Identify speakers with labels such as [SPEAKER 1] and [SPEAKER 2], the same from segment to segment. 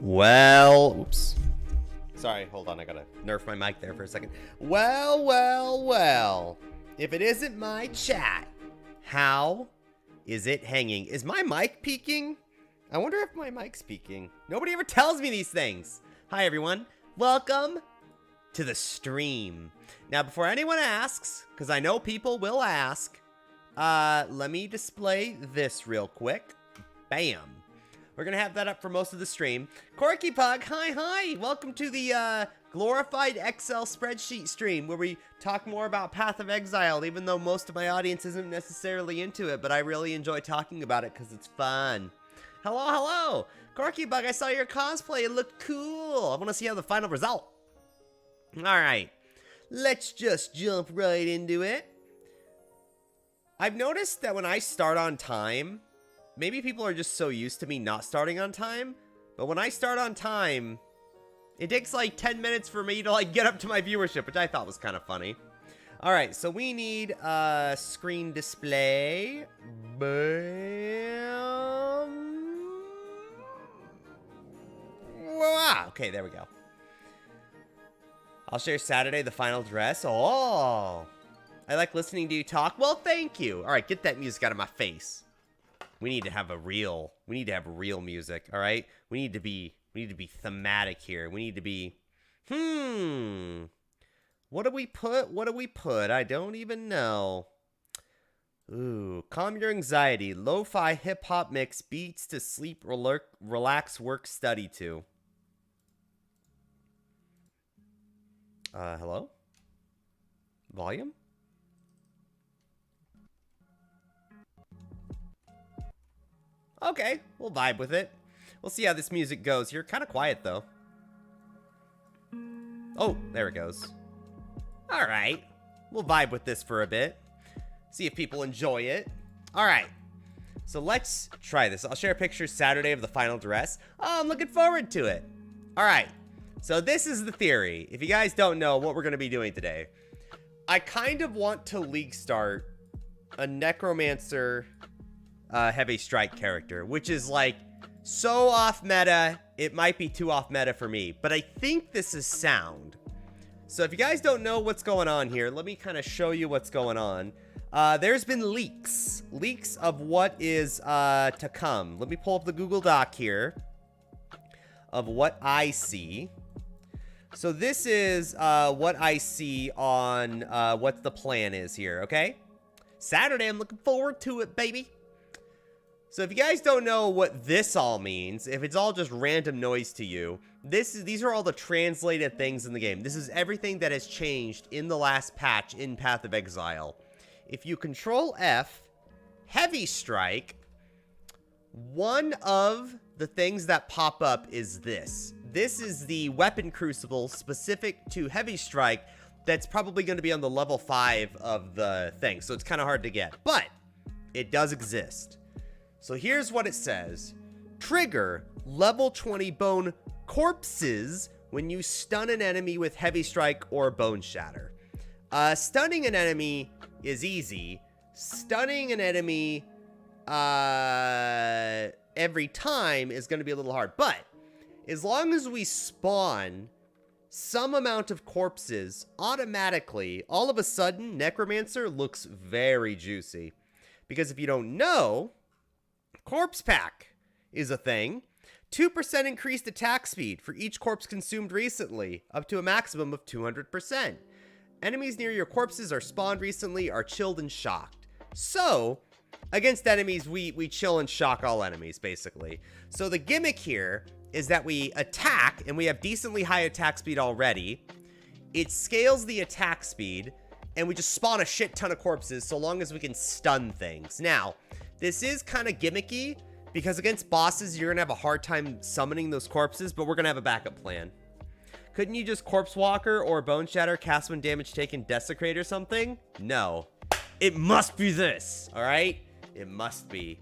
[SPEAKER 1] Well, oops. Sorry, hold on, I gotta nerf my mic there for a second. Well. If it isn't my chat, how is it hanging? Is my mic peaking? I wonder if my mic's peaking. Nobody ever tells me these things. Hi, everyone. Welcome to the stream. Now, before anyone asks, because I know people will ask, let me display this real quick. Bam. We're going to have that up for most of the stream. Corky Pug, hi. Welcome to the glorified Excel spreadsheet stream where we talk more about Path of Exile, even though most of my audience isn't necessarily into it, but I really enjoy talking about it because it's fun. Hello. Corky Bug, I saw your cosplay. It looked cool. I want to see how the final result. All right. Let's just jump right into it. I've noticed that when I start on time, maybe people are just so used to me not starting on time, but when I start on time, it takes like 10 minutes for me to like get up to my viewership, which I thought was kind of funny. All right, so we need a screen display. Bam. Wow. Okay, there we go. I'll share Saturday the final dress. Oh, I like listening to you talk. Well, thank you. All right, get that music out of my face. We need to have real music, all right? We need to be thematic here. We need to be, What do we put? I don't even know. Ooh, calm your anxiety. Lo-fi hip-hop mix beats to sleep, relax, work, study to. Hello? Volume? Okay, we'll vibe with it. We'll see how this music goes here. Kind of quiet, though. Oh, there it goes. All right. We'll vibe with this for a bit. See if people enjoy it. All right. So let's try this. I'll share a picture Saturday of the final dress. Oh, I'm looking forward to it. All right. So this is the theory. If you guys don't know what we're going to be doing today, I kind of want to league start a Necromancer Heavy Strike character, which is like so off meta, it might be too off meta for me, but I think this is sound. So if you guys don't know what's going on here, let me kind of show you what's going on. There's been leaks of what is to come. Let me pull up the Google Doc here of what I see. So this is what I see on what the plan is here, okay? Saturday, I'm looking forward to it, baby. So if you guys don't know what this all means, if it's all just random noise to you, these are all the translated things in the game. This is everything that has changed in the last patch in Path of Exile. If you control F, Heavy Strike, one of the things that pop up is this. This is the weapon crucible specific to Heavy Strike that's probably going to be on the level 5 of the thing, so it's kind of hard to get. But it does exist. So here's what it says. Trigger level 20 bone corpses when you stun an enemy with Heavy Strike or Bone Shatter. Stunning an enemy is easy. Stunning an enemy every time is going to be a little hard. But as long as we spawn some amount of corpses, automatically, all of a sudden, Necromancer looks very juicy. Because if you don't know, Corpse Pack is a thing. 2% increased attack speed for each corpse consumed recently, up to a maximum of 200%. Enemies near your corpses are spawned recently are chilled and shocked. So, against enemies, we chill and shock all enemies, basically. So the gimmick here is that we attack, and we have decently high attack speed already. It scales the attack speed, and we just spawn a shit ton of corpses so long as we can stun things. Now, this is kind of gimmicky, because against bosses, you're going to have a hard time summoning those corpses, but we're going to have a backup plan. Couldn't you just Corpse Walker or Bone Shatter cast when damage taken Desecrate or something? No. It must be this, all right? It must be.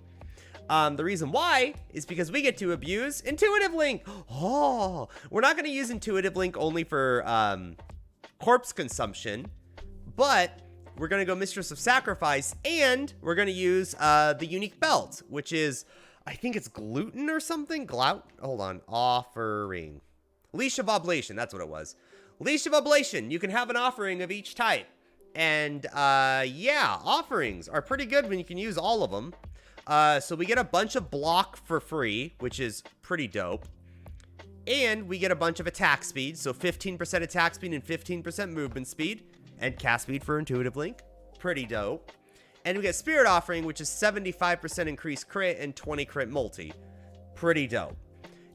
[SPEAKER 1] The reason why is because we get to abuse Intuitive Link. Oh, we're not going to use Intuitive Link only for corpse consumption, but we're going to go Mistress of Sacrifice, and we're going to use the unique belt, which is I think it's gluten or something. Hold on. Offering. Leash of Oblation. That's what it was. Leash of Oblation. You can have an offering of each type. And, yeah, offerings are pretty good when you can use all of them. So we get a bunch of block for free, which is pretty dope. And we get a bunch of attack speed. So 15% attack speed and 15% movement speed. And cast speed for Intuitive Link. Pretty dope. And we get Spirit Offering, which is 75% increased crit and 20 crit multi. Pretty dope.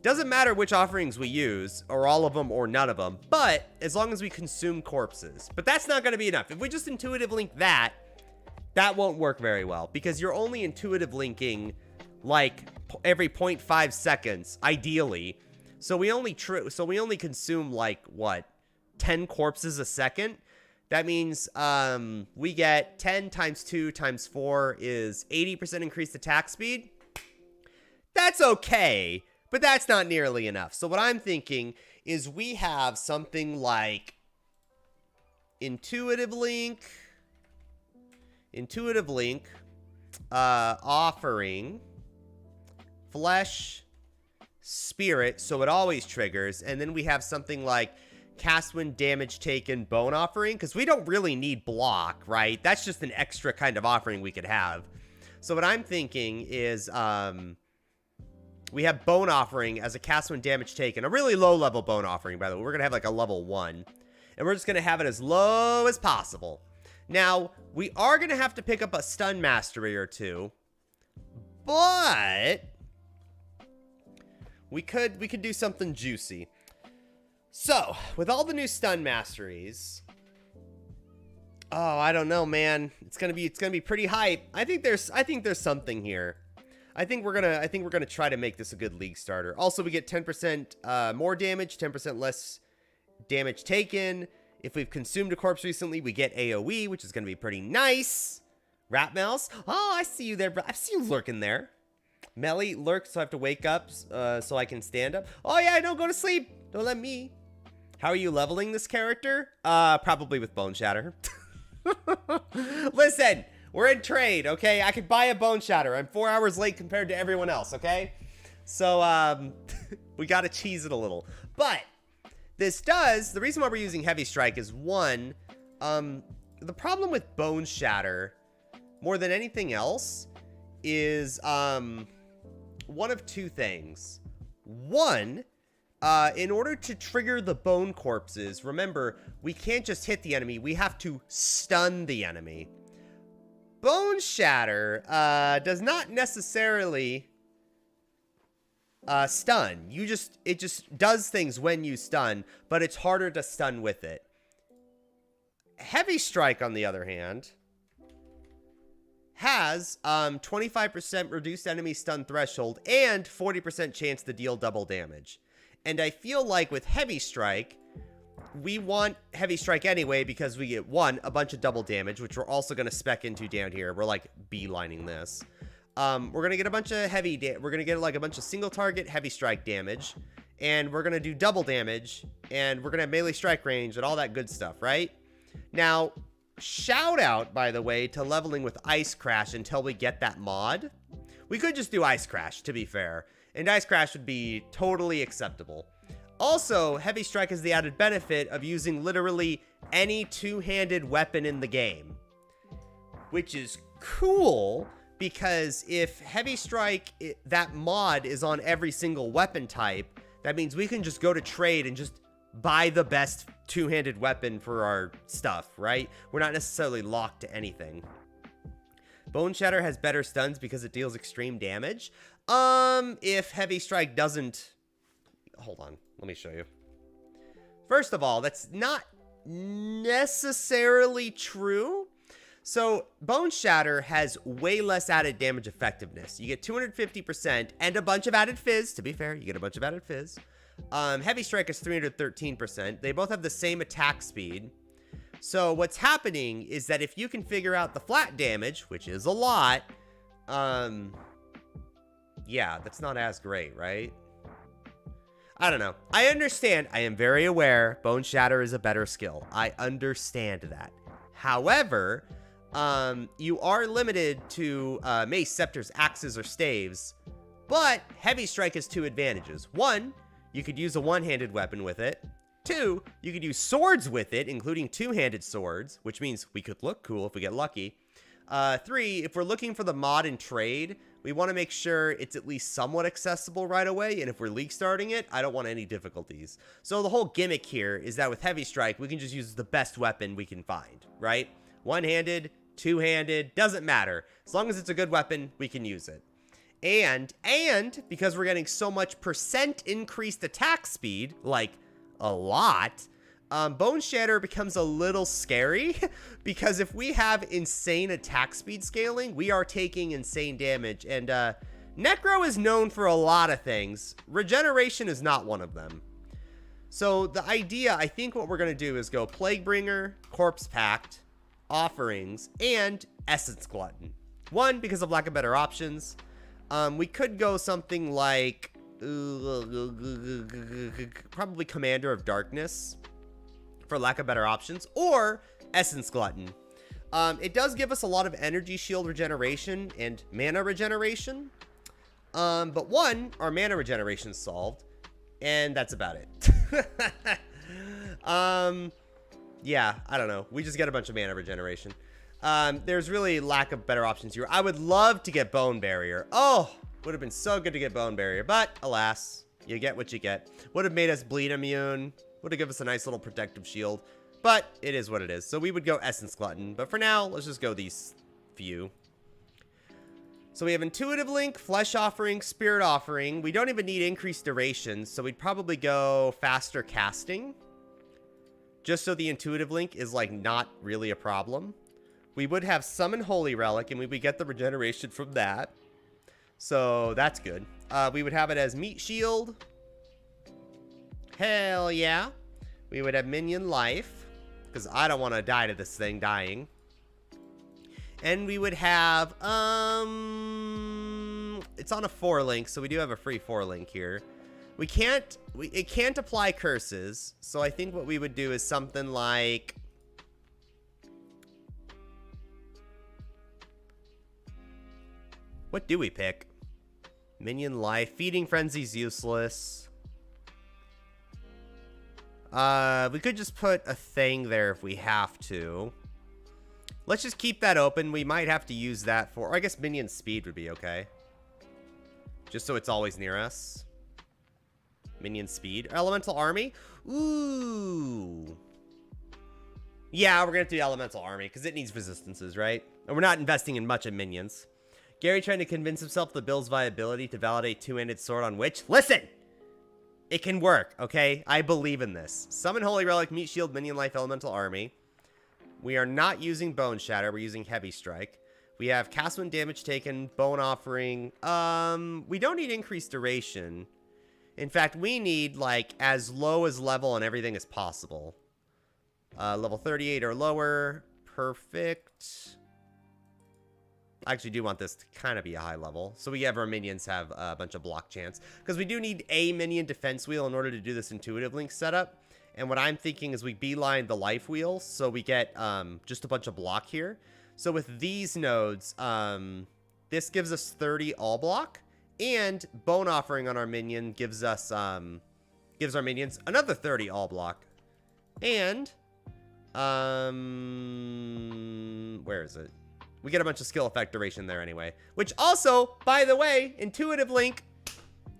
[SPEAKER 1] Doesn't matter which offerings we use, or all of them or none of them, but as long as we consume corpses. But that's not going to be enough. If we just Intuitive Link that won't work very well, because you're only Intuitive Linking like every 0.5 seconds, ideally. So we only consume like, what, 10 corpses a second? That means we get 10 times 2 times 4 is 80% increased attack speed. That's okay, but that's not nearly enough. So what I'm thinking is we have something like Intuitive Link, Offering, Flesh, Spirit, so it always triggers, and then we have something like cast when damage taken, Bone Offering, because we don't really need block, right? That's just an extra kind of offering we could have. So what I'm thinking is we have Bone Offering as a cast when damage taken, a really low level Bone Offering, by the way. We're gonna have like a level 1, and we're just gonna have it as low as possible. Now we are gonna have to pick up a stun mastery or two, but we could do something juicy. So, with all the new stun masteries, oh, I don't know, man. It's gonna be pretty hype. I think there's something here. I think we're gonna try to make this a good league starter. Also, we get 10% more damage, 10% less damage taken. If we've consumed a corpse recently, we get AoE, which is gonna be pretty nice. Rat Mouse. Oh, I see you there, bro. I see you lurking there. Melly lurks, so I have to wake up so I can stand up. Oh yeah, don't go to sleep. Don't let me. How are you leveling this character? Probably with Bone Shatter. Listen, we're in trade, okay? I could buy a Bone Shatter. I'm 4 hours late compared to everyone else, okay? So, we gotta cheese it a little. But, the reason why we're using Heavy Strike is, one, the problem with Bone Shatter, more than anything else, is, one of two things. One, in order to trigger the bone corpses, remember, we can't just hit the enemy, we have to stun the enemy. Bone Shatter does not necessarily stun. It just does things when you stun, but it's harder to stun with it. Heavy Strike, on the other hand, has 25% reduced enemy stun threshold and 40% chance to deal double damage. And I feel like with Heavy Strike, we want Heavy Strike anyway because we get, one, a bunch of double damage, which we're also going to spec into down here. We're like beelining this. We're going to get a bunch of we're going to get like a bunch of single target Heavy Strike damage, and we're going to do double damage, and we're going to have melee strike range and all that good stuff, right? Now, shout out, by the way, to leveling with Ice Crash until we get that mod. We could just do Ice Crash, to be fair. And Ice Crash would be totally acceptable. Also, Heavy Strike has the added benefit of using literally any two-handed weapon in the game. Which is cool, because if Heavy Strike, that mod is on every single weapon type, that means we can just go to trade and just buy the best two-handed weapon for our stuff, right? We're not necessarily locked to anything. Bone Shatter has better stuns because it deals extreme damage. If Heavy Strike doesn't... Hold on, let me show you. First of all, that's not necessarily true. So, Bone Shatter has way less added damage effectiveness. You get 250% and a bunch of added fizz. To be fair, you get a bunch of added fizz. Heavy Strike is 313%. They both have the same attack speed. So, what's happening is that if you can figure out the flat damage, which is a lot, yeah, that's not as great, right? I don't know. I understand. I am very aware Bone Shatter is a better skill. I understand that. However, you are limited to mace, scepters, axes, or staves But Heavy Strike has two advantages. One, you could use a one-handed weapon with it. Two, you could use swords with it, including two-handed swords, which means we could look cool if we get lucky. Three, if we're looking for the mod and trade, we want to make sure it's at least somewhat accessible right away, and if we're league starting it, I don't want any difficulties. So the whole gimmick here is that with Heavy Strike, we can just use the best weapon we can find, right? One-handed, two-handed, doesn't matter. As long as it's a good weapon, we can use it. And because we're getting so much percent increased attack speed, like a lot, Bone Shatter becomes a little scary because if we have insane attack speed scaling, we are taking insane damage. And Necro is known for a lot of things. Regeneration is not one of them. So the idea, I think what we're going to do is go Plaguebringer, Corpse Pact, Offerings, and Essence Glutton. One, because of lack of better options. We could go something like probably Commander of Darkness for lack of better options, or Essence Glutton. It does give us a lot of energy shield regeneration and mana regeneration. But one, our mana regeneration is solved, and that's about it. Yeah, I don't know. We just get a bunch of mana regeneration. There's really lack of better options here. I would love to get Bone Barrier. Oh, would have been so good to get Bone Barrier, but alas, you get what you get. Would have made us bleed immune. Would have given us a nice little protective shield, but it is what it is. So we would go Essence Glutton, but for now, let's just go these few. So we have Intuitive Link, Flesh Offering, Spirit Offering. We don't even need increased duration, so we'd probably go faster casting, just so the Intuitive Link is like not really a problem. We would have Summon Holy Relic, and we would get the regeneration from that. So that's good. We would have it as Meat Shield. Hell yeah. We would have Minion Life, because I don't want to die to this thing dying. And we would have, it's on a 4-link, so we do have a free 4-link here. It can't apply curses, so I think what we would do is something like... What do we pick? Minion Life. Feeding Frenzy's useless. We could just put a thing there if we have to. Let's just keep that open. We might have to use that for... Or I guess Minion Speed would be okay. Just so it's always near us. Minion Speed. Elemental Army? Ooh. Yeah, we're going to do Elemental Army because it needs resistances, right? And we're not investing in much of minions. Gary trying to convince himself the build's viability to validate two-handed sword on Witch. Listen! It can work, okay? I believe in this. Summon Holy Relic, Meat Shield, Minion Life, Elemental Army. We are not using Bone Shatter. We're using Heavy Strike. We have Cast when damage taken, Bone Offering. We don't need increased duration. In fact, we need, like, as low as level and everything as possible. Level 38 or lower. Perfect. I actually do want this to kind of be a high level. So we have our minions have a bunch of block chance. Because we do need a minion defense wheel in order to do this Intuitive Link setup. And what I'm thinking is we beeline the life wheel. So we get just a bunch of block here. So with these nodes, this gives us 30 all block. And Bone Offering on our minion gives us gives our minions another 30 all block. And where is it? We get a bunch of skill effect duration there anyway. Which also, by the way, Intuitive Link,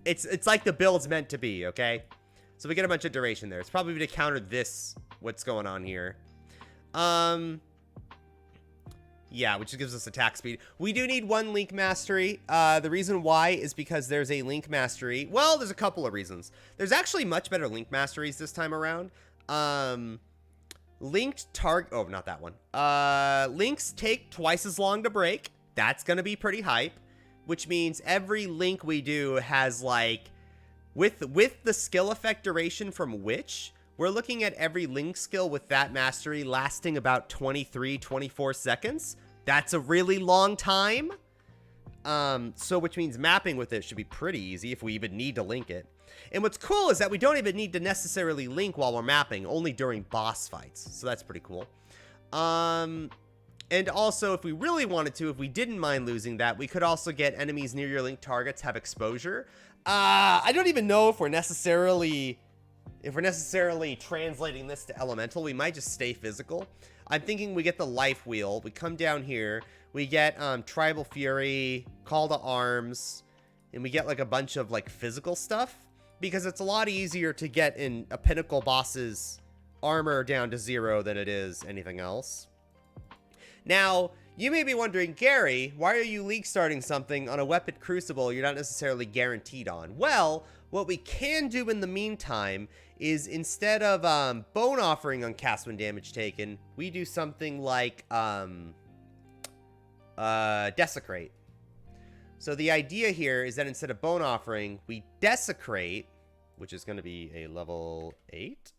[SPEAKER 1] it's like the build's meant to be, okay? So we get a bunch of duration there. It's probably to counter this, what's going on here. Yeah, which gives us attack speed. We do need one Link Mastery. The reason why is because there's a Link Mastery. Well, there's a couple of reasons. There's actually much better Link Masteries this time around. Linked target... Oh, not that one. Links take twice as long to break. That's going to be pretty hype. Which means every link we do has, like... With the skill effect duration from Witch, we're looking at every link skill with that mastery lasting about 23, 24 seconds. That's a really long time. So which means mapping with it should be pretty easy if we even need to link it. And what's cool is that we don't even need to necessarily link while we're mapping, only during boss fights. So that's pretty cool. And also, if we really wanted to, if we didn't mind losing that, we could also get enemies near your linked targets have exposure. I don't even know if we're necessarily translating this to elemental. We might just stay physical. I'm thinking we get the life wheel. We come down here. We get Tribal Fury, Call to Arms, and we get like a bunch of like physical stuff because it's a lot easier to get in a pinnacle boss's armor down to 0 than it is anything else. Now, you may be wondering, Gary, why are you league starting something on a weapon crucible you're not necessarily guaranteed on? Well, what we can do in the meantime is instead of bone offering on cast when damage taken, we do something like desecrate. So the idea here is that instead of bone offering, we desecrate, which is going to be a level 8.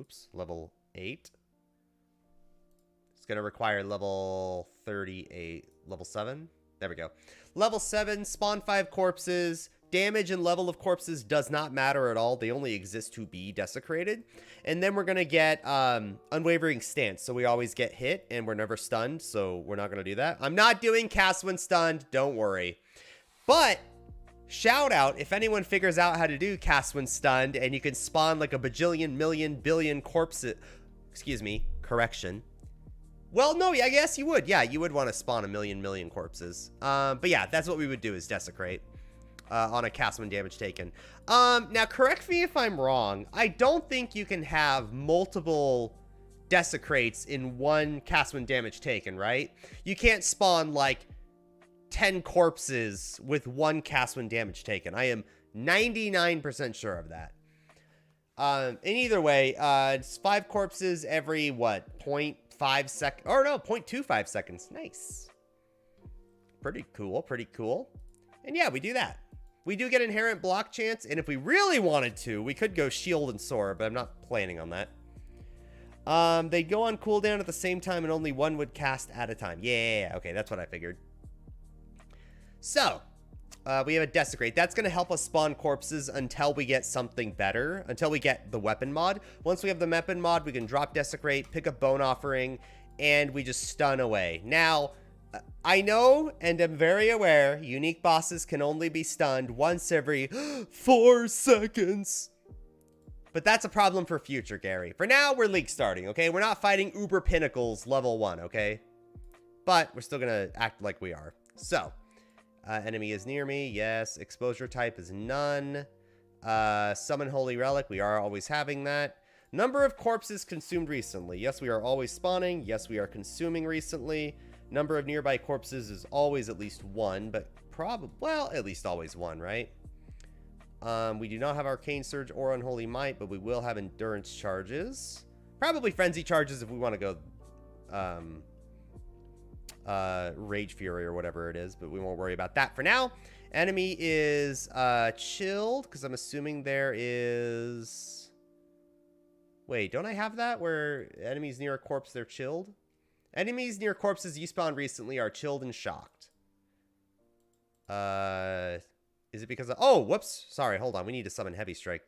[SPEAKER 1] Oops, level 8. It's going to require level 38, level 7. There we go. Level 7, spawn 5 corpses. Damage and level of corpses does not matter at all. They only exist to be desecrated. And then we're going to get unwavering stance. So we always get hit and we're never stunned. So we're not going to do that. I'm not doing cast when stunned. Don't worry. But shout out if anyone figures out how to do cast when stunned and you can spawn like a bajillion, million, billion corpses. Excuse me. Correction. Well, no, I guess you would. Yeah, you would want to spawn a million corpses. But yeah, that's what we would do is desecrate on a cast when damage taken. Now, correct me if I'm wrong. I don't think you can have multiple desecrates in one cast when damage taken, right? You can't spawn like 10 corpses with one cast when damage taken. I am 99% sure of that. And either way, it's 5 corpses every, what, 0.5 seconds? Or no, 0.25 seconds. Nice. Pretty cool, pretty cool. And yeah, we do that. We do get inherent block chance, and if we really wanted to, we could go shield and soar, but I'm not planning on that. They go on cooldown at the same time, and only one would cast at a time. Yeah, okay, that's what I figured. So, we have a desecrate. That's going to help us spawn corpses until we get something better, until we get the weapon mod. Once we have the weapon mod, we can drop desecrate, pick up bone offering, and we just stun away. Now, I know and am very aware unique bosses can only be stunned once every 4 seconds. But that's a problem for future, Gary. For now, we're league starting, okay? We're not fighting Uber Pinnacles level 1, okay? But we're still going to act like we are. So, enemy is near me. Yes. Exposure type is none. Summon Holy Relic. We are always having that. Number of corpses consumed recently. Yes, we are always spawning. Yes, we are consuming recently. Number of nearby corpses is always at least 1, but probably, well, at least always 1, right? We do not have Arcane Surge or Unholy Might, but we will have Endurance charges. Probably Frenzy charges if we want to go Rage Fury or whatever it is, but we won't worry about that for now. Enemy is chilled, because I'm assuming there is... Wait, don't I have that where enemies near a corpse, they're chilled? Enemies near corpses you spawned recently are chilled and shocked. Is it because of... Oh, whoops. Sorry, hold on. We need to summon Heavy Strike.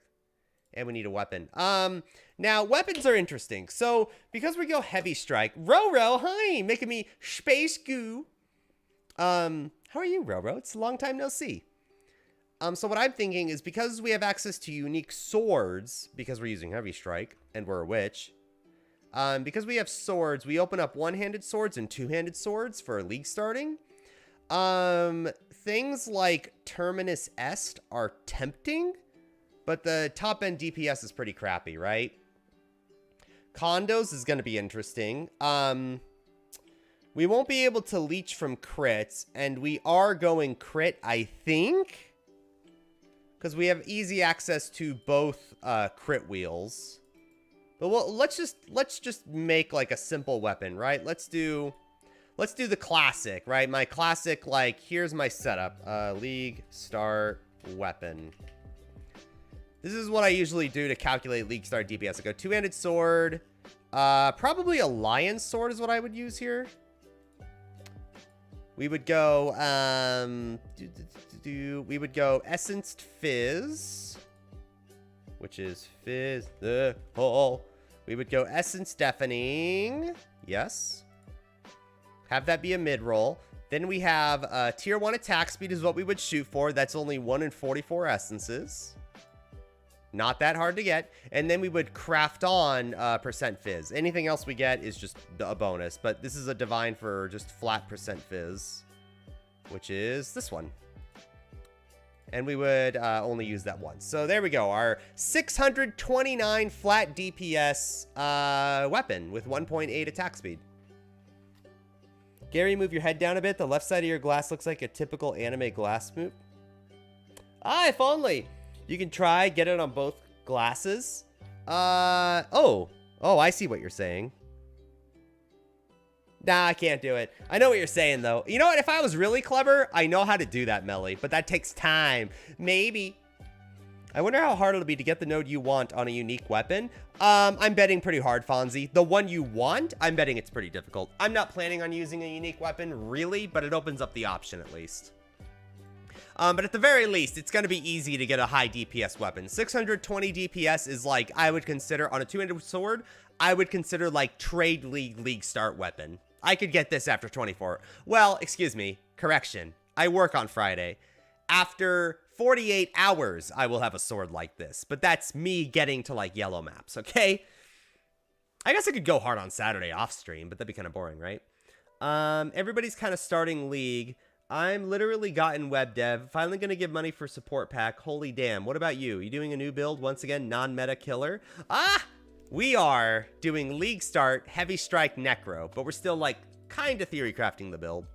[SPEAKER 1] And we need a weapon. Now, weapons are interesting. So, because we go Heavy Strike... Roro, hi! Making me space goo. How are you, Roro? It's a long time no see. So what I'm thinking is because we have access to unique swords, because we're using Heavy Strike, and we're a witch... because we have swords, we open up one-handed swords and two-handed swords for league starting. Things like Terminus Est are tempting, but the top-end DPS is pretty crappy, right? Condos is going to be interesting. We won't be able to leech from crits, and we are going crit, I think, because we have easy access to both crit wheels. But let's just make like a simple weapon, right? Let's do the classic, right? My classic, like, here's my setup. League start weapon. This is what I usually do to calculate league start DPS. I go two-handed sword. Probably a lion sword is what I would use here. We would go we would go Essenced Fizz, which is physical. We would go Essence Deafening. Yes. Have that be a mid-roll. Then we have tier 1 attack speed is what we would shoot for. That's only 1 in 44 essences. Not that hard to get. And then we would craft on percent fizz. Anything else we get is just a bonus. But this is a divine for just flat percent fizz, which is this one. And we would only use that once. So there we go. Our 629 flat DPS weapon with 1.8 attack speed. Gary, move your head down a bit. The left side of your glass looks like a typical anime glass move. Ah, if only. You can try, get it on both glasses. Oh, I see what you're saying. Nah, I can't do it. I know what you're saying, though. You know what? If I was really clever, I know how to do that, Melly. But that takes time. Maybe. I wonder how hard it'll be to get the node you want on a unique weapon. I'm betting pretty hard, Fonzie. The one you want, I'm betting it's pretty difficult. I'm not planning on using a unique weapon, really, but it opens up the option at least. But at the very least, it's going to be easy to get a high DPS weapon. 620 DPS is like, I would consider, on a two-handed sword, I would consider like trade league start weapon. I could get this after 24. Well, excuse me, correction. I work on Friday. After 48 hours, I will have a sword like this. But that's me getting to like yellow maps, okay? I guess I could go hard on Saturday off stream, but that'd be kind of boring, right? Everybody's kind of starting league. I'm literally gotten web dev. Finally going to give money for support pack. Holy damn. What about you? You doing a new build? Once again, non-meta killer. Ah! We are doing league start, heavy strike necro, but we're still like kind of theory crafting the build.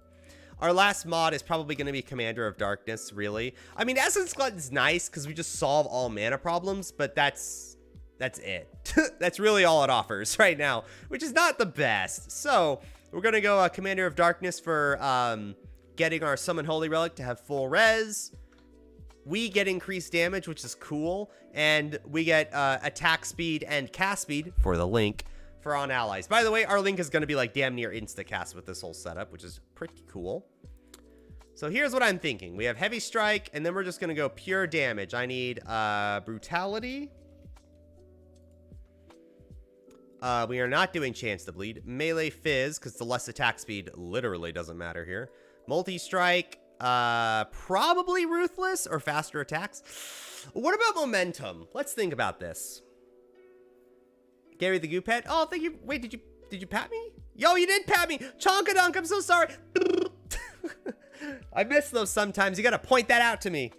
[SPEAKER 1] Our last mod is probably going to be Commander of Darkness, really. I mean, Essence Glutton's nice because we just solve all mana problems, but that's it. That's really all it offers right now, which is not the best. So we're going to go Commander of Darkness for getting our Summon Holy Relic to have full res. We get increased damage, which is cool. And we get attack speed and cast speed for the Link for on allies. By the way, our Link is going to be like damn near insta-cast with this whole setup, which is pretty cool. So here's what I'm thinking. We have Heavy Strike, and then we're just going to go pure damage. I need Brutality. We are not doing Chance to Bleed. Melee Fizz, because the less attack speed literally doesn't matter here. Multi-Strike. Probably Ruthless or faster attacks. What about Momentum? Let's think about this. Gary the Goo Pet. Oh, thank you. Wait, did you pat me? Yo, you did pat me. Chonkadunk, I'm so sorry. I miss those sometimes. You gotta point that out to me.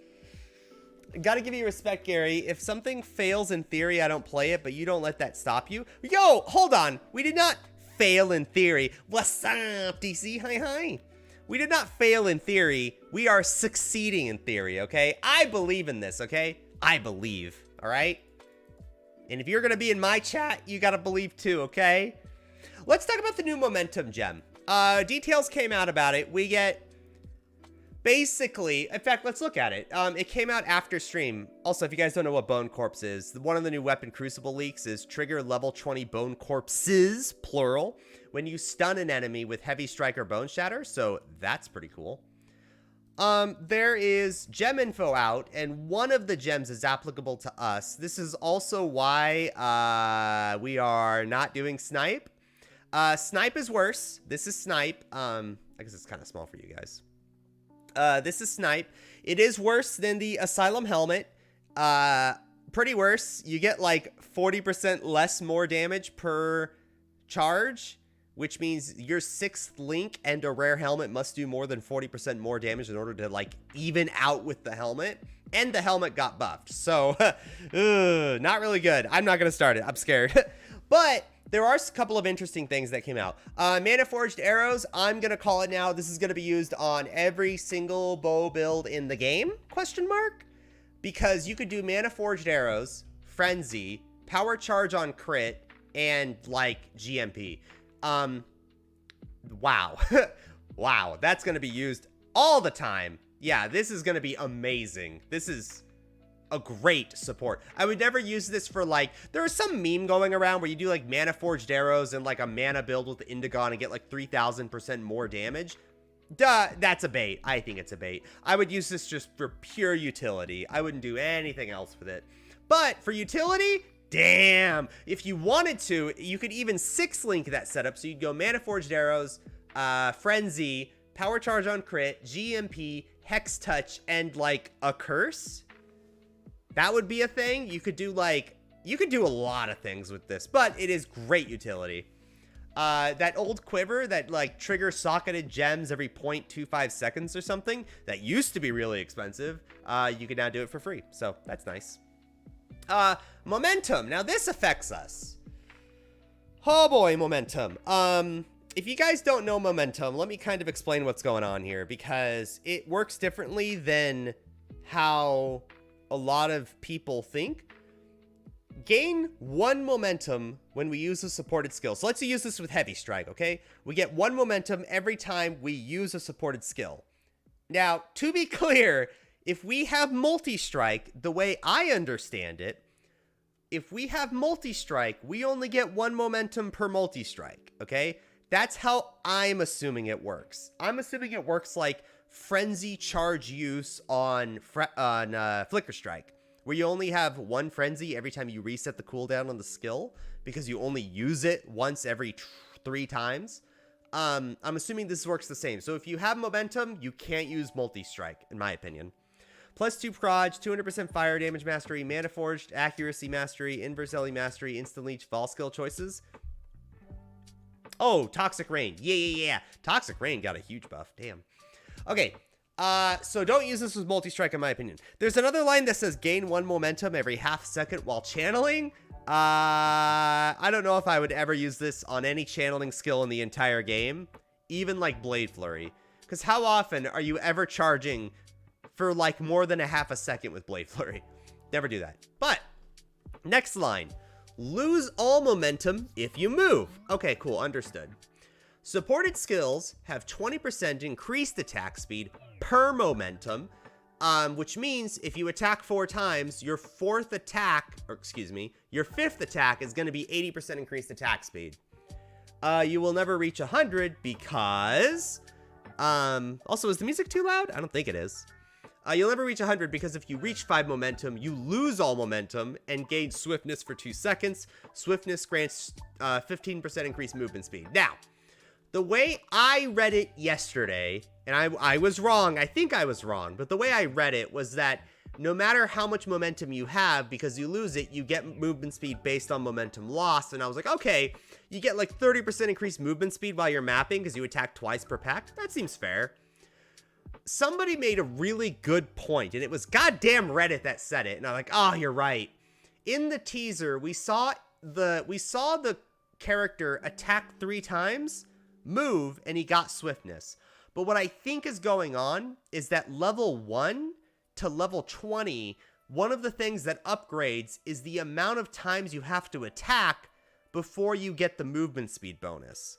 [SPEAKER 1] Gotta give you respect, Gary. If something fails in theory, I don't play it, but you don't let that stop you. Yo, hold on. We did not fail in theory. What's up, DC? Hi. We did not fail in theory. We are succeeding in theory, okay? I believe in this, okay? I believe, all right? And if you're going to be in my chat, you got to believe too, okay? Let's talk about the new Momentum gem. Details came out about it. We get basically, in fact, let's look at it. It came out after stream. Also, if you guys don't know what Bone Corpse is, one of the new Weapon Crucible leaks is trigger level 20 Bone Corpses, plural, when you stun an enemy with Heavy Strike or Bone Shatter, so that's pretty cool. There is gem info out, and one of the gems is applicable to us. This is also why we are not doing Snipe. Snipe is worse. This is Snipe. I guess it's kind of small for you guys. This is Snipe. It is worse than the Asylum Helmet. Pretty worse. You get like 40% less more damage per charge, which means your 6th Link and a rare helmet must do more than 40% more damage in order to like even out with the helmet. And the helmet got buffed. So, not really good. I'm not going to start it. I'm scared. But there are a couple of interesting things that came out. Mana Forged Arrows, I'm going to call it now. This is going to be used on every single bow build in the game, question mark? Because you could do Mana Forged Arrows, Frenzy, Power Charge on crit, and like GMP. Wow. Wow, that's going to be used all the time. Yeah, this is going to be amazing. This is a great support. I would never use this for like, there is some meme going around where you do like Mana Forged Arrows and like a mana build with the Indigon and get like 3,000% more damage. Duh, that's a bait. I think it's a bait. I would use this just for pure utility. I wouldn't do anything else with it. But for utility, damn. If you wanted to, you could even 6 link that setup. So you'd go Mana Forged Arrows, Frenzy, Power Charge on Crit, GMP, Hex Touch, and like a Curse. That would be a thing. You could do a lot of things with this, but it is great utility. That old quiver that like triggers socketed gems every 0.25 seconds or something, that used to be really expensive, you can now do it for free. So that's nice. Momentum. Now this affects us. Oh boy, momentum. If you guys don't know momentum, let me kind of explain what's going on here, because it works differently than how a lot of people think. Gain 1 momentum when we use a supported skill. So let's use this with Heavy Strike, okay? We get 1 momentum every time we use a supported skill. Now, to be clear, if we have multi-strike, the way I understand it, if we have multi-strike, we only get 1 momentum per multi-strike, okay? That's how I'm assuming it works. I'm assuming it works like Frenzy charge use on Flicker Strike, where you only have 1 Frenzy every time you reset the cooldown on the skill, because you only use it once every 3 times. I'm assuming this works the same. So if you have momentum, you can't use multi-strike, in my opinion. +2 proj, 200% fire damage mastery, mana forged, accuracy mastery, inverse LE mastery, instant leech, fall skill choices. Oh, Toxic Rain. Yeah. Toxic Rain got a huge buff. Damn. Okay. So don't use this with multi-strike, in my opinion. There's another line that says gain 1 momentum every half second while channeling. I don't know if I would ever use this on any channeling skill in the entire game, even like Blade Flurry. Because how often are you ever charging for like more than a half a second with Blade Flurry? Never do that. But next line. Lose all momentum if you move. Okay, cool. Understood. Supported skills have 20% increased attack speed per momentum, which means if you attack 4 times, your 5th attack is going to be 80% increased attack speed. You will never reach 100 because... also, is the music too loud? I don't think it is. You'll never reach 100 because if you reach 5 momentum, you lose all momentum and gain swiftness for 2 seconds. Swiftness grants 15% increased movement speed. Now, the way I read it yesterday, and I was wrong, I think I was wrong, but the way I read it was that no matter how much momentum you have, because you lose it, you get movement speed based on momentum lost. And I was like, okay, you get like 30% increased movement speed while you're mapping because you attack twice per pack. That seems fair. Somebody made a really good point, and it was goddamn Reddit that said it. And I'm like, oh, you're right. In the teaser, we saw the character attack 3 times, move, and he got swiftness. But what I think is going on is that level 1 to level 20, one of the things that upgrades is the amount of times you have to attack before you get the movement speed bonus.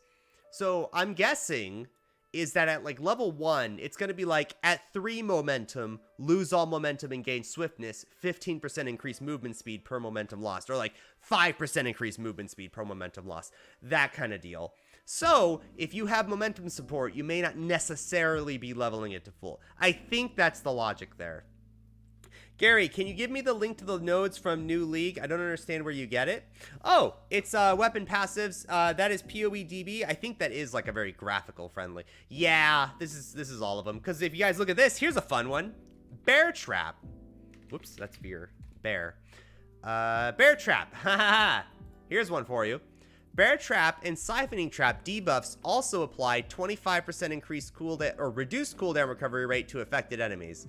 [SPEAKER 1] So I'm guessing is that at like level 1, it's going to be like at 3 momentum, lose all momentum and gain swiftness, 15% increased movement speed per momentum lost, or like 5% increased movement speed per momentum lost, that kind of deal. So if you have momentum support, you may not necessarily be leveling it to full. I think that's the logic there. Gary, can you give me the link to the nodes from New League? I don't understand where you get it. Oh, it's weapon passives. That is PoEDB. I think that is like a very graphical friendly. Yeah, this is all of them. Because if you guys look at this, here's a fun one. Bear Trap. Whoops, that's fear. Bear. Bear Trap. Here's one for you. Bear Trap and Siphoning Trap debuffs also applied 25% increased cooldown or reduced cooldown recovery rate to affected enemies.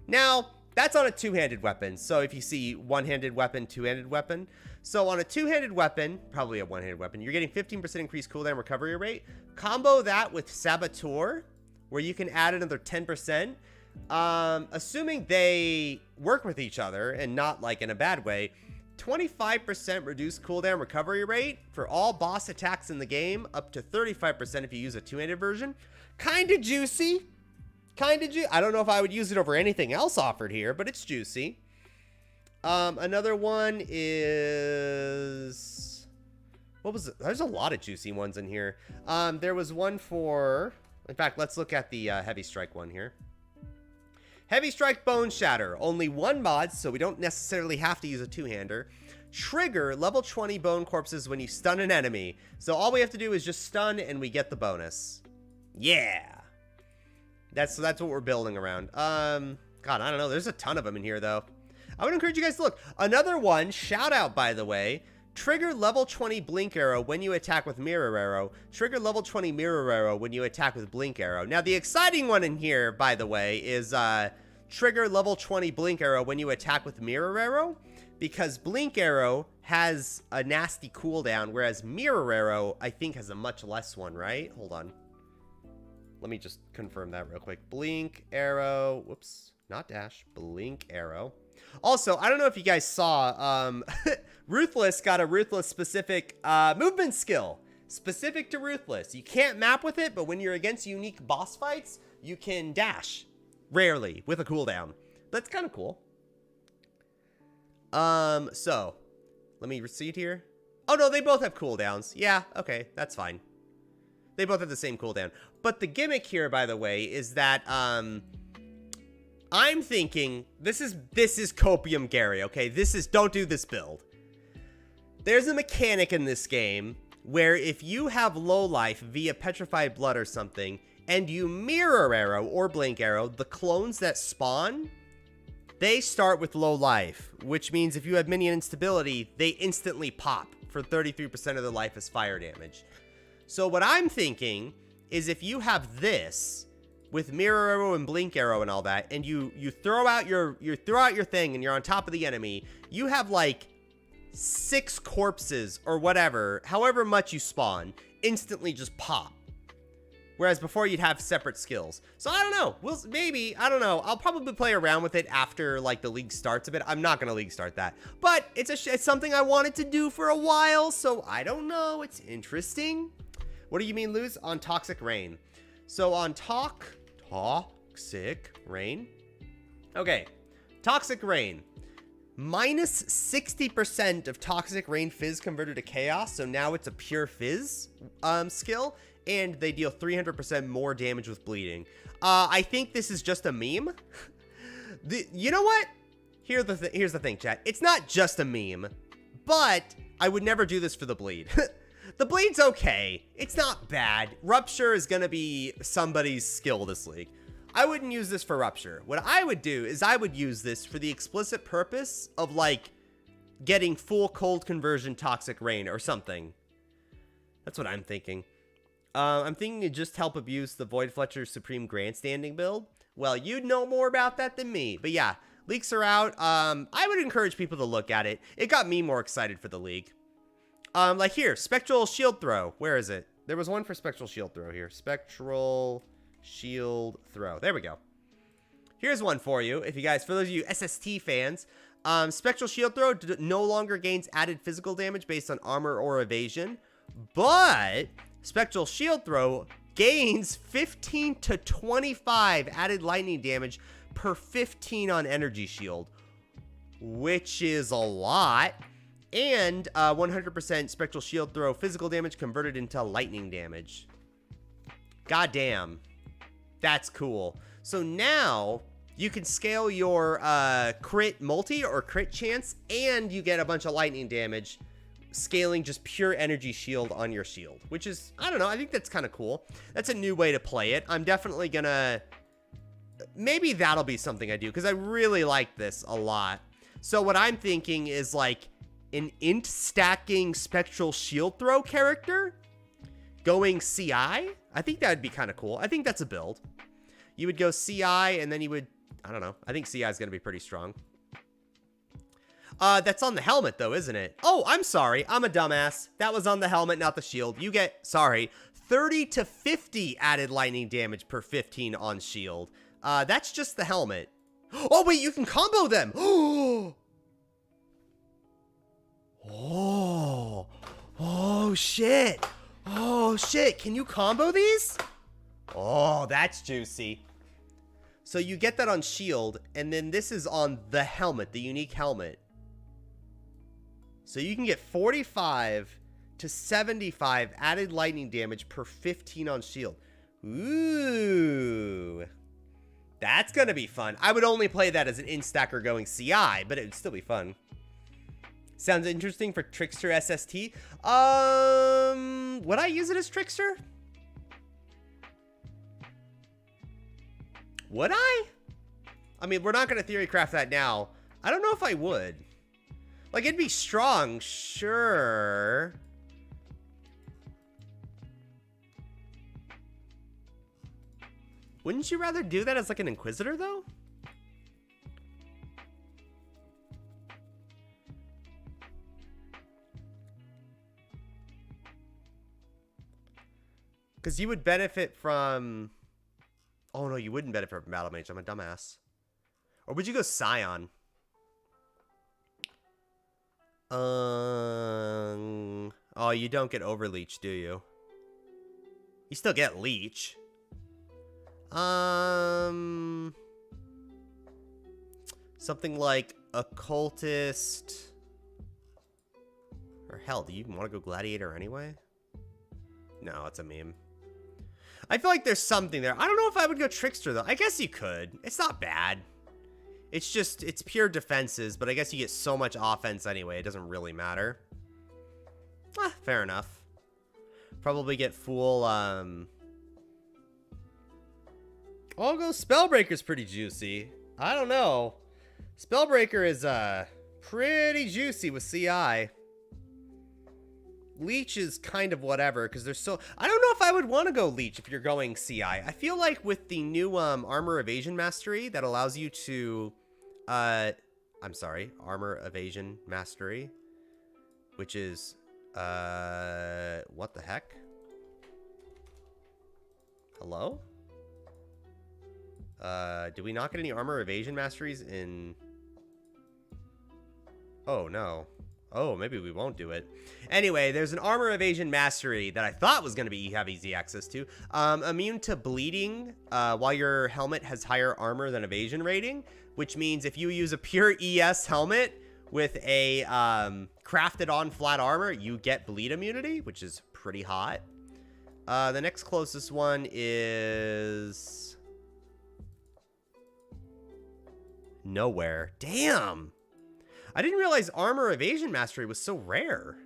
[SPEAKER 1] Now, that's on a 2-handed weapon. So if you see 1-handed weapon, 2-handed weapon. So on a 2-handed weapon, probably a 1-handed weapon, you're getting 15% increased cooldown recovery rate. Combo that with Saboteur, where you can add another 10%. Assuming they work with each other and not like in a bad way, 25% reduced cooldown recovery rate for all boss attacks in the game, up to 35% if you use a 2-handed version. Kinda juicy. I don't know if I would use it over anything else offered here, but it's juicy. Another one is... what was it? There's a lot of juicy ones in here. There was one for... in fact, let's look at the Heavy Strike one here. Heavy Strike Bone Shatter. Only 1 mod, so we don't necessarily have to use a 2-hander. Trigger level 20 bone corpses when you stun an enemy. So all we have to do is just stun and we get the bonus. Yeah. That's what we're building around. God, I don't know. There's a ton of them in here, though. I would encourage you guys to look. Another one, shout out, by the way. Trigger level 20 blink arrow when you attack with mirror arrow. Trigger level 20 mirror arrow when you attack with blink arrow. Now, the exciting one in here, by the way, is trigger level 20 blink arrow when you attack with mirror arrow. Because blink arrow has a nasty cooldown, whereas mirror arrow, I think, has a much less one, right? Hold on. Let me just confirm that real quick. Blink arrow. Whoops. Not dash. Blink arrow. Also, I don't know if you guys saw, Ruthless got a Ruthless specific movement skill. Specific to Ruthless. You can't map with it, but when you're against unique boss fights, you can dash. Rarely, with a cooldown. That's kind of cool. So, let me read here. Oh, no, they both have cooldowns. Yeah, okay, that's fine. They both have the same cooldown. But the gimmick here, by the way, is that, I'm thinking, this is Copium Gary, okay? Don't do this build. There's a mechanic in this game where if you have low life via Petrified Blood or something, and you mirror arrow or blink arrow, the clones that spawn, they start with low life, which means if you have minion instability, they instantly pop for 33% of their life as fire damage. So what I'm thinking is if you have this with mirror arrow and blink arrow and all that, and you throw out your thing and you're on top of the enemy, you have like 6 corpses or whatever, however much you spawn, instantly just pop. Whereas before you'd have separate skills. So I don't know. Maybe, I don't know. I'll probably play around with it after like the league starts a bit. I'm not gonna league start that, but it's something I wanted to do for a while. So I don't know. It's interesting. What do you mean lose? On Toxic Rain. So on Toxic Rain. Okay, Toxic Rain. Minus 60% of Toxic Rain Fizz converted to Chaos, so now it's a pure Fizz skill, and they deal 300% more damage with bleeding. I think this is just a meme. You know what? Here's the thing, chat. It's not just a meme, but I would never do this for the bleed. The bleed's okay. It's not bad. Rupture is gonna be somebody's skill this league. I wouldn't use this for Rupture. What I would do is I would use this for the explicit purpose of, like, getting full cold conversion Toxic Rain or something. That's what I'm thinking. I'm thinking to just help abuse the Void Fletcher Supreme Grandstanding build. Well, you'd know more about that than me. But yeah, leaks are out. I would encourage people to look at it. It got me more excited for the league. Like here, Spectral Shield Throw. Where is it? There was one for Spectral Shield Throw here. Spectral Shield Throw. There we go. Here's one for you. If you guys, for those of you SST fans, Spectral Shield Throw no longer gains added physical damage based on armor or evasion, but Spectral Shield Throw gains 15 to 25 added lightning damage per 15 on energy shield, which is a lot. And 100% Spectral Shield Throw physical damage converted into lightning damage. Goddamn. That's cool. So now you can scale your crit multi or crit chance, and you get a bunch of lightning damage scaling just pure energy shield on your shield, which is, I don't know, I think that's kind of cool. That's a new way to play it. I'm definitely gonna, maybe that'll be something I do, because I really like this a lot. So what I'm thinking is like an int stacking Spectral Shield Throw character going CI. I think that would be kind of cool. I think that's a build. You would go CI, and then you would, I don't know, I think CI is going to be pretty strong. That's on the helmet, though, isn't it? Oh, I'm sorry. I'm a dumbass. That was on the helmet, not the shield. You get, sorry, 30 to 50 added lightning damage per 15 on shield. That's just the helmet. Oh, wait, you can combo them. Oh, shit. Oh, shit. Can you combo these? Oh, that's juicy. So you get that on shield, and then this is on the helmet, the unique helmet. So you can get 45 to 75 added lightning damage per 15 on shield. Ooh. That's going to be fun. I would only play that as an instacker going CI, but it would still be fun. Sounds interesting for Trickster SST. Would I use it as Trickster? Would I? I mean, we're not going to theory craft that now. I don't know if I would. Like, it'd be strong, sure. Wouldn't you rather do that as like an Inquisitor, though? Because you would benefit from... Oh, no, you wouldn't benefit from Battle Mage. I'm a dumbass. Or would you go Scion? Oh, you don't get Overleech, do you? You still get Leech. Something like Occultist. Or hell, do you want to go Gladiator anyway? No, it's a meme. I feel like there's something there. I don't know if I would go Trickster, though. I guess you could. It's not bad. It's just, it's pure defenses, but I guess you get so much offense anyway. It doesn't really matter. Fair enough. Probably get full, I'll go Spellbreaker's pretty juicy. I don't know. Spellbreaker is, pretty juicy with CI. Leech is kind of whatever, because there's so... I don't know if I would want to go Leech if you're going CI. I feel like with the new Armor Evasion Mastery that allows you to... I'm sorry. Armor Evasion Mastery. Which is... what the heck? Hello? Did we not get any Armor Evasion Masteries in... Oh, no. Oh, maybe we won't do it. Anyway, there's an Armor Evasion Mastery that I thought was going to have easy access to. Immune to bleeding while your helmet has higher armor than evasion rating, which means if you use a pure ES helmet with a crafted on flat armor, you get bleed immunity, which is pretty hot. The next closest one is... Nowhere. Damn! I didn't realize Armor Evasion Mastery was so rare.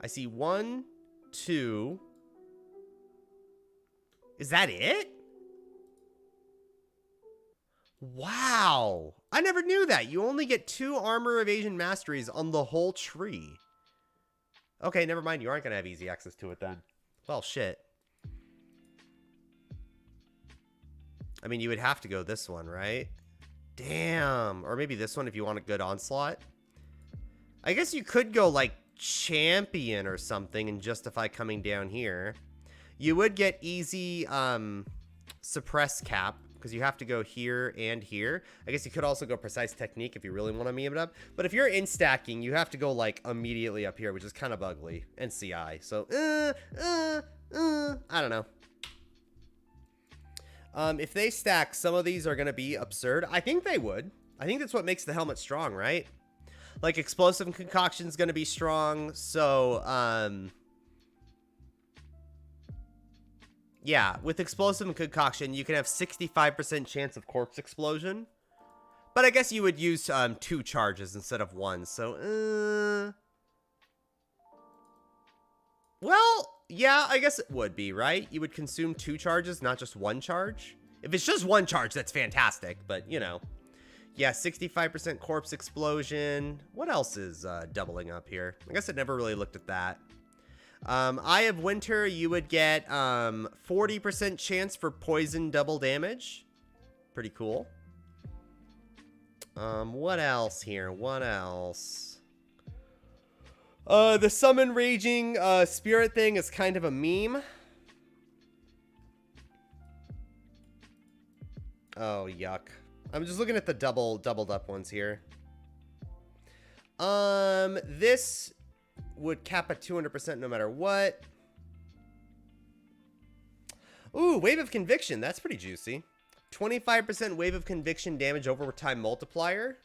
[SPEAKER 1] I see 1, 2. Is that it? Wow. I never knew that. You only get 2 Armor Evasion Masteries on the whole tree. Okay, never mind. You aren't going to have easy access to it then. Well, shit. I mean, you would have to go this one, right? Damn. Or maybe this one if you want a good onslaught. I guess you could go like Champion or something and justify coming down here. You would get easy suppress cap because you have to go here and here. I guess you could also go Precise Technique if you really want to meme it up. But if you're in stacking, you have to go like immediately up here, which is kind of ugly. And CI. So, I don't know. If they stack, some of these are going to be absurd. I think they would. I think that's what makes the helmet strong, right? Like, Explosive Concoction is going to be strong. So, yeah, with Explosive Concoction, you can have 65% chance of Corpse Explosion. But I guess you would use 2 charges instead of 1. So, well... Yeah, I guess it would be, right? You would consume 2 charges, not just 1 charge. If it's just 1 charge, that's fantastic. But, you know. Yeah, 65% Corpse Explosion. What else is doubling up here? I guess I never really looked at that. Eye of Winter, you would get 40% chance for Poison double damage. Pretty cool. What else here? What else? The Summon Raging Spirit thing is kind of a meme. Oh, yuck. I'm just looking at the doubled up ones here. This would cap at 200% no matter what. Ooh, Wave of Conviction. That's pretty juicy. 25% Wave of Conviction damage over time multiplier.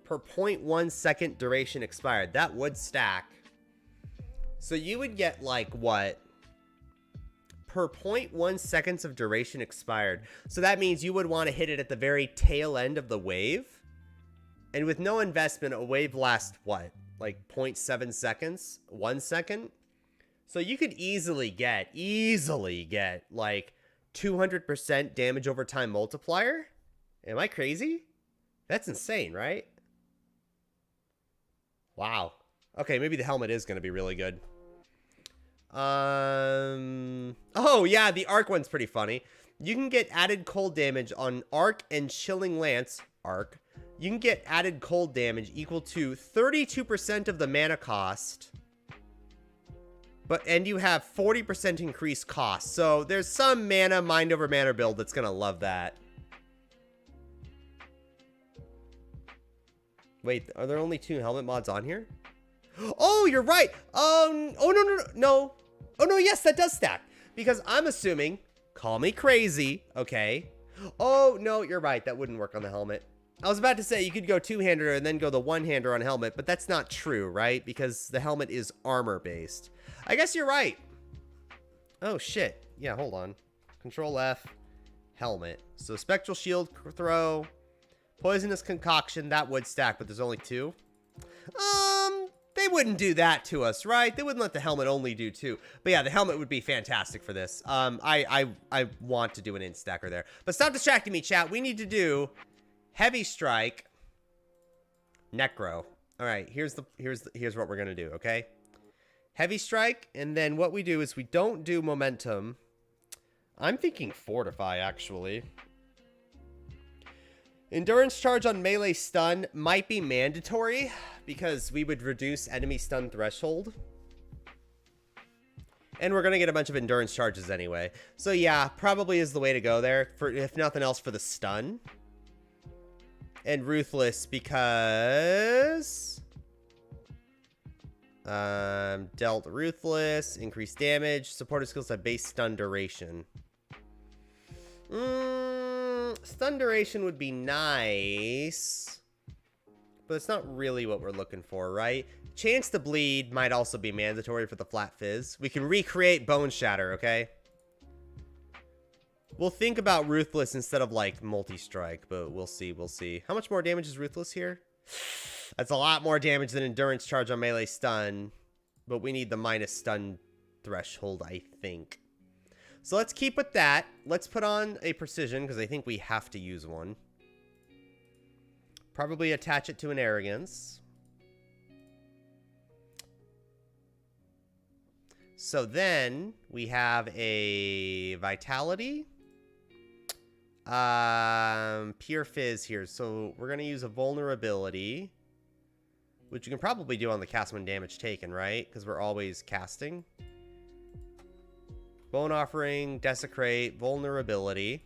[SPEAKER 1] Per 0.1 second duration expired. That would stack. So you would get like what? Per 0.1 seconds of duration expired. So that means you would want to hit it at the very tail end of the wave. And with no investment, a wave lasts what? Like 0.7 seconds? 1 second? So you could easily get like 200% damage over time multiplier? Am I crazy? That's insane, right? Wow. Okay, maybe the helmet is going to be really good. Oh, yeah, the arc one's pretty funny. You can get added cold damage on arc and chilling lance. Arc. You can get added cold damage equal to 32% of the mana cost. And you have 40% increased cost. So there's some mana, mind over mana build that's going to love that. Wait, are there only 2 helmet mods on here? Oh, you're right. Oh, no. Oh, no, yes, that does stack. Because I'm assuming, call me crazy, okay? Oh, no, you're right. That wouldn't work on the helmet. I was about to say you could go two-hander and then go the one-hander on helmet, but that's not true, right? Because the helmet is armor-based. I guess you're right. Oh, shit. Yeah, hold on. Control F, helmet. So spectral shield throw, poisonous concoction, that would stack, but there's only 2. They wouldn't do that to us, right? They wouldn't let the helmet only do 2. But yeah, the helmet would be fantastic for this. I want to do an instacker there. But stop distracting me, chat. We need to do heavy strike, Necro. All right, here's what we're gonna do, okay? Heavy strike, and then what we do is we don't do momentum. I'm thinking fortify, actually. Endurance charge on melee stun might be mandatory because we would reduce enemy stun threshold. And we're going to get a bunch of endurance charges anyway. So yeah, probably is the way to go there, for if nothing else for the stun. And ruthless because dealt ruthless, increased damage, supporter skills have base stun duration. Stun duration would be nice, but it's not really what we're looking for, right? Chance to bleed might also be mandatory for the flat fizz. We can recreate bone shatter, okay? We'll think about ruthless instead of like multi-strike, but we'll see, we'll see. How much more damage is ruthless here? That's a lot more damage than endurance charge on melee stun, but we need the minus stun threshold, I think. So let's keep with that. Let's put on a precision, because I think we have to use one. Probably attach it to an arrogance. So then we have a vitality. Pure fizz here. So we're going to use a vulnerability, which you can probably do on the cast when damage taken, right? Because we're always casting. Bone offering, desecrate, vulnerability.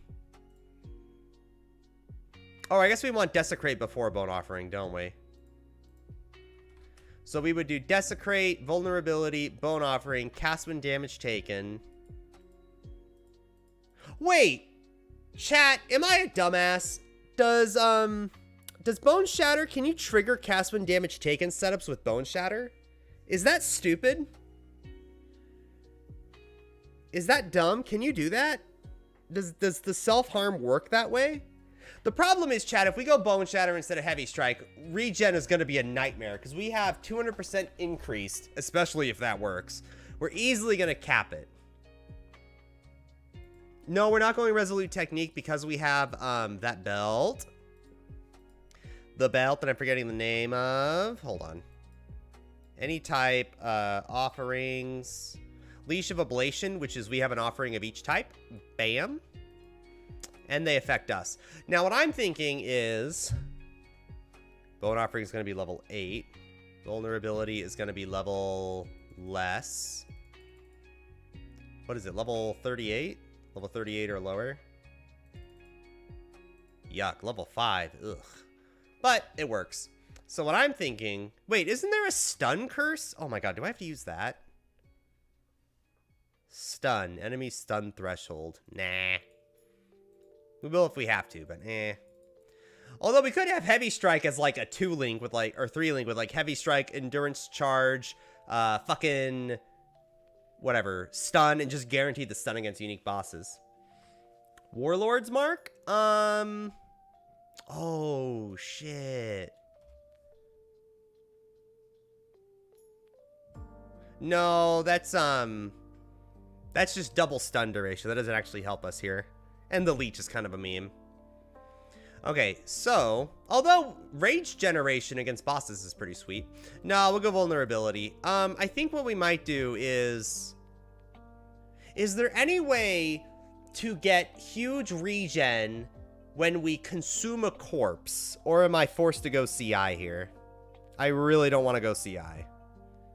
[SPEAKER 1] Oh, I guess we want desecrate before bone offering, don't we? So we would do desecrate, vulnerability, bone offering, cast when damage taken. Wait, chat, am I a dumbass? Does bone shatter, can you trigger cast when damage taken setups with bone shatter? Is that stupid? Is that dumb? Can you do that? Does the self-harm work that way? The problem is, chat, if we go bone shatter instead of heavy strike, regen is going to be a nightmare because we have 200% increased, especially if that works. We're easily going to cap it. No, we're not going resolute technique because we have that belt. The belt that I'm forgetting the name of. Hold on. Any type offerings. Leash of Ablation, which is we have an offering of each type. Bam. And they affect us. Now, what I'm thinking is bone offering is going to be level 8. Vulnerability is going to be level less. What is it? Level 38? Level 38 or lower? Yuck. Level 5. Ugh. But it works. So what I'm thinking... Wait, isn't there a stun curse? Oh my god, do I have to use that? Stun. Enemy stun threshold. Nah. We will if we have to, but eh. Although we could have heavy strike as like a 2-link with like, or 3-link with like heavy strike, endurance charge, fucking whatever, stun, and just guarantee the stun against unique bosses. Warlord's Mark? Oh shit. No, that's That's just double stun duration. That doesn't actually help us here. And the leech is kind of a meme. Okay, so, although rage generation against bosses is pretty sweet. No, we'll go vulnerability. I think what we might do is there any way to get huge regen when we consume a corpse? Or am I forced to go CI here? I really don't want to go CI.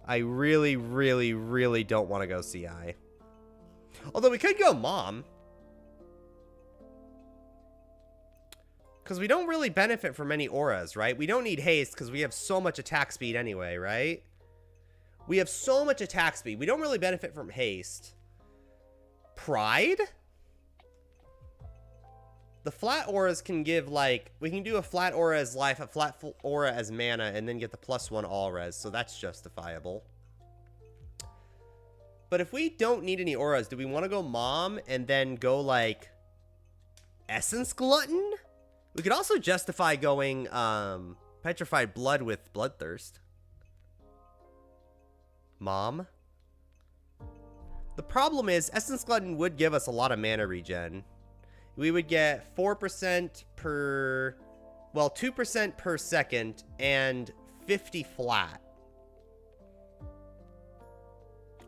[SPEAKER 1] I really, really, really don't want to go CI. Although we could go Mom. Because we don't really benefit from any auras, right? We don't need haste because we have so much attack speed anyway, right? We have so much attack speed. We don't really benefit from haste. Pride? The flat auras can give, like, we can do a flat aura as life, a flat aura as mana, and then get the +1 all res, so that's justifiable. But if we don't need any auras, do we want to go Mom and then go, like, Essence Glutton? We could also justify going Petrified Blood with Bloodthirst. Mom? The problem is, Essence Glutton would give us a lot of mana regen. We would get 4% per... Well, 2% per second and 50 flat.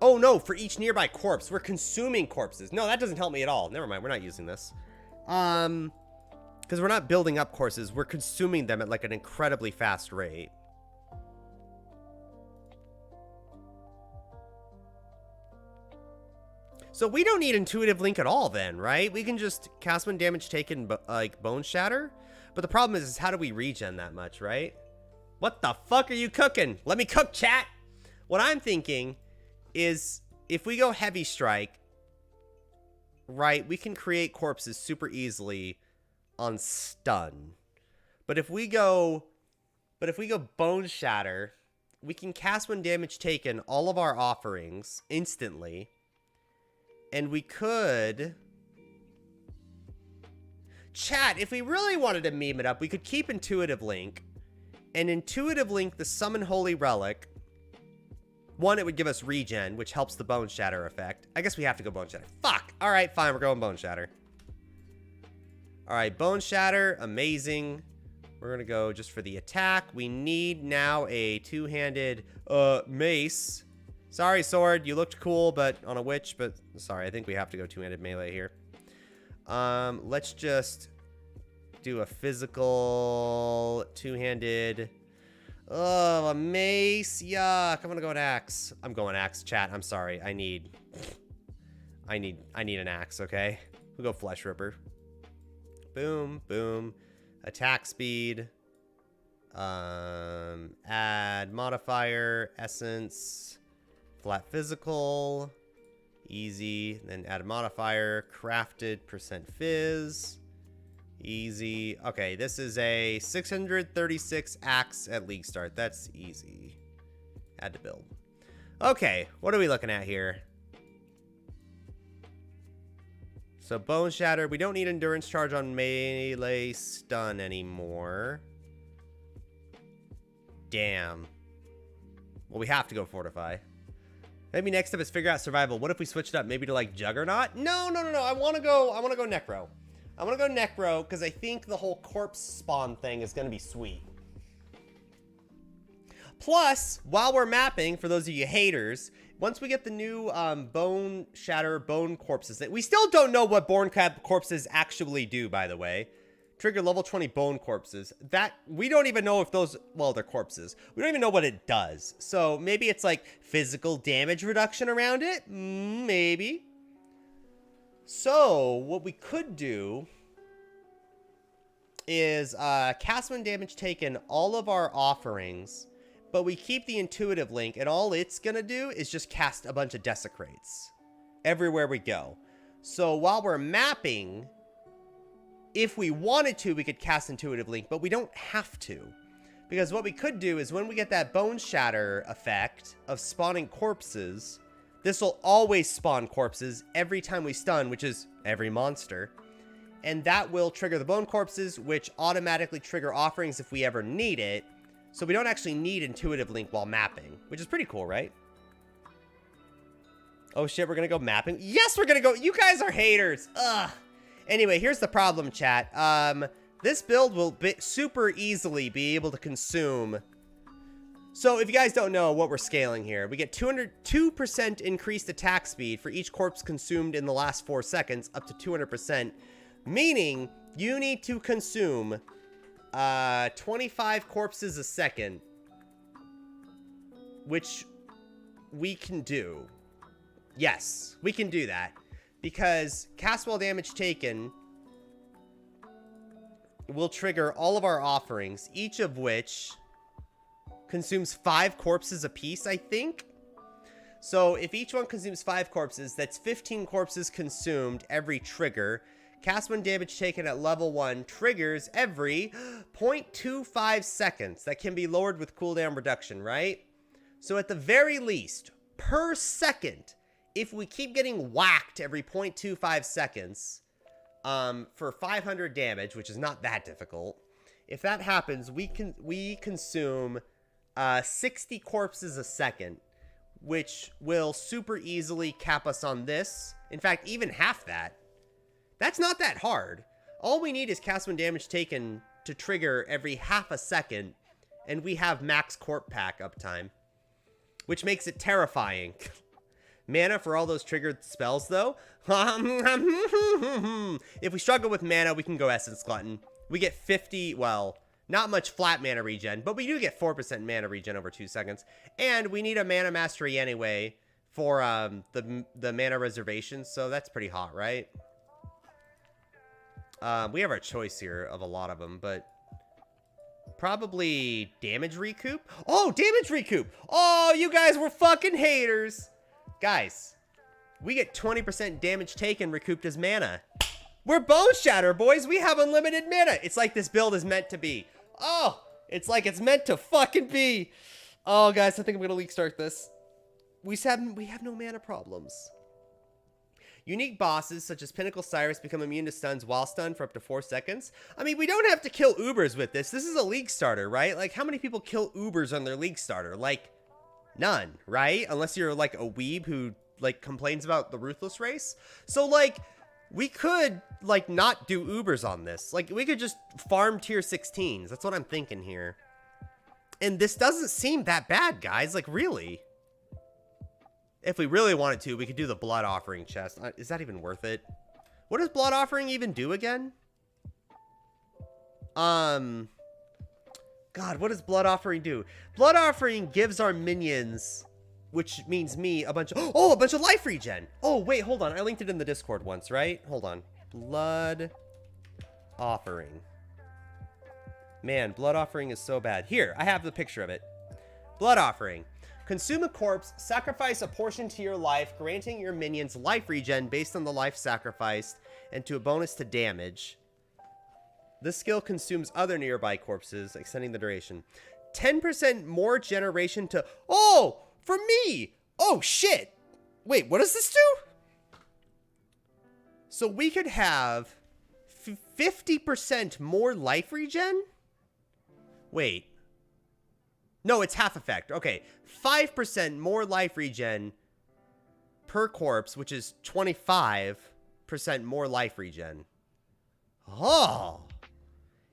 [SPEAKER 1] Oh no, for each nearby corpse. We're consuming corpses. No, that doesn't help me at all. Never mind, we're not using this. Because we're not building up courses, we're consuming them at like an incredibly fast rate. So we don't need Intuitive Link at all then, right? We can just cast when damage taken, like Bone Shatter. But the problem is how do we regen that much, right? What the fuck are you cooking? Let me cook, chat! What I'm thinking is if we go Heavy Strike, right, we can create corpses super easily on stun. But if we go Bone Shatter, we can cast when damage taken all of our offerings instantly. And we could... Chat, if we really wanted to meme it up, we could keep Intuitive Link. And Intuitive Link the Summon Holy Relic. One, it would give us regen, which helps the Bone Shatter effect. I guess we have to go Bone Shatter. Fuck! Alright, fine, we're going Bone Shatter. Alright, Bone Shatter, amazing. We're gonna go just for the attack. We need now a two-handed mace. Sorry, sword, you looked cool, but on a witch, but sorry, I think we have to go two-handed melee here. Let's just do a physical two-handed. Oh, a mace, yuck. I'm gonna go an axe. I'm going axe, chat. I'm sorry. I need an axe, okay? We'll go Flesh Ripper. Boom, boom. Attack speed. Add modifier, essence, flat physical, easy. Then add a modifier, crafted, %fizz, easy. Okay, this is a 636 axe at league start. That's easy. Add to build. Okay, what are we looking at here? So Bone Shatter, we don't need endurance charge on melee stun anymore. Damn. Well, we have to go Fortify. Maybe next up is figure out survival. What if we switched up maybe to like Juggernaut? No. I want to go Necro. I want to go Necro because I think the whole corpse spawn thing is going to be sweet. Plus, while we're mapping, for those of you haters, once we get the new Bone Shatter Bone Corpses, we still don't know what Bone Corpses actually do, by the way. Trigger level 20 Bone Corpses. That, we don't even know if those, well, they're corpses. We don't even know what it does. So maybe it's like physical damage reduction around it? Maybe. So what we could do is cast when damage taken all of our offerings, but we keep the Intuitive Link, and all it's gonna do is just cast a bunch of Desecrates everywhere we go. So while we're mapping, if we wanted to, we could cast Intuitive Link, but we don't have to. Because what we could do is when we get that Bone Shatter effect of spawning corpses, this will always spawn corpses every time we stun, which is every monster. And that will trigger the Bone Corpses, which automatically trigger offerings if we ever need it. So we don't actually need Intuitive Link while mapping, which is pretty cool, right? Oh shit, we're gonna go mapping. Yes, we're gonna go. You guys are haters. Ugh. Anyway, here's the problem, chat. This build will super easily be able to consume. So if you guys don't know what we're scaling here, we get 202% increased attack speed for each corpse consumed in the last 4 seconds, up to 200%, meaning you need to consume 25 corpses a second, which we can do. Yes, we can do that, because cast while damage taken will trigger all of our offerings, each of which consumes 5 corpses apiece, I think. So if each one consumes 5 corpses, that's 15 corpses consumed every trigger. Cast when damage taken at level 1 triggers every 0.25 seconds. That can be lowered with cooldown reduction, right? So at the very least, per second, if we keep getting whacked every 0.25 seconds for 500 damage, which is not that difficult, if that happens, we consume 60 corpses a second, which will super easily cap us on this. In fact, even half that. That's not that hard. All we need is cast when damage taken to trigger every half a second, and we have max corp pack uptime, which makes it terrifying. Mana for all those triggered spells, though. If we struggle with mana, we can go Essence Glutton. We get 50, well, not much flat mana regen, but we do get 4% mana regen over 2 seconds. And we need a mana mastery anyway for the mana reservation, so that's pretty hot, right? We have our choice here of a lot of them, but probably damage recoup. Oh, damage recoup. Oh, you guys were fucking haters. Guys, we get 20% damage taken recouped as mana. We're Bone Shatter, boys. We have unlimited mana. It's like this build is meant to be. Oh, it's like it's meant to fucking be. Oh, guys, I think I'm going to leak start this. We have no mana problems. Unique bosses, such as Pinnacle Cyrus, become immune to stuns while stunned for up to 4 seconds. I mean, we don't have to kill Ubers with this. This is a league starter, right? Like, how many people kill Ubers on their league starter? Like, none, right? Unless you're, like, a weeb who, like, complains about the Ruthless race. So, like, we could, like, not do Ubers on this. Like, we could just farm tier 16s. That's what I'm thinking here. And this doesn't seem that bad, guys. Like, really. If we really wanted to, we could do the Blood Offering chest. Is that even worth it? What does Blood Offering even do again? God, what does Blood Offering do? Blood Offering gives our minions, which means me, a bunch of life regen. Oh, wait, hold on. I linked it in the Discord once, right? Hold on. Blood Offering. Man, Blood Offering is so bad. Here, I have the picture of it. Blood Offering. Consume a corpse, sacrifice a portion to your life, granting your minions life regen based on the life sacrificed, and to a bonus to damage. This skill consumes other nearby corpses, extending the duration. 10% more generation to... Oh! For me! Oh, shit! Wait, what does this do? So we could have 50% more life regen? Wait. No, it's half effect. Okay, 5% more life regen per corpse, which is 25% more life regen. Oh!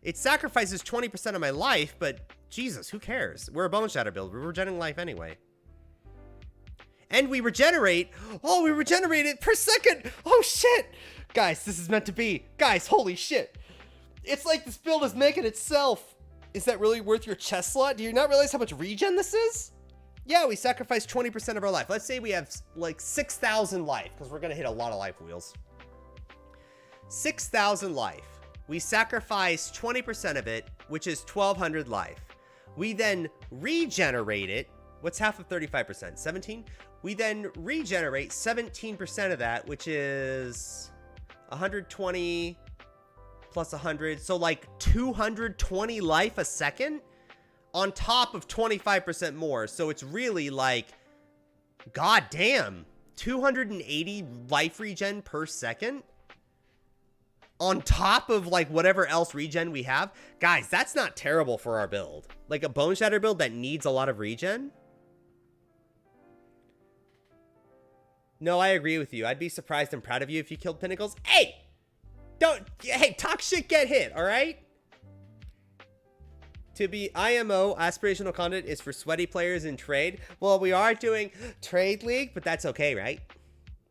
[SPEAKER 1] It sacrifices 20% of my life, but Jesus, who cares? We're a Bone Shatter build. We're regenerating life anyway. And we regenerate. Oh, we regenerate it per second. Oh, shit. Guys, this is meant to be. Guys, holy shit. It's like this build is making itself. Is that really worth your chest slot? Do you not realize how much regen this is? Yeah, we sacrifice 20% of our life. Let's say we have like 6,000 life, because we're going to hit a lot of life wheels. 6,000 life. We sacrifice 20% of it, which is 1,200 life. We then regenerate it. What's half of 35%? 17? We then regenerate 17% of that, which is 120... plus 100, so like 220 life a second on top of 25% more. So it's really like, god damn, 280 life regen per second on top of like whatever else regen we have. Guys, that's not terrible for our build. Like a Bone Shatter build that needs a lot of regen. No, I agree with you. I'd be surprised and proud of you if you killed Pinnacles. Hey! Hey, talk shit, get hit, alright? To be IMO, aspirational content is for sweaty players in trade. Well, we are doing Trade League, but that's okay, right?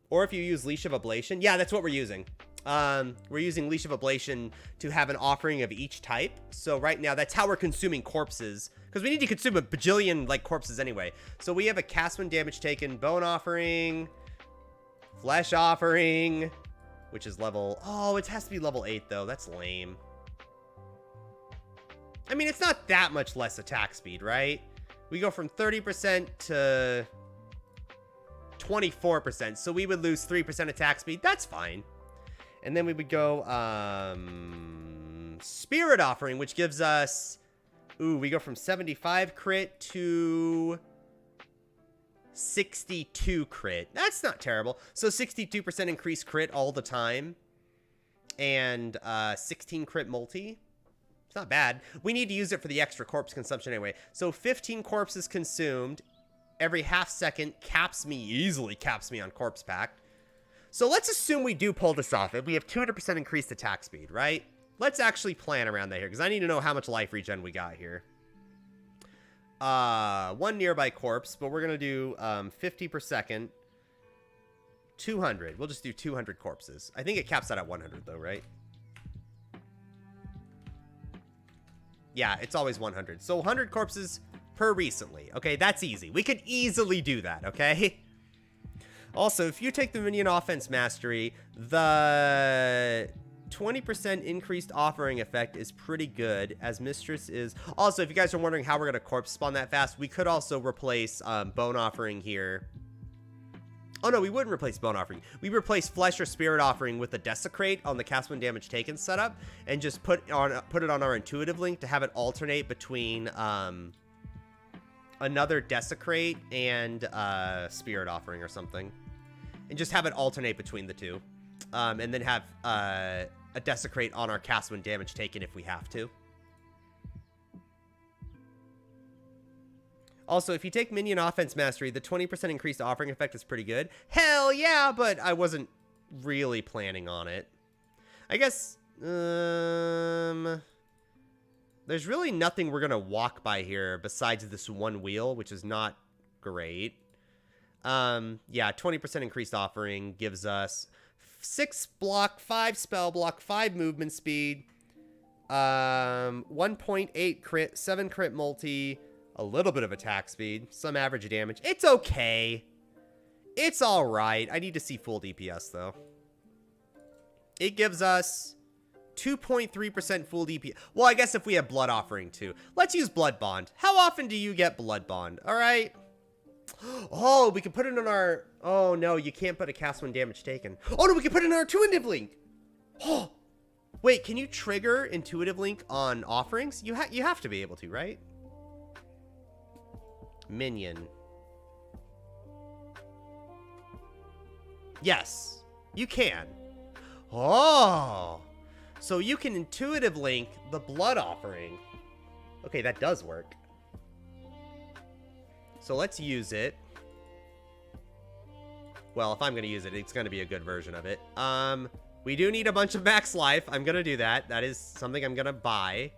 [SPEAKER 1] Or if you use Leash of Ablation. Yeah, that's what we're using. We're using Leash of Ablation to have an offering of each type. So right now, that's how we're consuming corpses. Because we need to consume a bajillion, like, corpses anyway. So we have a cast when damage taken, Bone Offering, Flesh Offering, which is level... Oh, it has to be level 8, though. That's lame. I mean, it's not that much less attack speed, right? We go from 30% to 24%. So we would lose 3% attack speed. That's fine. And then we would go Spirit Offering, which gives us... Ooh, we go from 75 crit to 62 crit. That's not terrible. So 62% increased crit all the time. And 16 crit multi. It's not bad. We need to use it for the extra corpse consumption anyway. So 15 corpses consumed every half second easily caps me on Corpse Pact. So let's assume we do pull this off. We have 200% increased attack speed, right? Let's actually plan around that here, because I need to know how much life regen we got here. One nearby corpse, but we're going to do 50 per second. 200. We'll just do 200 corpses. I think it caps out at 100, though, right? Yeah, it's always 100. So 100 corpses per recently. Okay, that's easy. We could easily do that, okay? Also, if you take the Minion Offense Mastery, the 20% increased offering effect is pretty good, as Mistress is... Also, if you guys are wondering how we're going to corpse spawn that fast, we could also replace Bone Offering here. Oh, no, we wouldn't replace Bone Offering. We replace Flesh or Spirit Offering with a Desecrate on the cast when damage taken setup, and just put it on our Intuitive Link to have it alternate between another Desecrate and Spirit Offering or something. And just have it alternate between the two. And then have a Desecrate on our cast when damage taken if we have to. Also, if you take Minion Offense Mastery, the 20% increased offering effect is pretty good. Hell yeah, but I wasn't really planning on it. I guess, there's really nothing we're going to walk by here besides this one wheel, which is not great. Yeah, 20% increased offering gives us 6 block, 5 spell block, 5 movement speed, 1.8 crit, 7 crit multi, a little bit of attack speed, some average damage. It's okay. It's all right. I need to see full DPS, though. It gives us 2.3% full DPS. Well, I guess if we have Blood Offering, too. Let's use Blood Bond. How often do you get Blood Bond? All right. Oh, we can put it on our... Oh, no, you can't put a cast when damage taken. Oh, no, we can put it in our Intuitive Link. Oh, wait, can you trigger Intuitive Link on offerings? You have to be able to, right? Minion. Yes, you can. Oh, so you can Intuitive Link the Blood Offering. Okay, that does work. So let's use it. Well, if I'm going to use it, it's going to be a good version of it. We do need a bunch of max life. I'm going to do that. That is something I'm going to buy.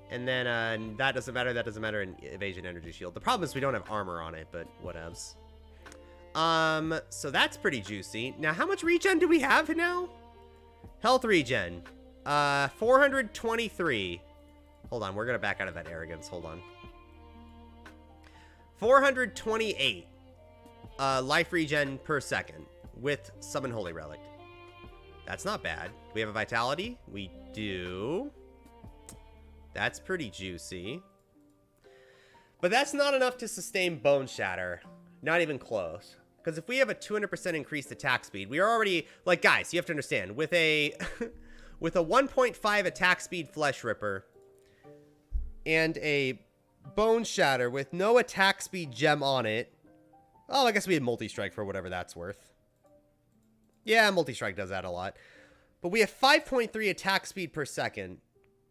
[SPEAKER 1] And then that doesn't matter. That doesn't matter in Evasion Energy Shield. The problem is we don't have armor on it, but whatevs. So that's pretty juicy. Now, how much regen do we have now? Health regen. 423. Hold on. We're going to back out of that arrogance. Hold on. 428 life regen per second with Summon Holy Relic. That's not bad. Do we have a Vitality? We do. That's pretty juicy. But that's not enough to sustain Bone Shatter. Not even close. Because if we have a 200% increased attack speed, we are already... Like, guys, you have to understand. With a with a 1.5 attack speed Flesh Ripper and a Bone Shatter with no attack speed gem on it. Oh, I guess we had Multi-Strike for whatever that's worth. Yeah, Multi-Strike does that a lot. But we have 5.3 attack speed per second.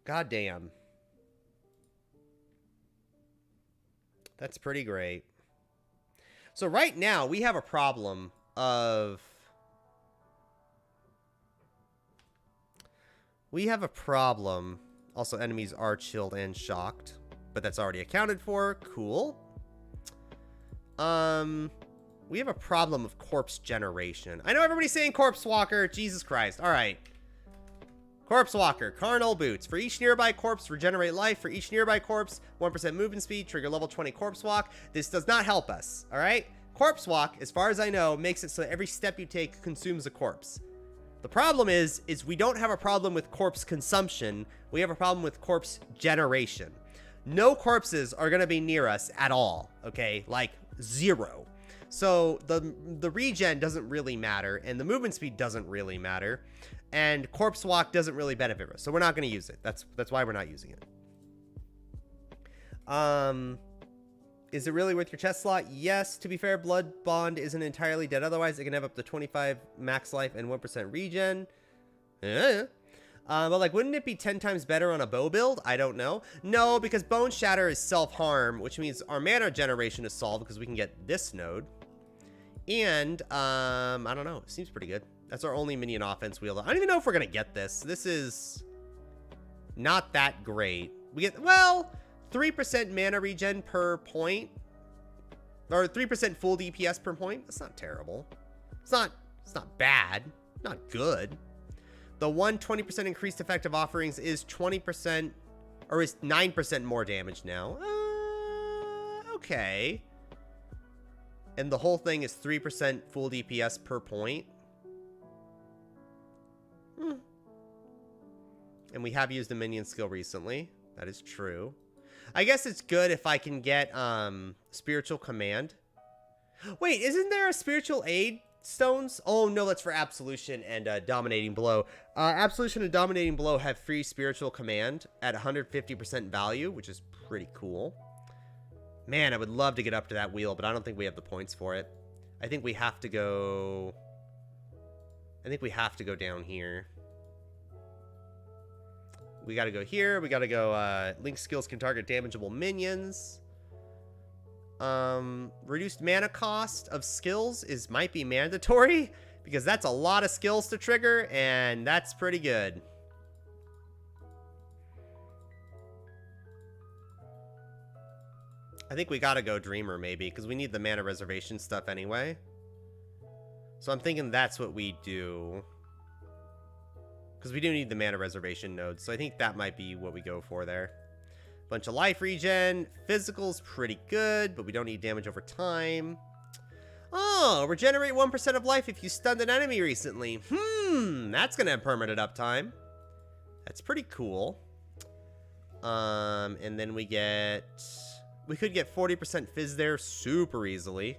[SPEAKER 1] God damn. That's pretty great. So right now, we have a problem of... We have a problem. Also, enemies are chilled and shocked. But that's already accounted for. Cool. We have a problem of corpse generation. I know everybody's saying Corpse Walker. Jesus Christ. All right. Corpse Walker. Carnal Boots. For each nearby corpse, regenerate life. For each nearby corpse, 1% movement speed. Trigger level 20 Corpse Walk. This does not help us. All right? Corpse Walk, as far as I know, makes it so every step you take consumes a corpse. The problem is we don't have a problem with corpse consumption. We have a problem with corpse generation. No corpses are going to be near us at all, okay? Like, 0. So, the regen doesn't really matter, and the movement speed doesn't really matter, and Corpse Walk doesn't really benefit us, so we're not going to use it. That's why we're not using it. Is it really worth your chest slot? Yes. To be fair, Blood Bond isn't entirely dead. Otherwise, it can have up to 25 max life and 1% regen. But like, wouldn't it be 10 times better on a bow build? I don't know. No, because Bone Shatter is self-harm, which means our mana generation is solved because we can get this node. And, I don't know. It seems pretty good. That's our only minion offense wheel. I don't even know if we're going to get this. This is not that great. We get, well, 3% mana regen per point. Or 3% full DPS per point. That's not terrible. It's not bad. Not good. The 20% increased effective offerings is 20%, or is 9% more damage now. Okay. And the whole thing is 3% full DPS per point. And we have used the minion skill recently. That is true. I guess it's good if I can get Spiritual Command. Wait, isn't there a Spiritual Aid stones? Oh no, that's for Absolution and Dominating Blow. Absolution and Dominating Blow have free Spiritual Command at 150% value, which is pretty cool. Man, I would love to get up to that wheel, but I don't think we have the points for it. I think we have to go down here. We gotta go here. We gotta go, Link skills can target damageable minions. Reduced mana cost of skills might be mandatory, because that's a lot of skills to trigger, and that's pretty good. I think we gotta go Dreamer, maybe, because we need the mana reservation stuff anyway. So I'm thinking that's what we do. Because we do need the mana reservation nodes, so I think that might be what we go for there. Bunch of life regen. Physical's pretty good, but we don't need damage over time. Oh, regenerate 1% of life if you stunned an enemy recently. That's gonna have permanent uptime. That's pretty cool. And then we could get 40% fizz there super easily.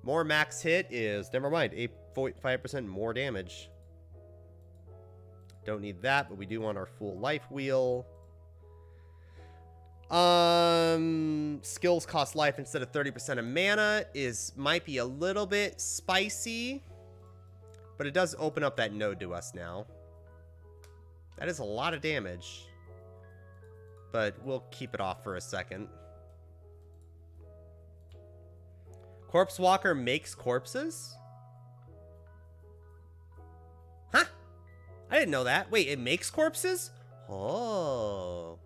[SPEAKER 1] More max hit is, never mind, 8.5% more damage. Don't need that, but we do want our full life wheel. Skills cost life instead of 30% of mana might be a little bit spicy, but it does open up that node to us now. That is a lot of damage, but we'll keep it off for a second. Corpse Walker makes corpses? Huh? I didn't know that. Wait, it makes corpses? Oh.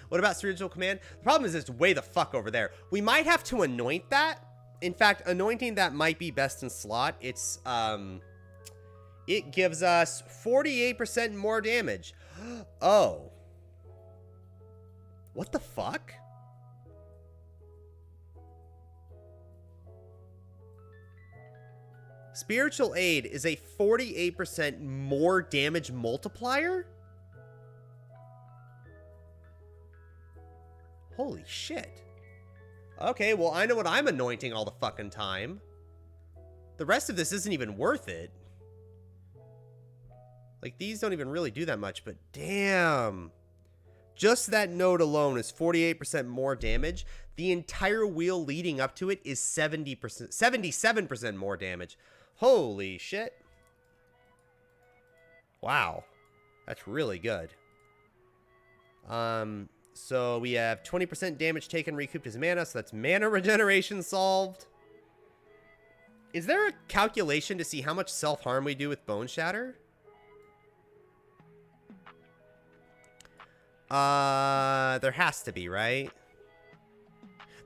[SPEAKER 1] What about Spiritual Command? The problem is it's way the fuck over there. We might have to anoint that. In fact, anointing that might be best in slot. It gives us 48% more damage. Oh. What the fuck? Spiritual Aid is a 48% more damage multiplier? Holy shit. Okay, well, I know what I'm anointing all the fucking time. The rest of this isn't even worth it. Like, these don't even really do that much, but damn. Just that node alone is 48% more damage. The entire wheel leading up to it is 77% more damage. Holy shit. Wow. That's really good. So we have 20% damage taken recouped as mana, so that's mana regeneration solved. Is there a calculation to see how much self-harm we do with Bone Shatter? There has to be, right?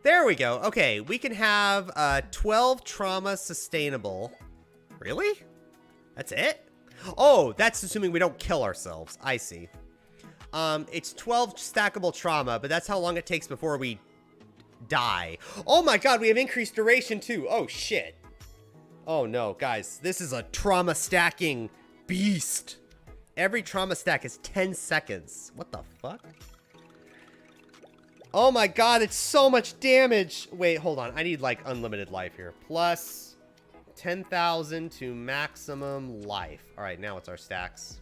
[SPEAKER 1] There we go. Okay, we can have 12 trauma sustainable. Really? That's it? Oh, that's assuming we don't kill ourselves. I see. It's 12 stackable trauma, but that's how long it takes before we die. Oh my god, we have increased duration too. Oh shit. Oh no, guys, this is a trauma stacking beast. Every trauma stack is 10 seconds. What the fuck? Oh my god, it's so much damage. Wait, hold on. I need like unlimited life here. Plus 10,000 to maximum life. All right, now what's our stacks?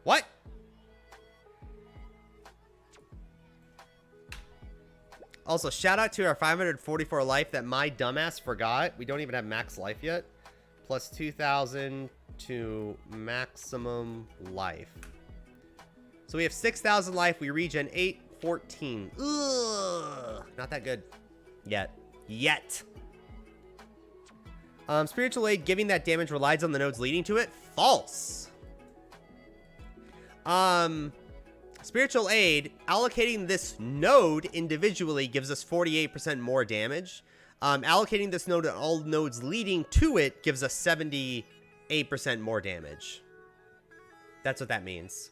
[SPEAKER 1] What? Also, shout out to our 544 life that my dumbass forgot. We don't even have max life yet. Plus 2,000 to maximum life. So we have 6,000 life. We regen 814. Ugh, not that good. Yet. Spiritual aid giving that damage relies on the nodes leading to it. False. Spiritual aid allocating this node individually gives us 48% more damage. Allocating this node to all nodes leading to it gives us 78% more damage. That's what that means.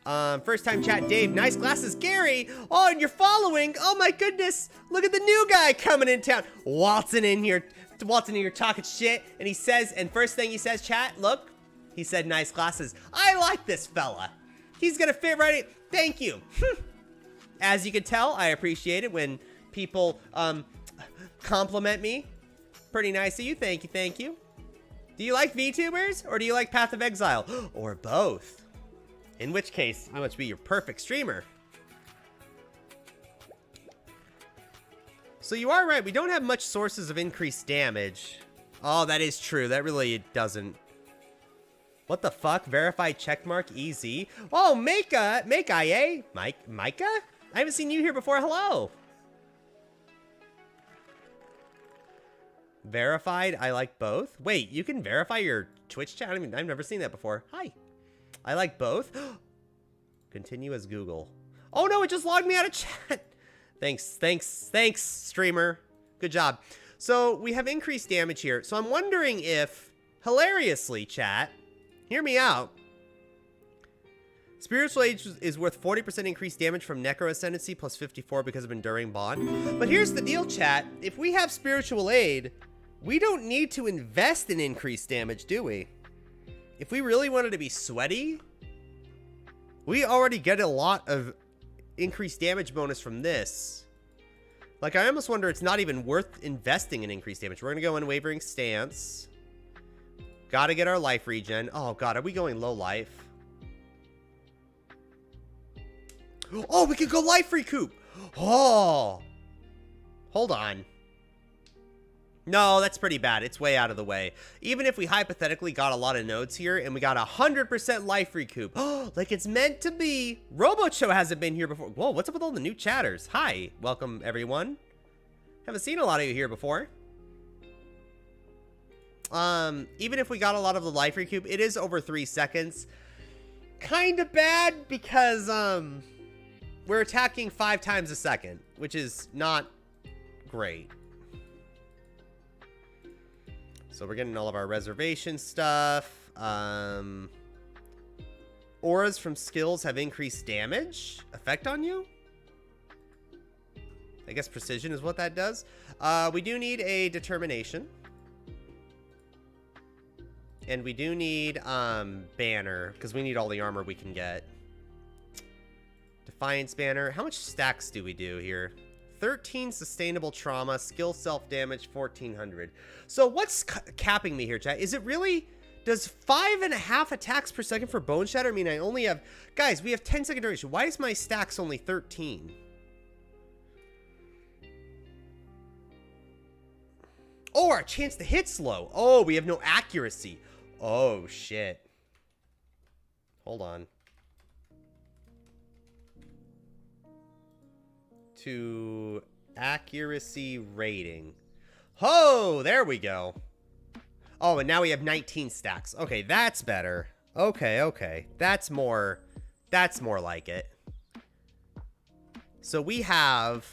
[SPEAKER 1] First time chat, Dave. Nice glasses, Gary. Oh, and you're following. Oh my goodness. Look at the new guy coming in town. Waltzing in here talking shit. And he says, and first thing he says, chat, look. He said, nice glasses. I like this fella. He's gonna fit right in. Thank you. As you can tell, I appreciate it when people compliment me. Pretty nice of you. Thank you. Do you like VTubers or do you like Path of Exile? Or both? In which case, I must be your perfect streamer. So you are right. We don't have much sources of increased damage. Oh, that is true. That really doesn't. What the fuck? Verified checkmark easy. Oh, Micah, eh? Micah? I haven't seen you here before. Hello. Verified, I like both. Wait, you can verify your Twitch chat? I mean, I've never seen that before. Hi. I like both. Continue as Google. Oh no, it just logged me out of chat. Thanks, streamer. Good job. So we have increased damage here. So I'm wondering if, hilariously, chat, hear me out. Spiritual Aid is worth 40% increased damage from Necro Ascendancy plus 54 because of Enduring Bond. But here's the deal, chat. If we have Spiritual Aid, we don't need to invest in increased damage, do we? If we really wanted to be sweaty, we already get a lot of increased damage bonus from this. Like, I almost wonder it's not even worth investing in increased damage. We're going to go Unwavering Stance. Gotta get our life regen. Oh god, are we going low life? Oh, we can go life recoup. Oh, hold on. No, that's pretty bad. It's way out of the way. Even if we hypothetically got a lot of nodes here and we got 100% life recoup. Oh, like it's meant to be. Robocho hasn't been here before. Whoa, what's up with all the new chatters? Hi, welcome everyone. Haven't seen a lot of you here before. Even if we got a lot of the life recoup, it is over 3 seconds. Kind of bad because, we're attacking 5 times a second, which is not great. So we're getting all of our reservation stuff. Auras from skills have increased damage. Effect on you? I guess precision is what that does. We do need a determination. And we do need banner, because we need all the armor we can get. Defiance banner. How much stacks do we do here? 13 sustainable trauma, skill self-damage, 1,400. So what's capping me here, chat? Is it really... Does 5.5 attacks per second for Bone Shatter mean I only have... Guys, we have 10 second duration. Why is my stacks only 13? Oh, our chance to hit's low. Oh, we have no accuracy. Oh, shit. Hold on. to accuracy rating. Oh, there we go. Oh, and now we have 19 stacks. Okay, that's better. Okay, okay. That's more like it. So we have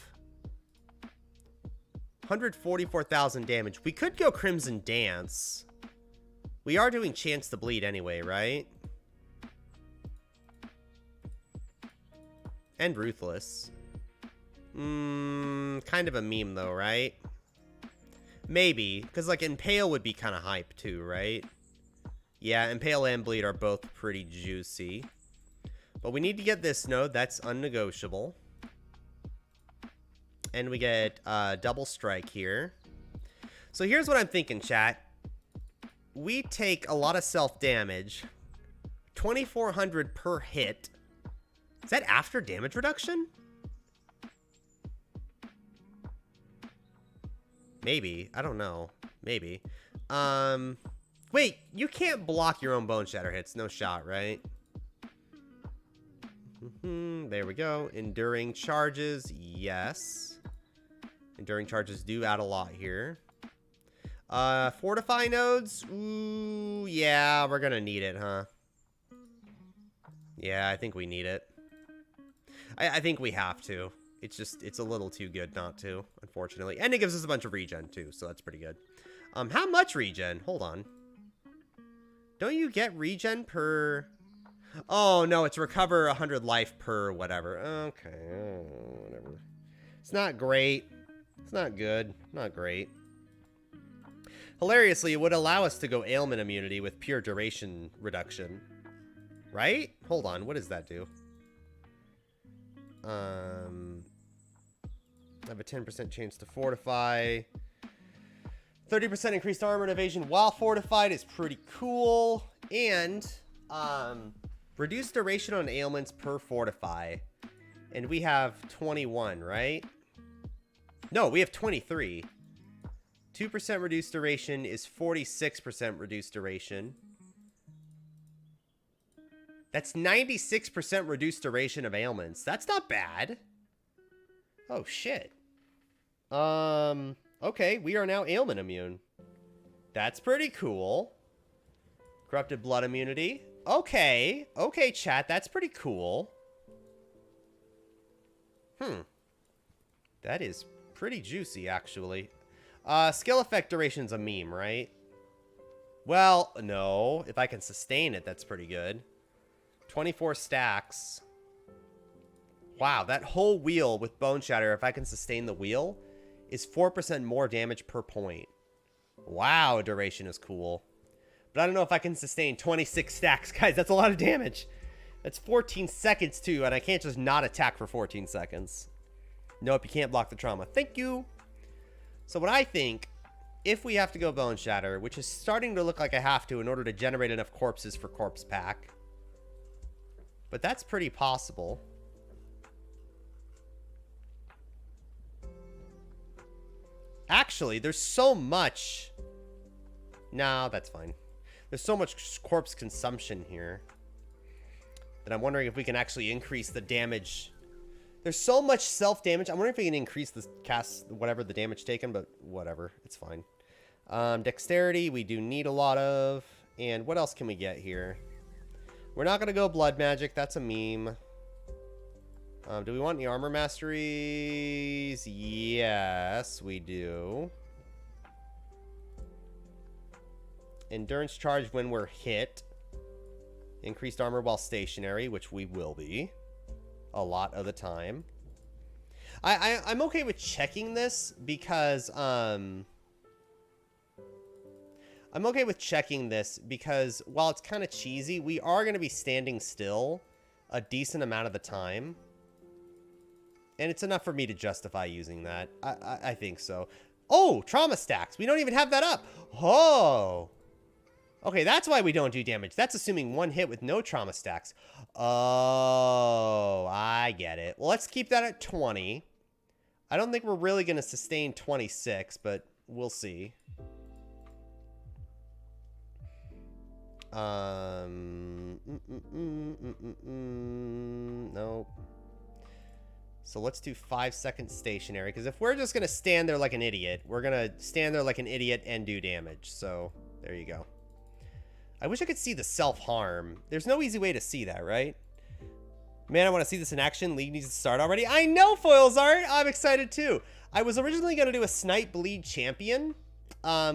[SPEAKER 1] 144,000 damage. We could go Crimson Dance. We are doing Chance to Bleed anyway, right? And Ruthless. Kind of a meme though, right? Maybe, because like Impale would be kind of hype too, right? Yeah, Impale and Bleed are both pretty juicy. But we need to get this node, that's unnegotiable. And we get double strike here. So here's what I'm thinking, chat. We take a lot of self-damage. 2,400 per hit. Is that after damage reduction? Maybe. I don't know. Maybe. Wait, you can't block your own Bone Shatter hits. No shot, right? There we go. Enduring charges. Yes. Enduring charges do add a lot here. Fortify nodes. Ooh, yeah, we're gonna need it, huh? Yeah, I think we need it. I think we have to. It's a little too good not to, unfortunately. And it gives us a bunch of regen, too, so that's pretty good. How much regen? Hold on. Don't you get regen per... Oh, no, it's recover 100 life per whatever. Okay, whatever. It's not great. It's not good. Not great. Hilariously, it would allow us to go ailment immunity with pure duration reduction. Right? Hold on, what does that do? I have a 10% chance to fortify. 30% increased armor and evasion while fortified is pretty cool. And reduced duration on ailments per fortify. And we have 21, right? No, we have 23. 2% reduced duration is 46% reduced duration. That's 96% reduced duration of ailments. That's not bad. Oh, shit. Okay, we are now ailment immune. That's pretty cool. Corrupted blood immunity. Okay. Okay, chat, that's pretty cool. That is pretty juicy, actually. Skill effect duration's a meme, right? Well, no. If I can sustain it, that's pretty good. 24 stacks. Wow, that whole wheel with Bone Shatter, if I can sustain the wheel, is 4% more damage per point. Wow, duration is cool. But I don't know if I can sustain 26 stacks. Guys, that's a lot of damage. That's 14 seconds, too, and I can't just not attack for 14 seconds. Nope, you can't block the trauma. Thank you. So what I think, if we have to go Bone Shatter, which is starting to look like I have to in order to generate enough corpses for Corpse Pack. But that's pretty possible. Actually, there's so much... No, that's fine. There's so much corpse consumption here that I'm wondering if we can actually increase the damage. There's so much self-damage. I'm wondering if we can increase the cast, whatever the damage taken, but whatever. It's fine. Dexterity, we do need a lot of. And what else can we get here? We're not going to go blood magic. That's a meme. Do we want any armor masteries? Yes, we do. Endurance charge when we're hit. Increased armor while stationary, which we will be. A lot of the time. I'm okay with checking this because, I'm okay with checking this because while it's kind of cheesy, we are going to be standing still a decent amount of the time. And it's enough for me to justify using that. I think so. Oh, trauma stacks. We don't even have that up. Oh. Okay, that's why we don't do damage. That's assuming one hit with no trauma stacks. Oh, I get it. Well, let's keep that at 20. I don't think we're really going to sustain 26, but we'll see. Nope. So let's do 5 seconds stationary, because if we're just going to stand there like an idiot, we're going to stand there like an idiot and do damage. So there you go. I wish I could see the self-harm. There's no easy way to see that, right? Man, I want to see this in action. League needs to start already. I know, Foils Art. I'm excited too. I was originally going to do a Snipe Bleed Champion,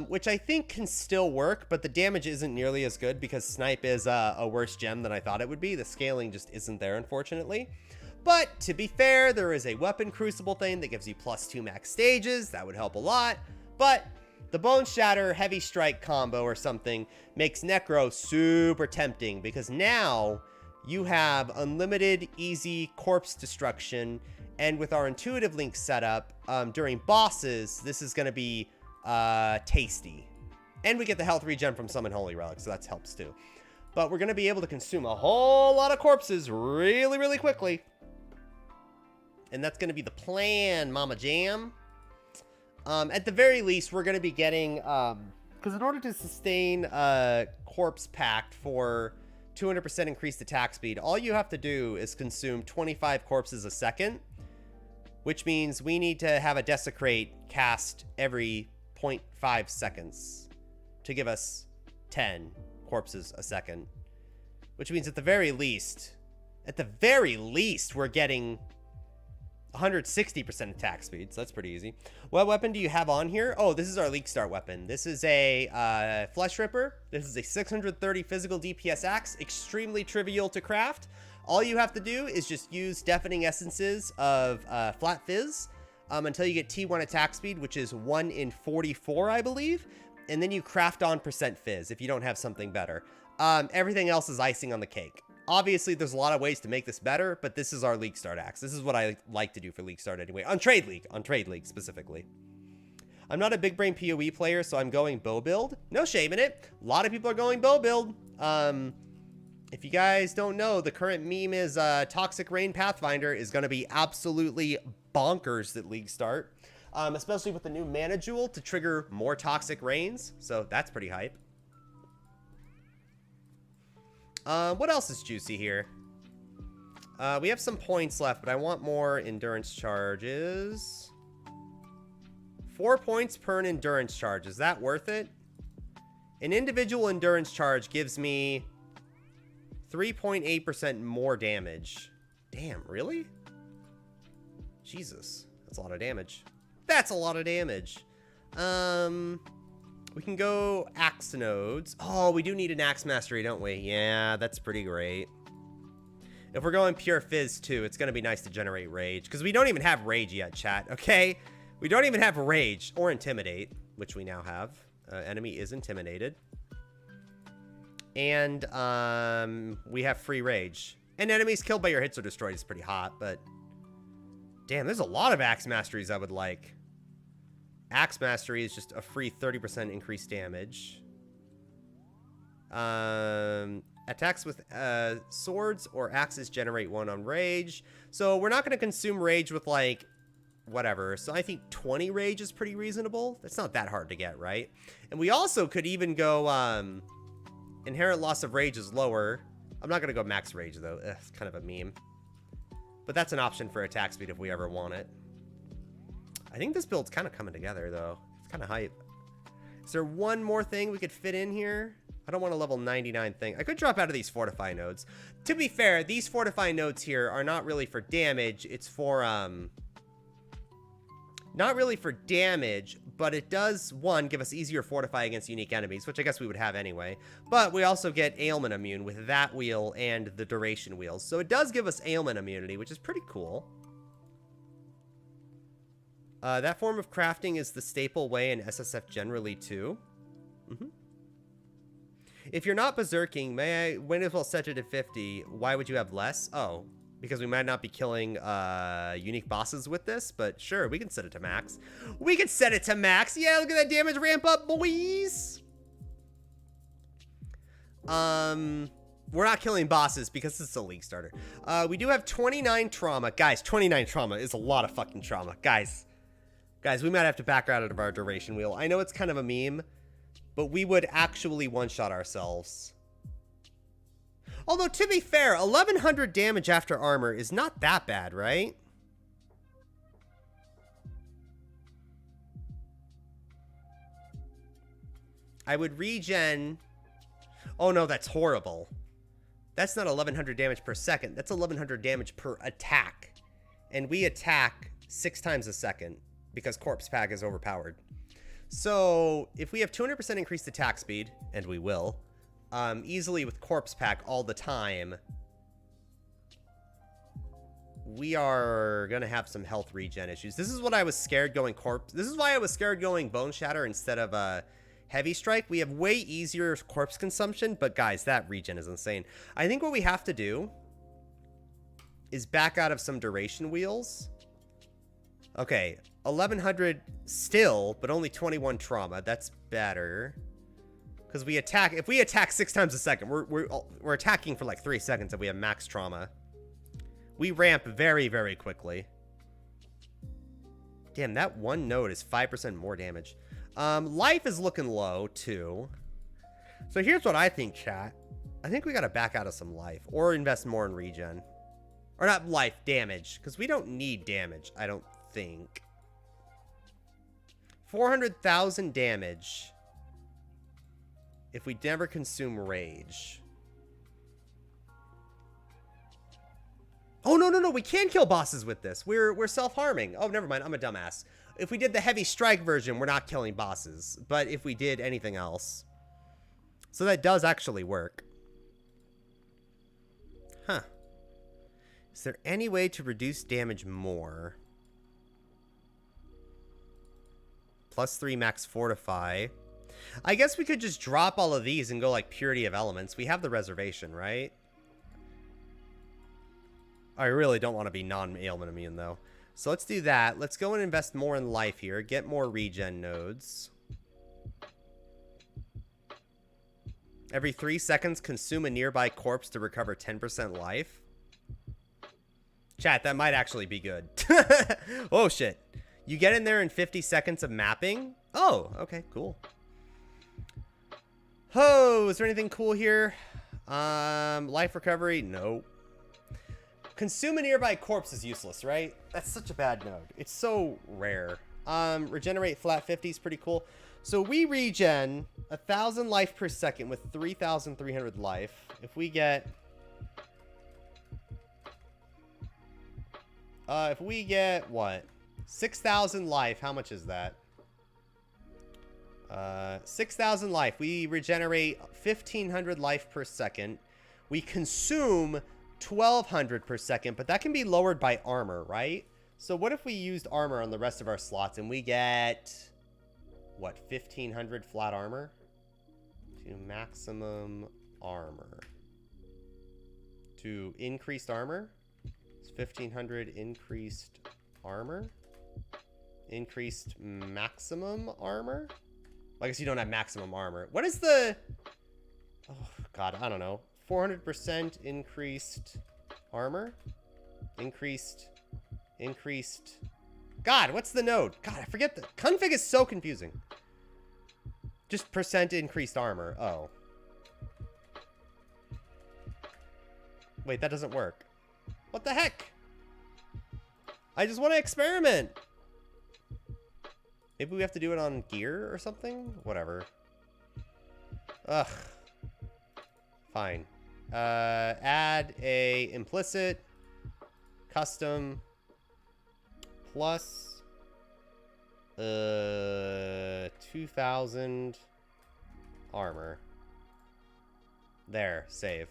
[SPEAKER 1] which I think can still work, but the damage isn't nearly as good because Snipe is a worse gem than I thought it would be. The scaling just isn't there, unfortunately. But to be fair, there is a weapon crucible thing that gives you +2 max stages. That would help a lot. But the Bone Shatter Heavy Strike combo or something makes Necro super tempting because now you have unlimited easy corpse destruction. And with our intuitive link setup, during bosses, this is going to be tasty. And we get the health regen from Summon Holy Relic, so that helps too. But we're going to be able to consume a whole lot of corpses really, really quickly. And that's going to be the plan, Mama Jam. At the very least, we're going to be getting... because in order to sustain Corpse Pact for 200% increased attack speed, all you have to do is consume 25 corpses a second. Which means we need to have a Desecrate cast every 0.5 seconds to give us 10 corpses a second. Which means at the very least, we're getting 160% attack speed, so that's pretty easy. What weapon do you have on here? Oh, this is our League Start weapon. This is a Flesh Ripper. This is a 630 physical DPS axe, extremely trivial to craft. All you have to do is just use Deafening Essences of Flat Fizz until you get T1 attack speed, which is 1 in 44, I believe. And then you craft on % Fizz if you don't have something better. Everything else is icing on the cake. Obviously, there's a lot of ways to make this better, but this is our League Start axe. This is what I like to do for League Start anyway. On Trade League specifically. I'm not a big brain PoE player, so I'm going bow build. No shame in it. A lot of people are going bow build. If you guys don't know, the current meme is Toxic Rain Pathfinder is going to be absolutely bonkers at League Start. Especially with the new Mana Jewel to trigger more Toxic Rains. So that's pretty hype. What else is juicy here? We have some points left, but I want more endurance charges. 4 points per an endurance charge. Is that worth it? An individual endurance charge gives me 3.8% more damage. Damn, really? Jesus, that's a lot of damage. That's a lot of damage. We can go Axe Nodes. Oh, we do need an Axe Mastery, don't we? Yeah, that's pretty great. If we're going Pure Fizz, too, it's going to be nice to generate Rage. Because we don't even have Rage yet, chat, okay? We don't even have Rage or Intimidate, which we now have. Enemy is intimidated. And we have Free Rage. And enemies killed by your hits or destroyed is pretty hot, but... Damn, there's a lot of Axe Masteries I would like. Axe Mastery is just a free 30% increased damage. Attacks with swords or axes generate 1 on Rage. So we're not going to consume Rage with, like, whatever. So I think 20 Rage is pretty reasonable. That's not that hard to get, right? And we also could even go... Inherent loss of Rage is lower. I'm not going to go max Rage, though. Ugh, it's kind of a meme. But that's an option for attack speed if we ever want it. I think this build's kind of coming together, though. It's kind of hype. Is there one more thing we could fit in here? I don't want a level 99 thing. I could drop out of these Fortify nodes. To be fair, these Fortify nodes here are not really for damage. It's for, not really for damage, but it does, one, give us easier Fortify against unique enemies, which I guess we would have anyway. But we also get ailment immune with that wheel and the duration wheels. So it does give us ailment immunity, which is pretty cool. That form of crafting is the staple way in SSF generally, too. If you're not berserking, may I as well set it at 50. Why would you have less? Oh, because we might not be killing unique bosses with this, but sure, we can set it to max. We can set it to max. Yeah, look at that damage ramp up, boys. We're not killing bosses because it's a League Starter. We do have 29 trauma. Guys, 29 trauma is a lot of fucking trauma. Guys, we might have to back out of our duration wheel. I know it's kind of a meme, but we would actually one-shot ourselves. Although, to be fair, 1100 damage after armor is not that bad, right? I would regen. Oh no, that's horrible. That's not 1100 damage per second. That's 1100 damage per attack. And we attack 6 times a second because Corpse Pack is overpowered. So if we have 200% increased attack speed, and we will, easily with Corpse Pack all the time, we are going to have some health regen issues. This is what I was scared going Corpse. This is why I was scared going Bone Shatter instead of Heavy Strike. We have way easier corpse consumption, but guys, that regen is insane. I think what we have to do is back out of some duration wheels. Okay, 1100 still, but only 21 trauma. That's better. Because we attack, if we attack 6 times a second, we're attacking for like 3 seconds if we have max trauma. We ramp very, very quickly. Damn, that one node is 5% more damage. Life is looking low, too. So here's what I think, chat. I think we gotta back out of some life. Or invest more in regen. Or not life, damage. Because we don't need damage, I don't think. 400,000 damage. If we never consume rage. Oh, no, we can kill bosses with this. We're self-harming. Oh, never mind, I'm a dumbass. If we did the heavy strike version, we're not killing bosses. But if we did anything else. So that does actually work. Huh. Is there any way to reduce damage more? +3 max fortify. I guess we could just drop all of these and go like purity of elements. We have the reservation, right? I really don't want to be non-ailment immune though. So let's do that. Let's go and invest more in life here. Get more regen nodes. Every 3 seconds, consume a nearby corpse to recover 10% life. Chat, that might actually be good. Oh, shit. You get in there in 50 seconds of mapping? Oh, okay, cool. Oh, is there anything cool here? Life recovery? No. Consume a nearby corpse is useless, right? That's such a bad node. It's so rare. Regenerate flat 50 is pretty cool. So we regen 1,000 life per second with 3,300 life. If we get... what? 6,000 life. How much is that? 6,000 life. We regenerate 1,500 life per second. We consume 1,200 per second, but that can be lowered by armor, right? So what if we used armor on the rest of our slots and we get, what, 1,500 flat armor? To maximum armor. To increased armor? It's 1,500 increased armor? Increased maximum armor? Well, I guess you don't have maximum armor. What is the... Oh, God, I don't know. 400% increased armor? Increased... God, what's the node? God, I forget the... Config is so confusing. Just percent increased armor. Oh. Wait, that doesn't work. What the heck? I just want to experiment. Maybe we have to do it on gear or something? Whatever. Ugh. Fine. Add a implicit custom plus 2,000 armor. There, save.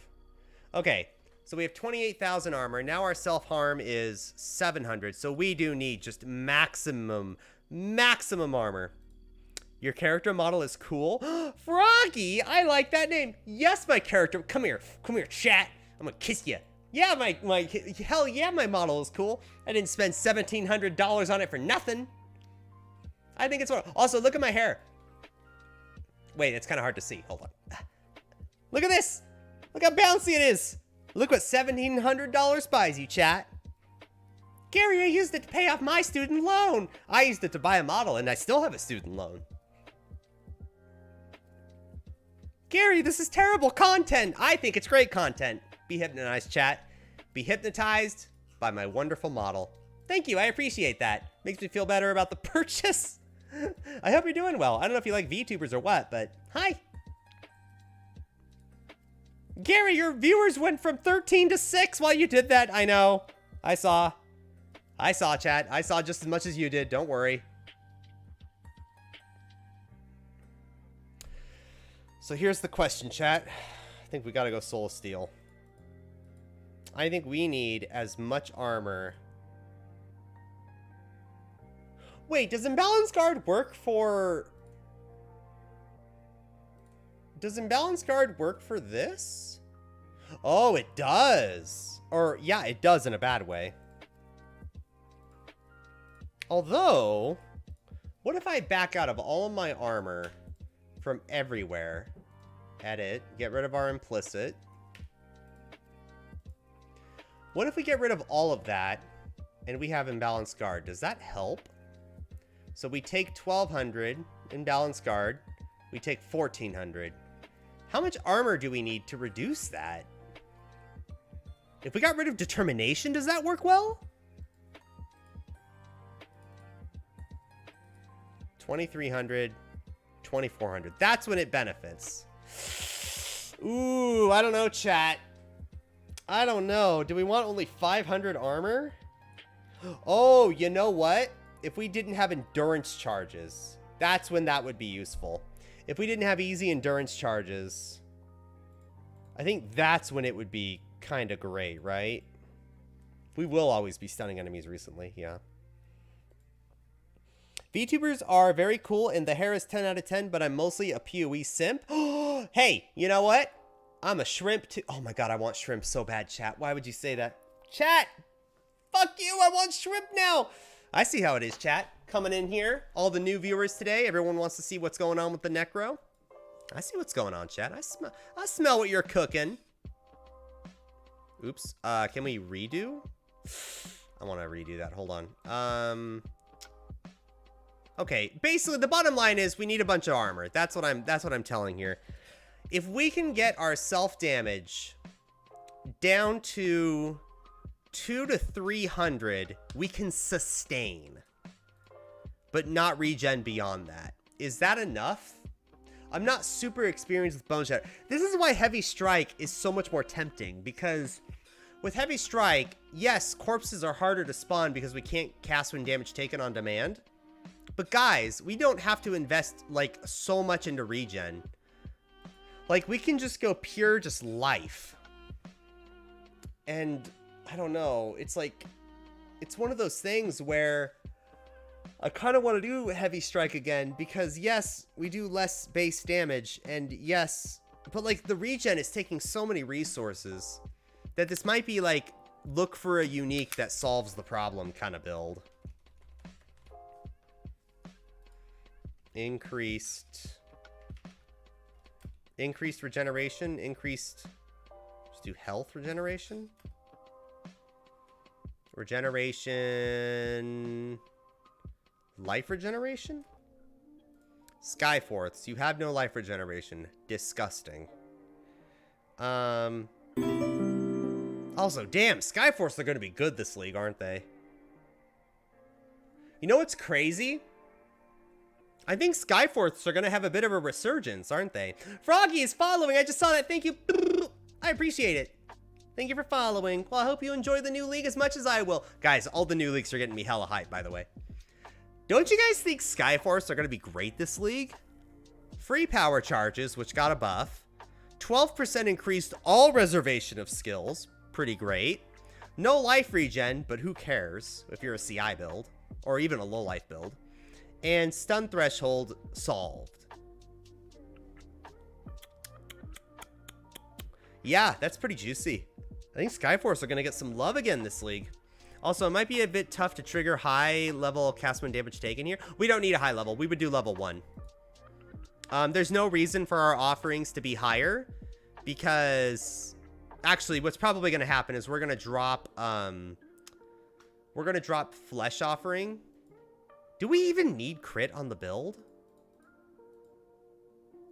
[SPEAKER 1] Okay, so we have 28,000 armor. Now our self-harm is 700, so we do need just maximum armor. Your character model is cool. Froggy, I like that name. Yes, my character. Come here, chat. I'm gonna kiss you. Yeah, hell yeah, my model is cool. I didn't spend $1,700 on it for nothing. I think it's one. Also, look at my hair. Wait, it's kind of hard to see. Hold on. Look at this. Look how bouncy it is. Look what $1,700 buys you, chat. Gary, I used it to pay off my student loan. I used it to buy a model, and I still have a student loan. Gary, this is terrible content. I think it's great content. Be hypnotized, chat. Be hypnotized by my wonderful model. Thank you, I appreciate that. Makes me feel better about the purchase. I hope you're doing well. I don't know if you like VTubers or what, but hi. Gary, your viewers went from 13 to 6 while you did that. I know. I saw, chat. I saw just as much as you did. Don't worry. So here's the question, chat. I think we gotta go Soul Steel. I think we need as much armor. Wait, does Imbalance Guard work for... Does Imbalance Guard work for this? Oh, it does. Or, yeah, it does in a bad way. Although, what if I back out of all of my armor from everywhere? Edit, get rid of our implicit. What if we get rid of all of that and we have Imbalanced Guard? Does that help? So we take 1200 Imbalanced Guard. We take 1400. How much armor do we need to reduce that? If we got rid of Determination, does that work well? 2300, 2400. That's when it benefits. Ooh, I don't know, chat. I don't know. Do we want only 500 armor? Oh, you know what? If we didn't have endurance charges, that's when that would be useful. If we didn't have easy endurance charges, I think that's when it would be kind of great, right? We will always be stunning enemies recently, yeah. VTubers are very cool and the hair is 10 out of 10, but I'm mostly a PoE simp. Hey, you know what? I'm a shrimp too. Oh my god, I want shrimp so bad, chat. Why would you say that? Chat! Fuck you, I want shrimp now! I see how it is, chat. Coming in here, all the new viewers today. Everyone wants to see what's going on with the Necro. I see what's going on, chat. I smell what you're cooking. Oops. Can we redo? I want to redo that. Hold on. Okay. Basically, the bottom line is we need a bunch of armor. That's what I'm telling here. If we can get our self damage down to 200 to 300, we can sustain, but not regen beyond that. Is that enough? I'm not super experienced with Bone Shatter. This is why Heavy Strike is so much more tempting, because with Heavy Strike, yes, corpses are harder to spawn because we can't cast when damage taken on demand. But guys, we don't have to invest like so much into regen. Like we can just go pure just life. And I don't know, it's like, it's one of those things where I kind of want to do Heavy Strike again because yes, we do less base damage and yes, but like the regen is taking so many resources that this might be like look for a unique that solves the problem kind of build. Increased regeneration, just do health regeneration. Regeneration, life regeneration? Skyforths, you have no life regeneration. Disgusting. Also, damn, Skyforths are going to be good this league, aren't they? You know what's crazy? I think Skyforths are going to have a bit of a resurgence, aren't they? Froggy is following. I just saw that. Thank you. I appreciate it. Thank you for following. Well, I hope you enjoy the new league as much as I will. Guys, all the new leagues are getting me hella hype, by the way. Don't you guys think Skyforce are going to be great this league? Free power charges, which got a buff. 12% increased all reservation of skills. Pretty great. No life regen, but who cares if you're a CI build. Or even a low life build. And stun threshold solved. Yeah, that's pretty juicy. I think Skyforce are going to get some love again this league. Also, it might be a bit tough to trigger high level cast when damage taken here. We don't need a high level. We would do level 1. There's no reason for our offerings to be higher because actually what's probably going to happen is we're going to drop flesh offering. Do we even need crit on the build?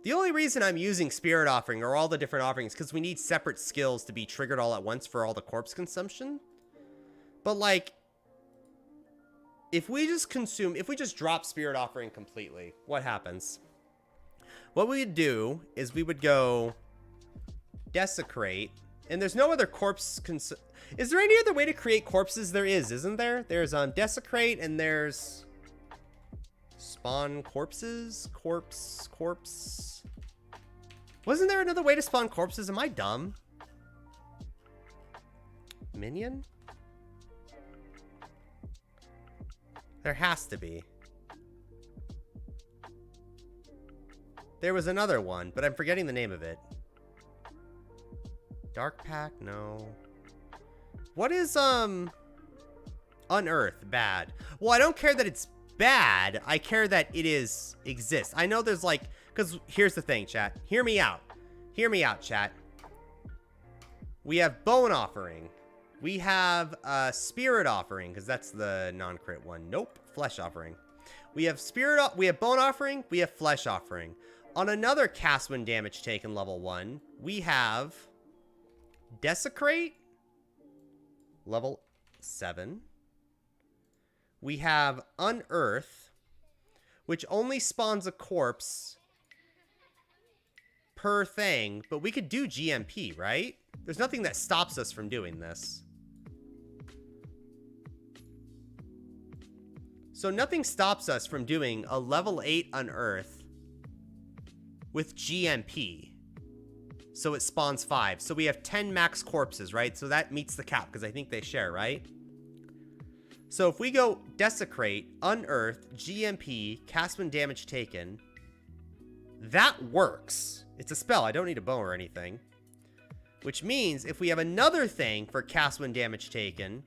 [SPEAKER 1] The only reason I'm using Spirit Offering or all the different offerings because we need separate skills to be triggered all at once for all the corpse consumption. But like, if we just drop Spirit Offering completely, what happens? What we would do is we would go Desecrate, and there's no other corpse. Is there any other way to create corpses? There is, isn't there? There's Desecrate, and there's spawn corpses, corpse. Wasn't there another way to spawn corpses? Am I dumb? Minion? There has to be. There was another one, but I'm forgetting the name of it. Dark Pack? No. What is, Unearth bad? Well, I don't care that it's bad. I care that it exists. I know there's like, because here's the thing, chat. Hear me out. Hear me out, chat. We have Bone Offering. We have Spirit Offering, because that's the non-crit one. Nope. Flesh Offering. We have we have Bone Offering. We have Flesh Offering. On another cast when damage taken level 1, we have Desecrate, level 7. We have Unearth, which only spawns a corpse per thing, but we could do GMP, right? There's nothing that stops us from doing this. So nothing stops us from doing a level 8 Unearth with GMP. So it spawns 5. So we have 10 max corpses, right? So that meets the cap, because I think they share, right? So if we go Desecrate, Unearth, GMP, cast when damage taken, that works. It's a spell. I don't need a bow or anything. Which means if we have another thing for cast when damage taken,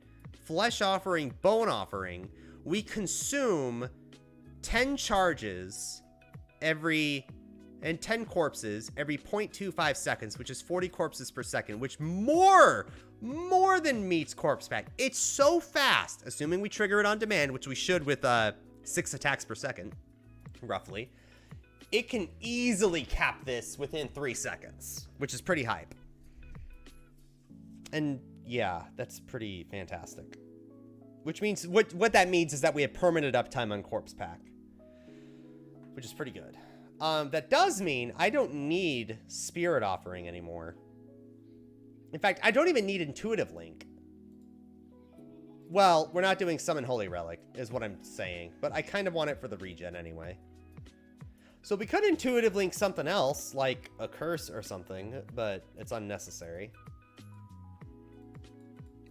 [SPEAKER 1] Flesh Offering, Bone Offering, we consume 10 charges and 10 corpses every 0.25 seconds, which is 40 corpses per second, which more than meets corpse pack. It's so fast, assuming we trigger it on demand, which we should with 6 attacks per second, roughly. It can easily cap this within 3 seconds, which is pretty hype. And yeah, that's pretty fantastic. Which means, what that means is that we have permanent uptime on corpse pack, which is pretty good. That does mean I don't need Spirit Offering anymore. In fact, I don't even need Intuitive Link. Well, we're not doing Summon Holy Relic, is what I'm saying. But I kind of want it for the regen anyway. So we could Intuitive Link something else, like a curse or something, but it's unnecessary.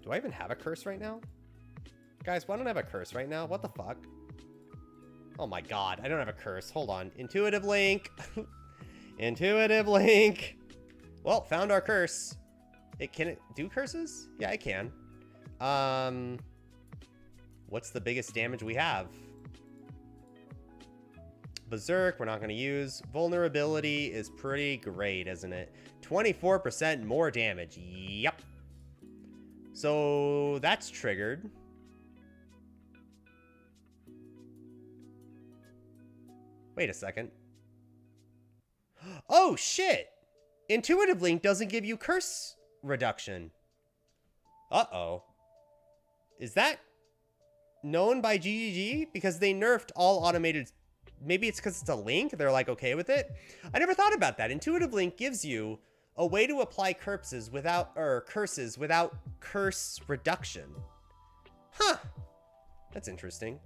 [SPEAKER 1] Do I even have a curse right now? Guys, why don't I have a curse right now? What the fuck? Oh my god, I don't have a curse. Hold on. Intuitive Link. Intuitive Link. Well, found our curse. Can it do curses? Yeah, it can. What's the biggest damage we have? Berserk, we're not going to use. Vulnerability is pretty great, isn't it? 24% more damage. Yep. So that's triggered. Wait a second. Oh, shit! Intuitive Link doesn't give you curse reduction. Uh-oh. Is that known by GGG? Because they nerfed all automated... Maybe it's because it's a link? They're like, okay with it? I never thought about that. Intuitive Link gives you a way to apply curses without curse reduction. Huh. That's interesting.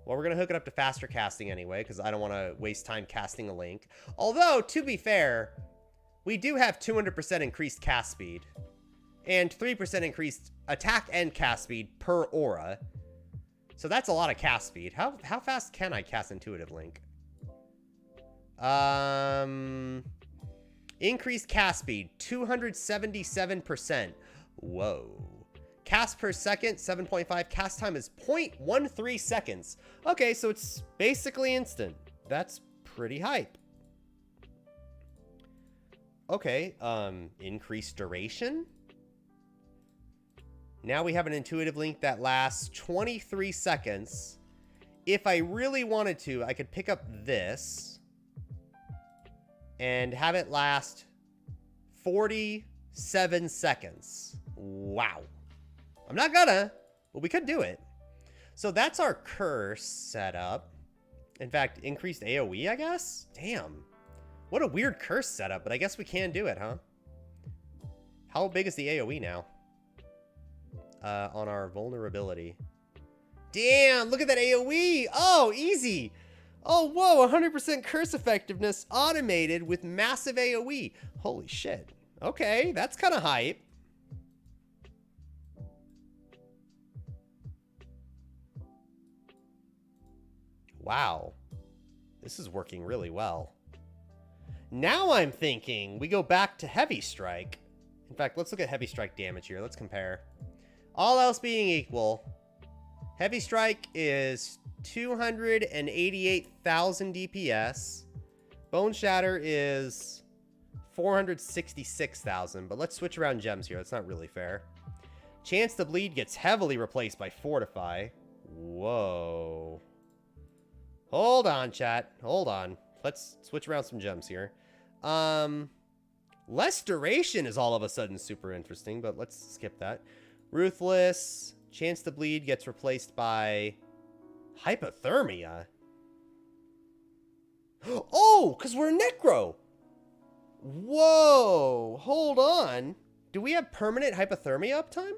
[SPEAKER 1] Well, we're going to hook it up to faster casting anyway, because I don't want to waste time casting a link. Although, to be fair, we do have 200% increased cast speed. And 3% increased attack and cast speed per aura. So that's a lot of cast speed. How fast can I cast Intuitive Link? Increased cast speed, 277%. Whoa. Cast per second, 7.5. Cast time is 0.13 seconds. Okay, so it's basically instant. That's pretty hype. Okay, increased duration. Now we have an Intuitive Link that lasts 23 seconds. If I really wanted to, I could pick up this and have it last 47 seconds. Wow. I'm not gonna, but we could do it. So that's our curse setup. In fact, increased AoE, I guess? Damn. What a weird curse setup, but I guess we can do it, huh? How big is the AoE now? On our vulnerability. Damn, look at that AoE! Oh, easy! Oh, whoa, 100% curse effectiveness automated with massive AoE. Holy shit. Okay, that's kind of hype. Wow. This is working really well. Now I'm thinking we go back to Heavy Strike. In fact, let's look at Heavy Strike damage here. Let's compare. All else being equal, Heavy Strike is 288,000 DPS. Bone Shatter is 466,000. But let's switch around gems here. That's not really fair. Chance to Bleed gets heavily replaced by Fortify. Whoa. Hold on, chat. Hold on. Let's switch around some gems here. Less duration is all of a sudden super interesting, but let's skip that. Ruthless. Chance to Bleed gets replaced by Hypothermia. Oh, because we're Necro. Whoa. Hold on. Do we have permanent Hypothermia uptime?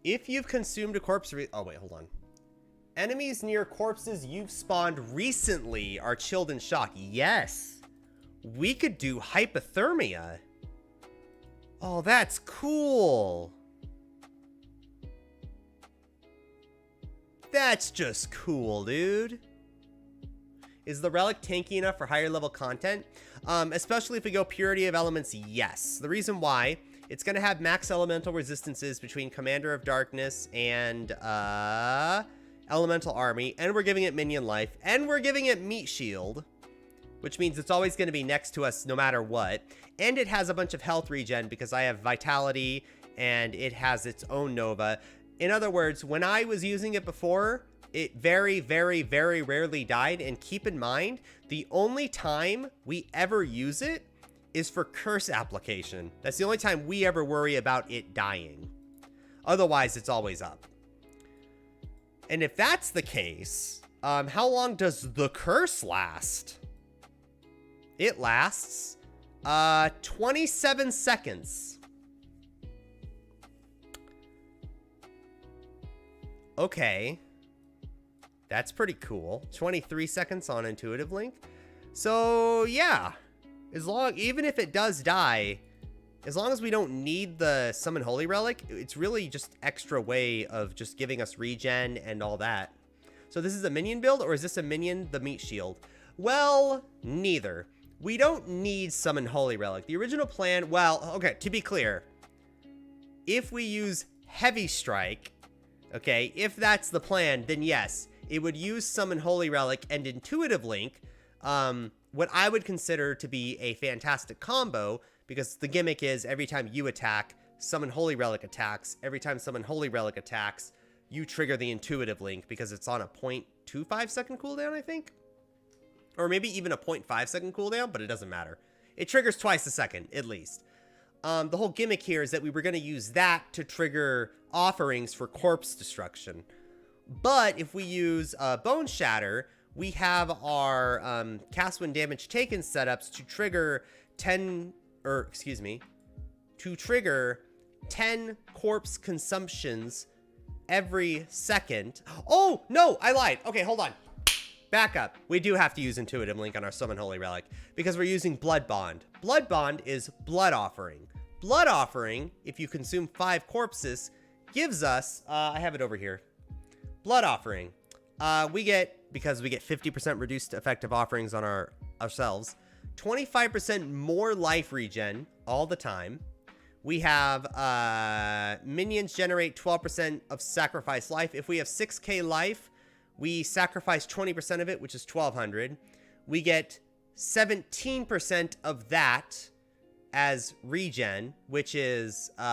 [SPEAKER 1] If you've consumed a corpse... Oh, wait, hold on. Enemies near corpses you've spawned recently are chilled in shock. Yes. We could do Hypothermia. Oh, that's cool. That's just cool, dude. Is the relic tanky enough for higher level content? Especially if we go Purity of Elements, yes. The reason why, it's going to have max elemental resistances between Commander of Darkness and Elemental Army, and we're giving it Minion Life, and we're giving it Meat Shield, which means it's always going to be next to us no matter what. And it has a bunch of health regen because I have Vitality, and it has its own Nova. In other words, when I was using it before, it very, very, very rarely died. And keep in mind, the only time we ever use it is for curse application. That's the only time we ever worry about it dying. Otherwise, it's always up. And if that's the case, how long does the curse last? It lasts 27 seconds. Okay. That's pretty cool. 23 seconds on Intuitive Link. So, yeah. Even if it does die, as long as we don't need the Summon Holy Relic, it's really just extra way of just giving us regen and all that. So this is a minion build, or is this a minion, the Meat Shield? Well, neither. We don't need Summon Holy Relic. The original plan, well, okay, to be clear, if we use Heavy Strike, okay, if that's the plan, then yes, it would use Summon Holy Relic and Intuitive Link, what I would consider to be a fantastic combo, because the gimmick is every time you attack, Summon Holy Relic attacks. Every time Summon Holy Relic attacks, you trigger the Intuitive Link because it's on a 0.25 second cooldown, I think. Or maybe even a 0.5 second cooldown, but it doesn't matter. It triggers twice a second, at least. The whole gimmick here is that we were going to use that to trigger offerings for corpse destruction. But if we use Bone Shatter, we have our cast when damage taken setups to trigger 10 corpse consumptions every second. Oh, no, I lied. Okay, hold on. Back up. We do have to use Intuitive Link on our Summon Holy Relic because we're using Blood Bond. Blood Bond is Blood Offering. Blood Offering, if you consume 5 corpses, gives us, I have it over here. Blood Offering. Because we get 50% reduced effective offerings on ourselves, 25% more life regen all the time. We have minions generate 12% of sacrifice life. If we have 6k life, we sacrifice 20% of it, which is 1200. We get 17% of that as regen, which is a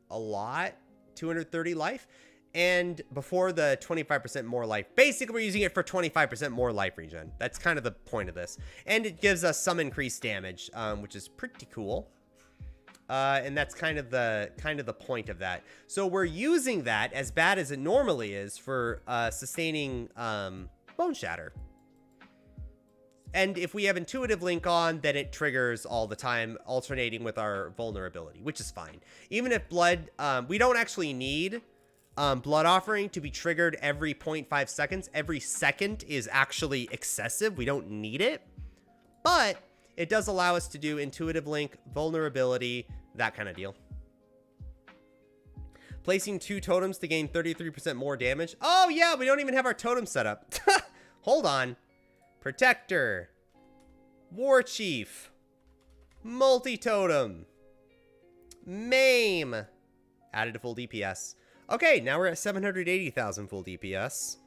[SPEAKER 1] lot, 230 life. And before the 25% more life, basically we're using it for 25% more life regen. That's kind of the point of this. And it gives us some increased damage, which is pretty cool. And that's kind of the point of that. So we're using that, as bad as it normally is, for sustaining Bone Shatter. And if we have Intuitive Link on, then it triggers all the time, alternating with our vulnerability, which is fine. Even if Blood, we don't actually need Blood Offering to be triggered every 0.5 seconds. Every second is actually excessive. We don't need it. But it does allow us to do Intuitive Link, vulnerability, that kind of deal. Placing 2 totems to gain 33% more damage. Oh, yeah, we don't even have our totem set up. Hold on. Protector, War Chief, Multi-Totem, Maim, added to full DPS. Okay, now we're at 780,000 full DPS.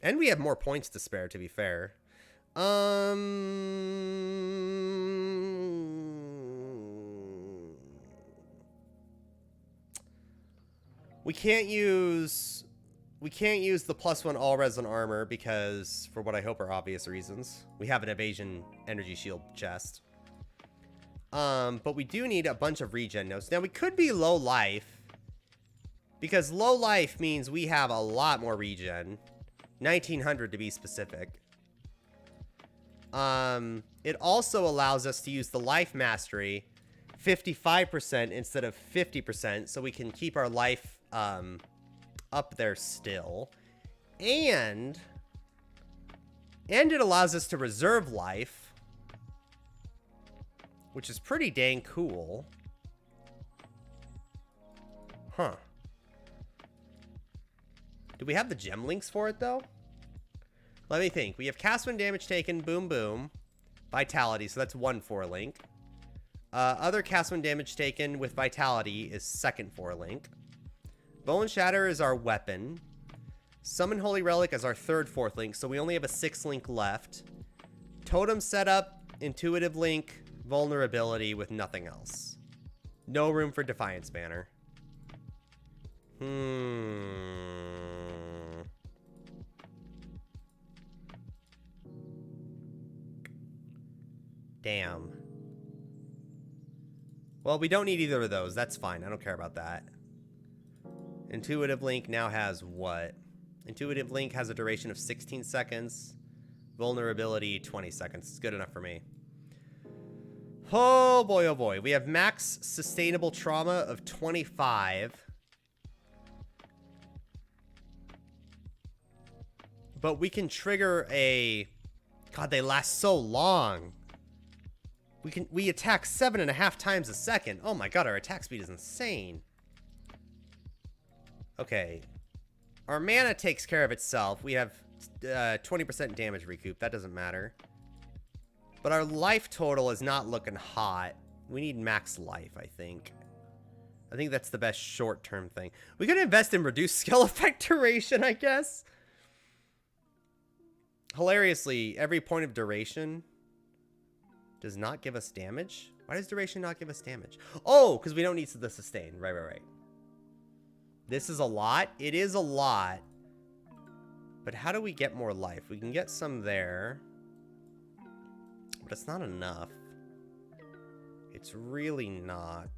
[SPEAKER 1] And we have more points to spare, to be fair. We can't use the +1 all res on armor because, for what I hope are obvious reasons, we have an evasion energy shield chest. But we do need a bunch of regen notes. Now we could be low life, because low life means we have a lot more regen, 1900 to be specific. It also allows us to use the life mastery 55% instead of 50%, so we can keep our life up there still, and it allows us to reserve life, which is pretty dang cool. Huh. Do we have the gem links for it though? Let me think. We have cast when damage taken, boom boom, vitality, so that's 1 4 link. Other cast when damage taken with vitality is 2nd 4 link. Bone Shatter is our weapon. Summon Holy Relic is our 3rd 4th link, so we only have a 6th link left. Totem setup, Intuitive Link, vulnerability with nothing else. No room for Defiance Banner. Damn. Well, we don't need either of those. That's fine. I don't care about that. Intuitive Link now has what? Intuitive Link has a duration of 16 seconds. Vulnerability, 20 seconds. It's good enough for me. Oh boy, oh boy. We have max sustainable trauma of 25. But we can trigger a... God, they last so long. We attack 7.5 times a second. Oh my god, our attack speed is insane. Okay, our mana takes care of itself. We have 20% damage recoup. That doesn't matter. But our life total is not looking hot. We need max life, I think. I think that's the best short-term thing. We could invest in reduced skill effect duration, I guess. Hilariously, every point of duration does not give us damage. Why does duration not give us damage? Oh, because we don't need the sustain. Right. This is a lot. It is a lot. But how do we get more life? We can get some there. But it's not enough. It's really not.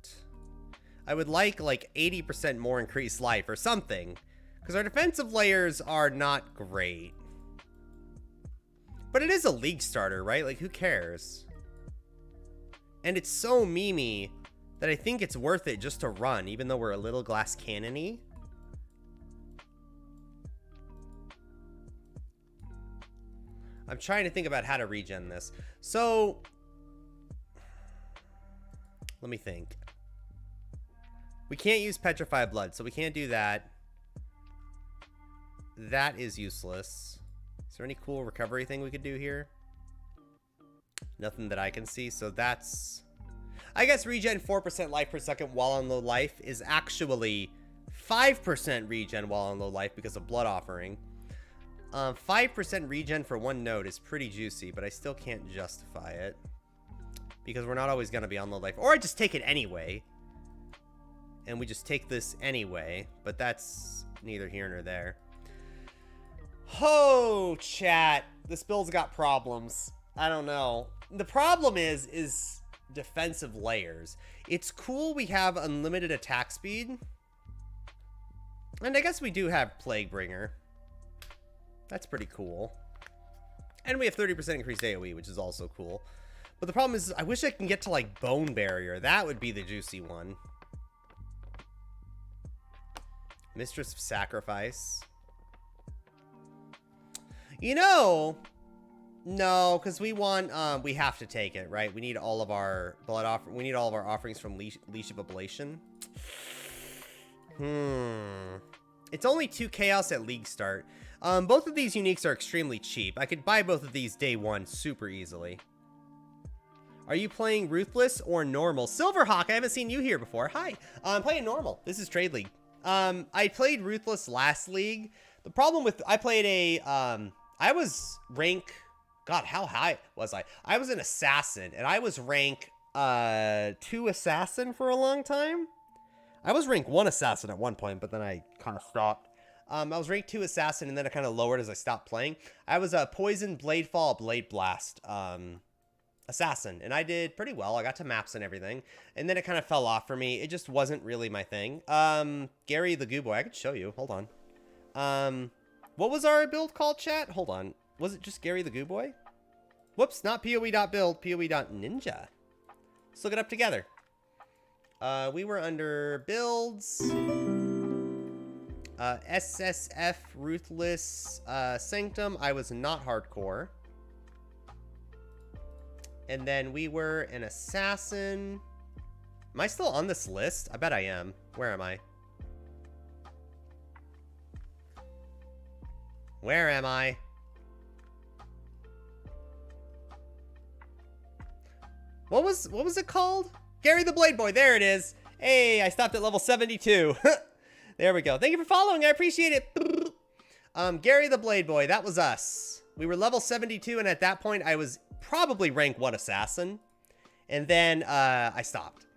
[SPEAKER 1] I would like 80% more increased life or something. Because our defensive layers are not great. But it is a league starter, right? Like, who cares? And it's so memey that I think it's worth it just to run, even though we're a little glass cannon-y. I'm trying to think about how to regen this. So, let me think. We can't use Petrified Blood, so we can't do that. That is useless. Is there any cool recovery thing we could do here? Nothing that I can see, so that's... I guess regen 4% life per second while on low life is actually 5% regen while on low life because of Blood Offering. 5% regen for 1 node is pretty juicy, but I still can't justify it. Because we're not always going to be on low life. Or I just take it anyway. And we just take this anyway. But that's neither here nor there. Oh, chat. This build's got problems. I don't know. The problem is defensive layers. It's cool we have unlimited attack speed. And I guess we do have Plaguebringer. That's pretty cool. And we have 30% increased AoE, which is also cool. But the problem is, I wish I can get to, like, Bone Barrier. That would be the juicy one. Mistress of Sacrifice. You know... No, because we want, we have to take it, right? We need all of our we need all of our offerings from Leash of Ablation. It's only 2 Chaos at League start. Both of these uniques are extremely cheap. I could buy both of these day 1 super easily. Are you playing Ruthless or Normal? Silverhawk, I haven't seen you here before. Hi. I'm playing Normal. This is Trade League. I played Ruthless last league. The problem with, I played a, I was rank... God, how high was I? I was an assassin, and I was rank 2 assassin for a long time. I was rank 1 assassin at one point, but then I kind of stopped. I was rank 2 assassin, and then I kind of lowered as I stopped playing. I was a poison, blade fall, blade blast assassin, and I did pretty well. I got to maps and everything, and then it kind of fell off for me. It just wasn't really my thing. Gary the Goo Boy, I could show you. Hold on. What was our build called, chat? Hold on. Was it just Gary the Goo Boy? Whoops, not PoE.build, PoE.ninja. Let's look it up together. We were under builds. SSF, Ruthless, Sanctum. I was not hardcore. And then we were an assassin. Am I still on this list? I bet I am. Where am I? Where am I? What was it called? Gary the Blade Boy. There it is. Hey, I stopped at level 72. There we go. Thank you for following. I appreciate it. Gary the Blade Boy. That was us. We were level 72, and at that point, I was probably rank 1 assassin. And then I stopped.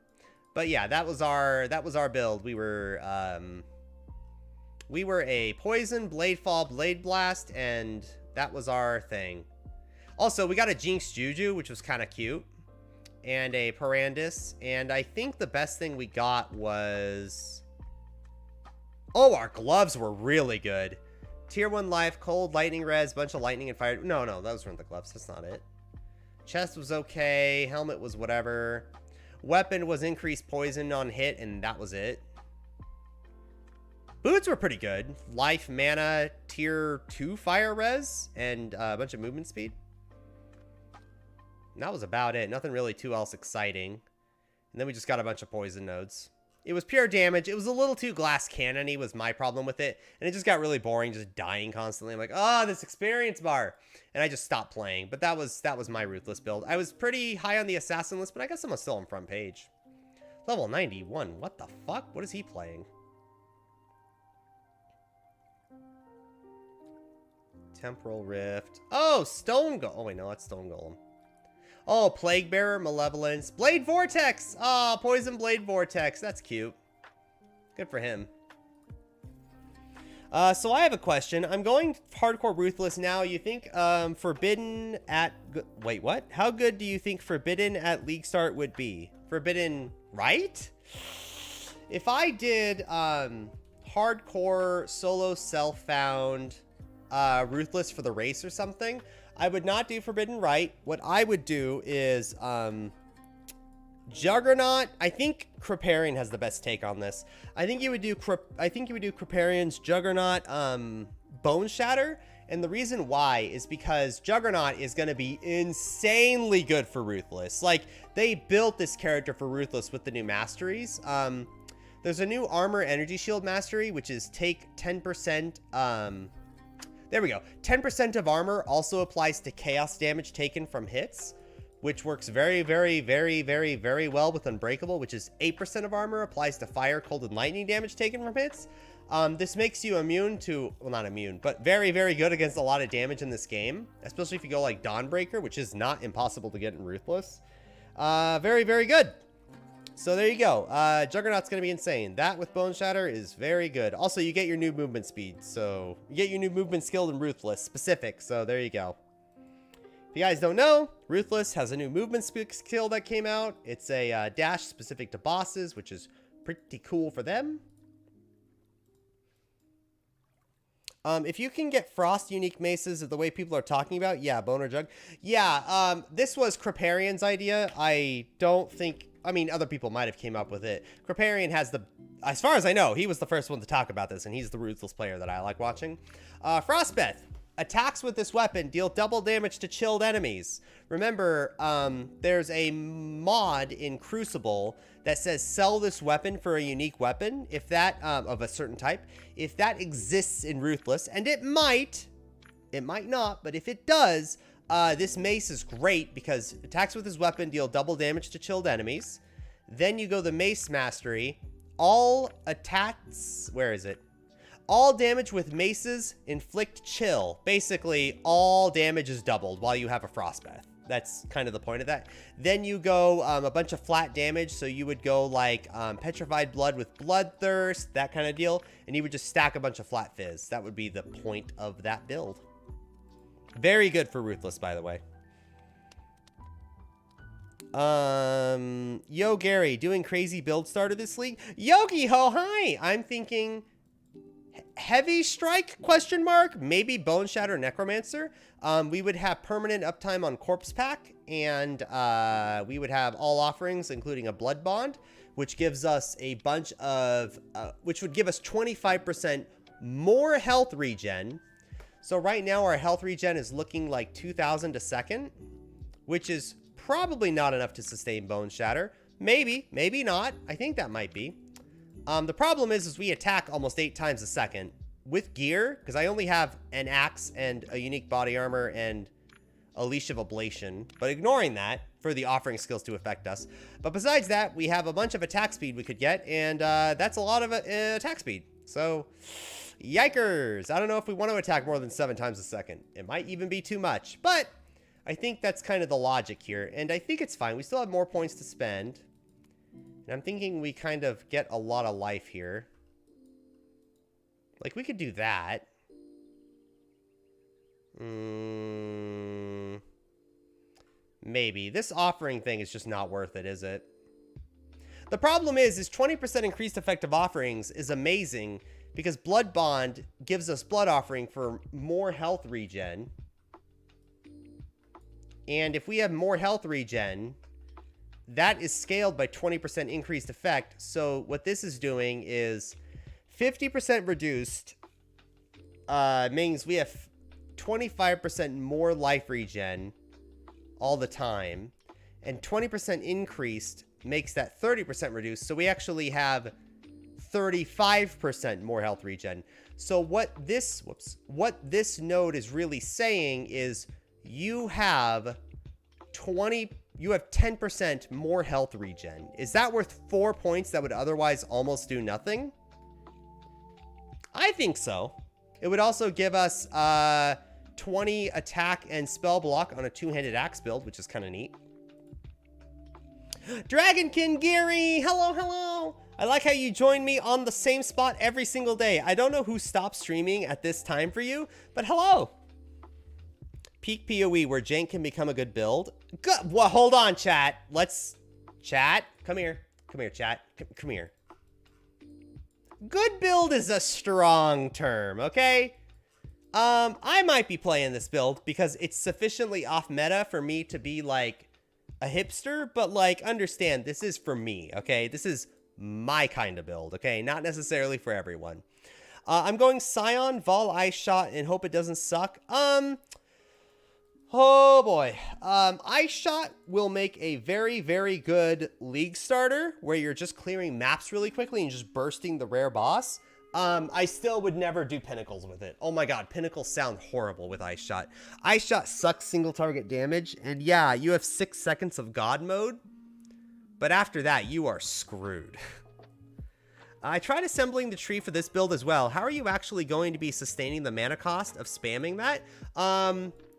[SPEAKER 1] But yeah, that was our build. We were a poison, blade fall, blade blast, and that was our thing. Also, we got a Jinx Juju, which was kind of cute. And a Parandus. And I think the best thing we got was... Oh, our gloves were really good. Tier 1 life, cold, lightning res, bunch of lightning and fire. No, those weren't the gloves. That's not it. Chest was okay. Helmet was whatever. Weapon was increased poison on hit, and that was it. Boots were pretty good. Life, mana, tier 2 fire res, and a bunch of movement speed. And that was about it. Nothing really too else exciting. And then we just got a bunch of poison nodes. It was pure damage. It was a little too glass cannon-y was my problem with it. And it just got really boring, just dying constantly. I'm like, oh, this experience bar. And I just stopped playing. But that was my Ruthless build. I was pretty high on the assassin list, but I guess I'm still on front page. Level 91. What the fuck? What is he playing? Temporal Rift. Oh, Stone Golem. Oh, wait, no, that's Stone Golem. Oh, Plague Bearer, Malevolence, Blade Vortex. Oh, Poison Blade Vortex. That's cute. Good for him. So I have a question. I'm going hardcore Ruthless now. You think Forbidden at... Wait, what? How good do you think Forbidden at League Start would be? Forbidden, right? If I did hardcore solo self-found Ruthless for the race or something... I would not do Forbidden Right. What I would do is Juggernaut. I think Kripparrian has the best take on this. I think you would do Kripparrian's Juggernaut Bone Shatter, and the reason why is because Juggernaut is going to be insanely good for Ruthless. Like, they built this character for Ruthless with the new masteries. There's a new Armor Energy Shield mastery, which is take 10%. There we go. 10% of armor also applies to chaos damage taken from hits, which works very, very, very, very, very well with Unbreakable, which is 8% of armor applies to fire, cold, and lightning damage taken from hits. This makes you immune to, well, not immune, but very, very good against a lot of damage in this game, especially if you go like Dawnbreaker, which is not impossible to get in Ruthless. Very, very good. So there you go. Juggernaut's going to be insane. That with Bone Shatter is very good. Also, you get your new movement speed. So you get your new movement skill in Ruthless specific. So there you go. If you guys don't know, Ruthless has a new movement skill that came out. It's a dash specific to bosses, which is pretty cool for them. If you can get Frost unique maces the way people are talking about, yeah, Boner Jug. Yeah, this was Kriparian's idea. I don't think, I mean, other people might have came up with it. Kriparian has the, as far as I know, he was the first one to talk about this, and he's the Ruthless player that I like watching. Frostbeth. Attacks with this weapon deal double damage to chilled enemies. Remember, there's a mod in Crucible that says sell this weapon for a unique weapon, if that, of a certain type. If that exists in Ruthless, and it might not, but if it does, this mace is great because attacks with this weapon deal double damage to chilled enemies. Then you go the Mace Mastery. All attacks, where is it? All damage with maces inflict chill. Basically, all damage is doubled while you have a Frostbeth. That's kind of the point of that. Then you go a bunch of flat damage. So you would go like Petrified Blood with Bloodthirst, that kind of deal. And you would just stack a bunch of Flat Fizz. That would be the point of that build. Very good for Ruthless, by the way. Yo, Gary, doing crazy build starter this league? Yogi ho, hi! I'm thinking Heavy Strike, question mark, maybe Bone Shatter Necromancer. We would have permanent uptime on Corpse Pack, and we would have all offerings, including a Blood Bond, which gives us a bunch of, which would give us 25% more health regen. So right now our health regen is looking like 2,000 a second, which is probably not enough to sustain Bone Shatter. Maybe, maybe not. I think that might be. The problem is we attack almost 8 times a second with gear, because I only have an axe and a unique body armor and a Leash of Ablation, but ignoring that for the offering skills to affect us. But besides that, we have a bunch of attack speed we could get, and that's a lot of attack speed. So, yikers! I don't know if we want to attack more than 7 times a second. It might even be too much, but I think that's kind of the logic here, and I think it's fine. We still have more points to spend. And I'm thinking we kind of get a lot of life here. Like, we could do that. Maybe. This offering thing is just not worth it, is it? The problem is 20% increased effective offerings is amazing because Blood Bond gives us Blood Offering for more health regen. And if we have more health regen, that is scaled by 20% increased effect. So what this is doing is 50% reduced means we have 25% more life regen all the time. And 20% increased makes that 30% reduced. So we actually have 35% more health regen. So what this node is really saying is you have 10% more health regen. Is that worth 4 points that would otherwise almost do nothing? I think so. It would also give us 20 attack and spell block on a two-handed axe build, which is kind of neat. Dragonkin Gary, hello, hello. I like how you join me on the same spot every single day. I don't know who stopped streaming at this time for you, but hello. Peak PoE where Jank can become a good build. Good. Well, hold on, chat. Let's chat. Come here. Come here, chat. Come here. Good build is a strong term, okay? I might be playing this build because it's sufficiently off meta for me to be like a hipster, but like understand this is for me, okay? This is my kind of build, okay? Not necessarily for everyone. I'm going Scion, Vol Ice Shot, and hope it doesn't suck. Oh boy. Ice Shot will make a very, very good league starter where you're just clearing maps really quickly and just bursting the rare boss. I still would never do Pinnacles with it. Oh my god, Pinnacles sound horrible with Ice Shot. Ice Shot sucks single target damage, and yeah, you have 6 seconds of God mode, but after that, you are screwed. I tried assembling the tree for this build as well. How are you actually going to be sustaining the mana cost of spamming that?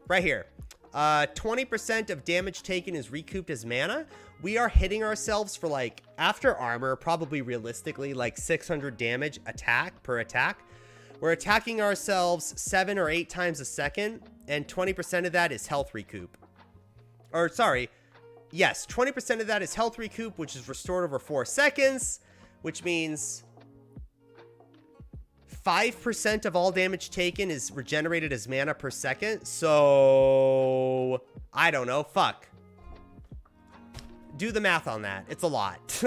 [SPEAKER 1] Right here. 20% of damage taken is recouped as mana. We are hitting ourselves for like, after armor, probably realistically like 600 damage per attack. We're attacking ourselves 7 or 8 times a second, and 20% of that is health recoup. or sorry, yes, 20% of that is health recoup, which is restored over 4 seconds, which means 5% of all damage taken is regenerated as mana per second. So, I don't know. Fuck. Do the math on that. It's a lot.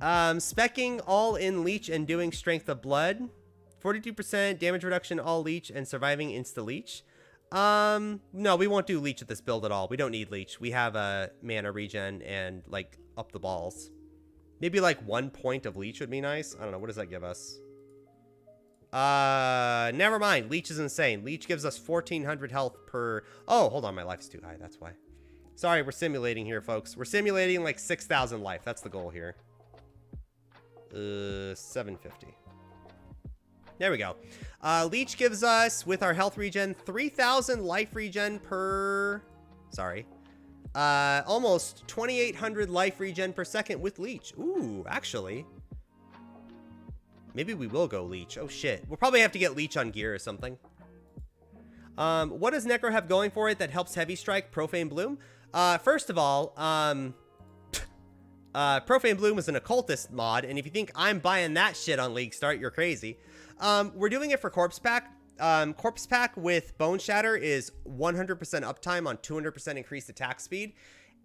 [SPEAKER 1] Specking all in leech and doing strength of blood. 42% damage reduction all leech and surviving insta leech. No, we won't do leech with this build at all. We don't need leech. We have a mana regen and like up the balls. Maybe like 1 point of leech would be nice. I don't know. What does that give us? Never mind. Leech is insane. Leech gives us 1400 health per... Oh, hold on. My life's too high. That's why. Sorry, we're simulating here, folks. We're simulating like 6,000 life. That's the goal here. 750. There we go. Leech gives us, with our health regen, 3,000 life regen per... Sorry. Almost 2,800 life regen per second with Leech. Ooh, actually. Maybe we will go Leech. Oh, shit. We'll probably have to get Leech on gear or something. What does Necro have going for it that helps Heavy Strike Profane Bloom? First of all, Profane Bloom is an occultist mod, and if you think I'm buying that shit on League Start, you're crazy. We're doing it for Corpse Pack. Corpse Pack with Bone Shatter is 100% uptime on 200% increased attack speed.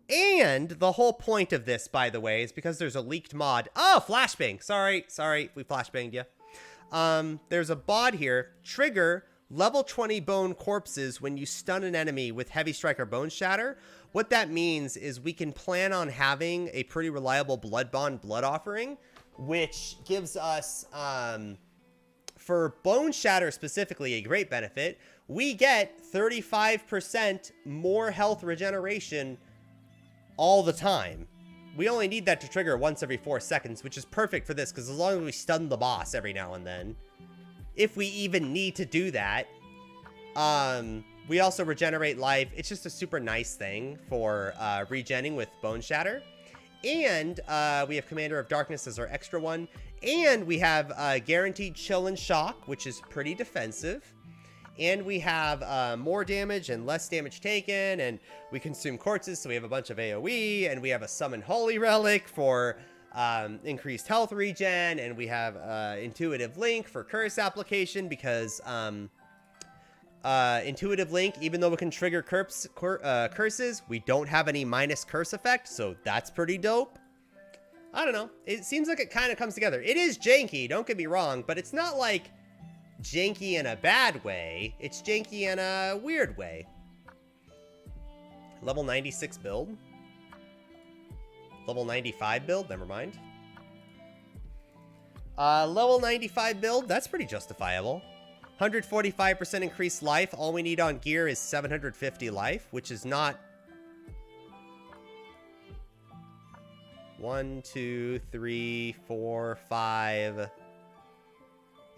[SPEAKER 1] And the whole point of this, by the way, is because there's a leaked mod. Oh, flashbang. Sorry, we flashbanged you. There's a bod here. Trigger level 20 bone corpses when you stun an enemy with Heavy Strike or Bone Shatter. What that means is we can plan on having a pretty reliable Blood Bond blood offering, which gives us, for Bone Shatter specifically, a great benefit. We get 35% more health regeneration all the time. We only need that to trigger once every 4 seconds, which is perfect for this, because as long as we stun the boss every now and then, if we even need to do that, we also regenerate life. It's just a super nice thing for regenning with Bone Shatter. And we have Commander of Darkness as our extra one. And we have Guaranteed Chill and Shock, which is pretty defensive. And we have more damage and less damage taken, and we consume corpses, so we have a bunch of AoE, and we have a Summon Holy Relic for increased health regen, and we have Intuitive Link for curse application, because Intuitive Link, even though it can trigger curses, we don't have any minus curse effect, so that's pretty dope. I don't know. It seems like it kind of comes together. It is janky, don't get me wrong, but it's not like janky in a bad way. It's janky in a weird way. Level 96 build. Level 95 build, never mind. Level 95 build, that's pretty justifiable. 145% increased life. All we need on gear is 750 life, which is not... 1, 2, 3, 4, 5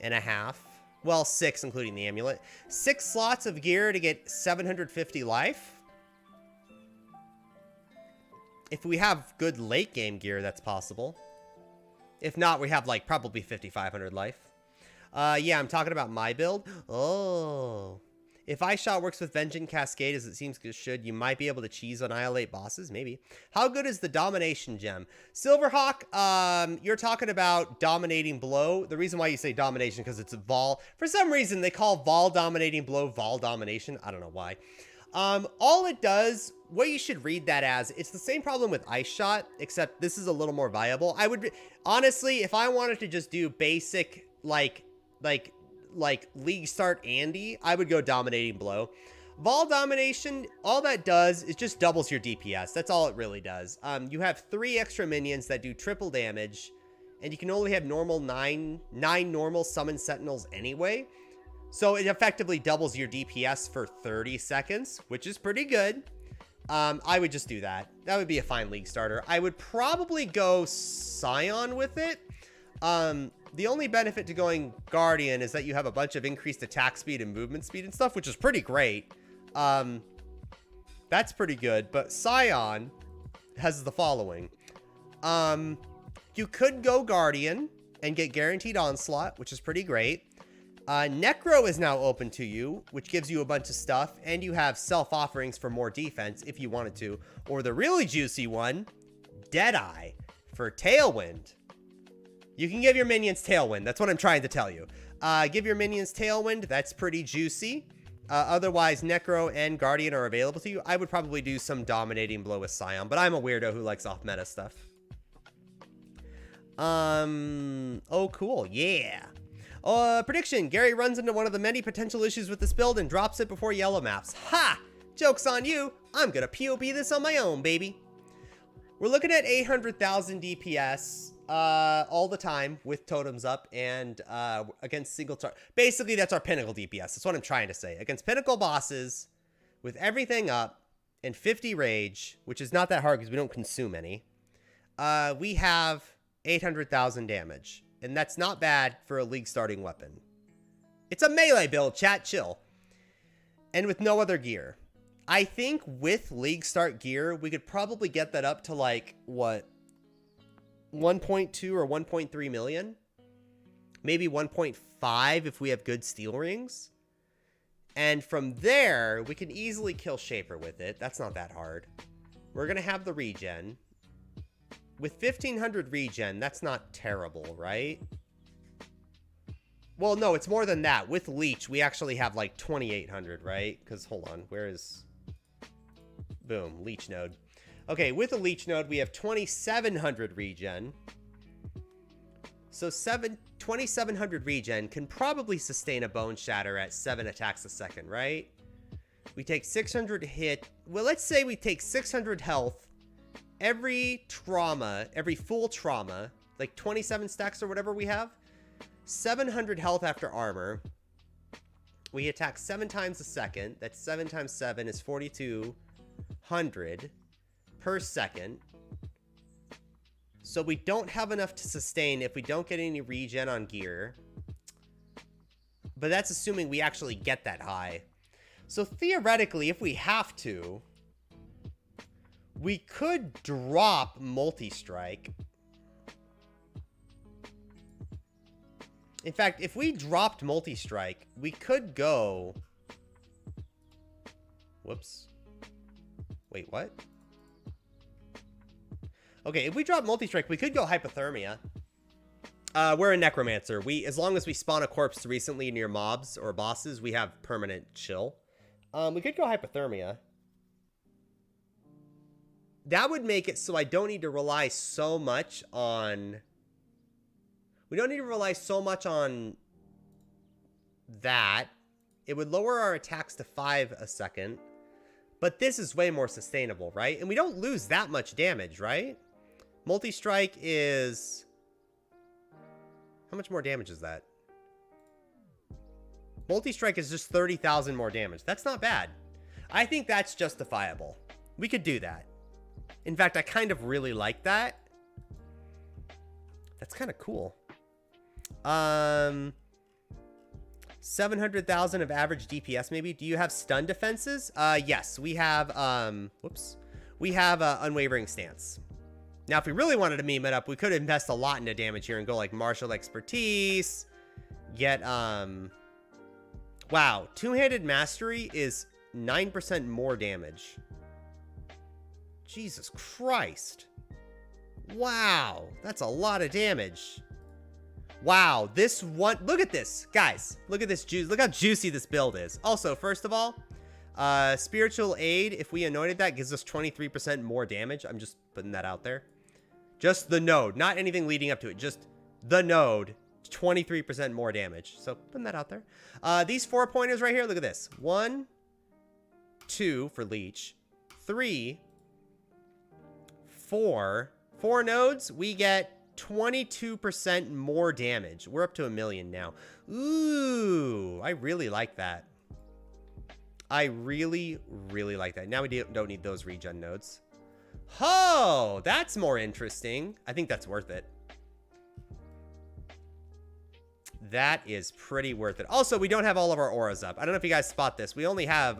[SPEAKER 1] and a half. Well, 6, including the amulet. 6 slots of gear to get 750 life. If we have good late game gear, that's possible. If not, we have like probably 5,500 life. Yeah, I'm talking about my build. Oh. If Ice Shot works with Vengeance Cascade as it seems it should, you might be able to cheese annihilate bosses, maybe. How good is the Domination Gem? Silverhawk, you're talking about Dominating Blow. The reason why you say Domination because it's Vol. For some reason, they call Vol Dominating Blow Vol Domination. I don't know why. All it does, what you should read that as, it's the same problem with Ice Shot, except this is a little more viable. I would, honestly, if I wanted to just do basic, like League Start Andy, I would go Dominating Blow. Vol Domination, all that does is just doubles your DPS. That's all it really does. You have 3 extra minions that do triple damage, and you can only have normal 9 normal summon sentinels anyway. So it effectively doubles your DPS for 30 seconds, which is pretty good. I would just do that. That would be a fine League starter. I would probably go Scion with it. The only benefit to going Guardian is that you have a bunch of increased attack speed and movement speed and stuff, which is pretty great. That's pretty good, but Scion has the following. You could go Guardian and get Guaranteed Onslaught, which is pretty great. Necro is now open to you, which gives you a bunch of stuff, and you have self-offerings for more defense if you wanted to. Or the really juicy one, Deadeye for Tailwind. You can give your minions Tailwind. That's what I'm trying to tell you. Give your minions Tailwind. That's pretty juicy. Otherwise, Necro and Guardian are available to you. I would probably do some Dominating Blow with Scion, but I'm a weirdo who likes off-meta stuff. Oh, cool. Yeah. Prediction. Gary runs into one of the many potential issues with this build and drops it before yellow maps. Ha! Joke's on you. I'm gonna POB this on my own, baby. We're looking at 800,000 DPS all the time with totems up and against single target. Basically, that's our pinnacle DPS. That's what I'm trying to say. Against pinnacle bosses with everything up and 50 rage, which is not that hard because we don't consume any, we have 800,000 damage. And that's not bad for a league starting weapon. It's a melee build, chat, chill. And with no other gear. I think with league start gear, we could probably get that up to like, what? 1.2 or 1.3 million? Maybe 1.5 if we have good steel rings. And from there, we can easily kill Shaper with it. That's not that hard. We're going to have the regen. With 1500 regen, that's not terrible, right? Well, no, it's more than that. With Leech, we actually have like 2800, right? Because, hold on, where is... Boom, Leech node. Okay, with a Leech node, we have 2700 regen. So 2700 regen can probably sustain a Bone Shatter at 7 attacks a second, right? We take 600 hit... Well, let's say we take 600 health every trauma, every full trauma, like 27 stacks or whatever we have, 700 health after armor. We attack 7 times a second. That's 7 times 7 is 4200 per second. So we don't have enough to sustain if we don't get any regen on gear. But that's assuming we actually get that high. So theoretically, if we have to, we could drop multi-strike. In fact, if we dropped multi-strike, we could go... Whoops. Wait, what? Okay, if we drop multi-strike, we could go hypothermia. We're a necromancer. As long as we spawn a corpse recently near mobs or bosses, we have permanent chill. We could go hypothermia. That would make it so I don't need to rely so much on... We don't need to rely so much on that. It would lower our attacks to 5 a second. But this is way more sustainable, right? And we don't lose that much damage, right? Multi-strike is... How much more damage is that? Multi-strike is just 30,000 more damage. That's not bad. I think that's justifiable. We could do that. In fact, I kind of really like that. That's kind of cool. 700,000 of average DPS maybe. Do you have stun defenses? Yes, we have, whoops. We have Unwavering Stance. Now, if we really wanted to meme it up, we could invest a lot into damage here and go like Martial Expertise. Get, wow, Two-Handed Mastery is 9% more damage. Jesus Christ. Wow, that's a lot of damage. Wow, this one, look at this, guys. Look at this juice. Look how juicy this build is. Also, first of all, Spiritual Aid, if we anointed that, gives us 23% more damage. I'm just putting that out there. Just the node, not anything leading up to it. Just the node, 23% more damage. So putting that out there. These 4-pointers right here, look at this. 1, 2 for Leech. 3, 4. 4 nodes, we get 22% more damage. We're up to 1 million now. Ooh, I really like that. I really, really like that. Now we don't need those regen nodes. Oh, that's more interesting. I think that's worth it. That is pretty worth it. Also, we don't have all of our auras up. I don't know if you guys spot this. We only have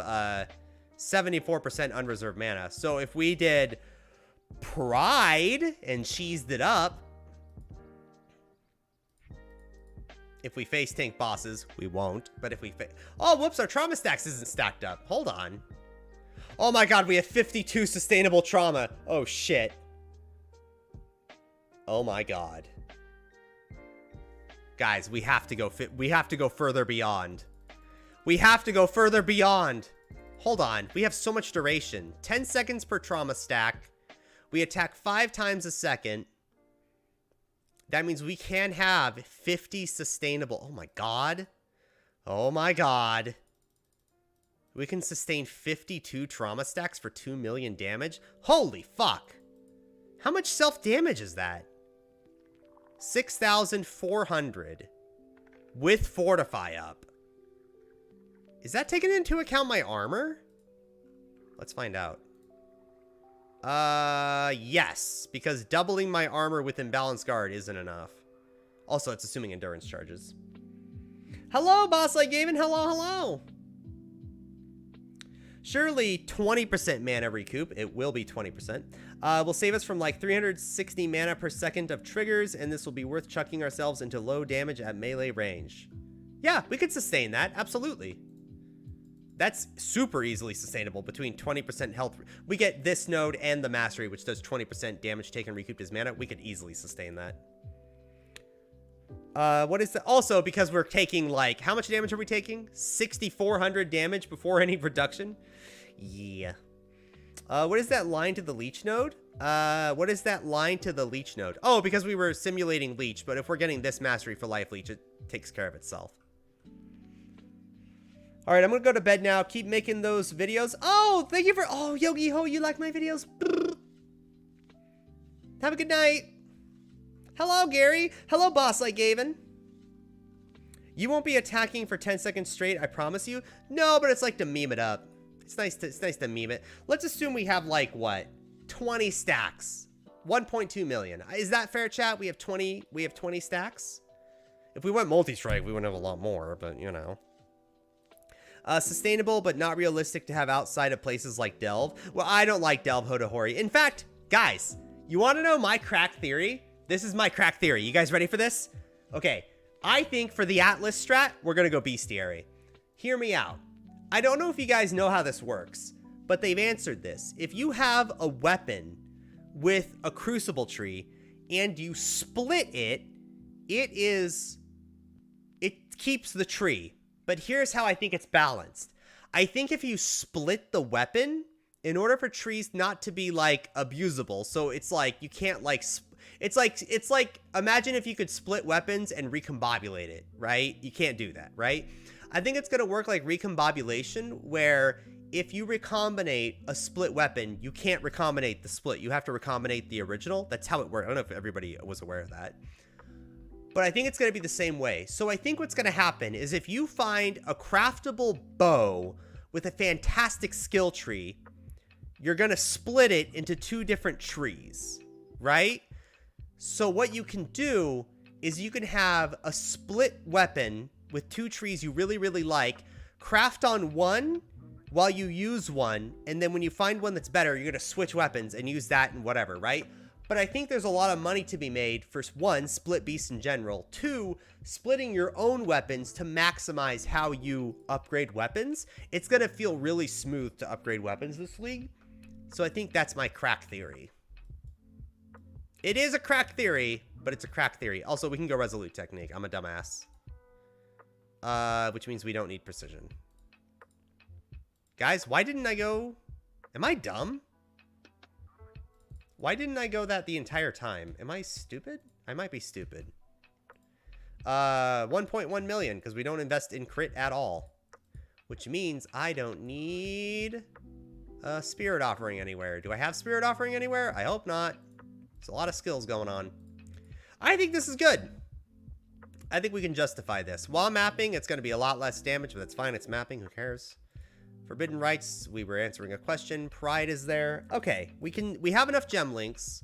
[SPEAKER 1] 74% unreserved mana. So if we did Pride and cheesed it up, If we face tank bosses, we won't. But if we oh, whoops, our trauma stacks isn't stacked up. Hold on. Oh my god, we have 52 sustainable trauma. Oh shit. Oh my god. Guys, we have to go further beyond. We have to go further beyond. Hold on. We have so much duration. 10 seconds per trauma stack. We attack 5 times a second. That means we can have 50 sustainable. Oh my god. Oh my god. We can sustain 52 trauma stacks for 2 million damage? Holy fuck. How much self-damage is that? 6,400 with Fortify up. Is that taking into account my armor? Let's find out. Yes, because doubling my armor with Imbalanced Guard isn't enough. Also, it's assuming endurance charges. Hello, Boss Like Gavin. Hello, hello. Surely 20% mana recoup. It will be 20%. Will save us from like 360 mana per second of triggers, and this will be worth chucking ourselves into low damage at melee range. Yeah, we could sustain that. Absolutely. That's super easily sustainable between 20% health. We get this node and the mastery, which does 20% damage taken recouped as mana. We could easily sustain that. What is that? Also, because we're taking like, how much damage are we taking? 6,400 damage before any reduction? Yeah. What is that line to the leech node? What is that line to the leech node? Oh, because we were simulating leech, but if we're getting this mastery for life leech, it takes care of itself. All right, I'm gonna go to bed now. Keep making those videos. Oh, thank you for, oh, Yogi Ho, you like my videos? Have a good night. Hello, Gary. Hello, Boss Like Gavin. You won't be attacking for 10 seconds straight, I promise you. No, but it's like to meme it up. It's nice to meme it. Let's assume we have like what? 20 stacks. 1.2 million. Is that fair, chat? We have 20 stacks. If we went multi-strike, we wouldn't have a lot more, but you know. Sustainable, but not realistic to have outside of places like Delve. Well, I don't like Delve Hodahori. In fact, guys, you want to know my crack theory? This is my crack theory. You guys ready for this? Okay, I think for the Atlas strat, we're going to go Bestiary. Hear me out. I don't know if you guys know how this works, but they've answered this. If you have a weapon with a Crucible tree and you split it, it keeps the tree. But here's how I think it's balanced. I think if you split the weapon, in order for trees not to be like abusable, so it's like you can't like, it's like imagine if you could split weapons and recombobulate it, right? You can't do that, right? I think it's gonna work like recombobulation, where if you recombinate a split weapon, you can't recombinate the split. You have to recombinate the original. That's how it works. I don't know if everybody was aware of that. But I think it's going to be the same way. So I think what's going to happen is if you find a craftable bow with a fantastic skill tree, you're going to split it into 2 different trees, right? So what you can do is you can have a split weapon with 2 trees you really, really like, craft on one while you use one, and then when you find one that's better, you're going to switch weapons and use that and whatever, right? But I think there's a lot of money to be made for 1, split beasts in general, 2, splitting your own weapons to maximize how you upgrade weapons. It's going to feel really smooth to upgrade weapons this league. So I think that's my crack theory. It is a crack theory, but it's a crack theory. Also, we can go Resolute Technique. I'm a dumbass. Which means we don't need precision. Guys, why didn't I go... Am I dumb? Why didn't I go that the entire time? Am I stupid? I might be stupid. 1.1 million, because we don't invest in crit at all. Which means I don't need a Spirit Offering anywhere. Do I have Spirit Offering anywhere? I hope not. There's a lot of skills going on. I think this is good. I think we can justify this. While mapping, it's going to be a lot less damage, but that's fine. It's mapping. Who cares? Forbidden Rites, we were answering a question. Pride is there. Okay, we have enough gem links.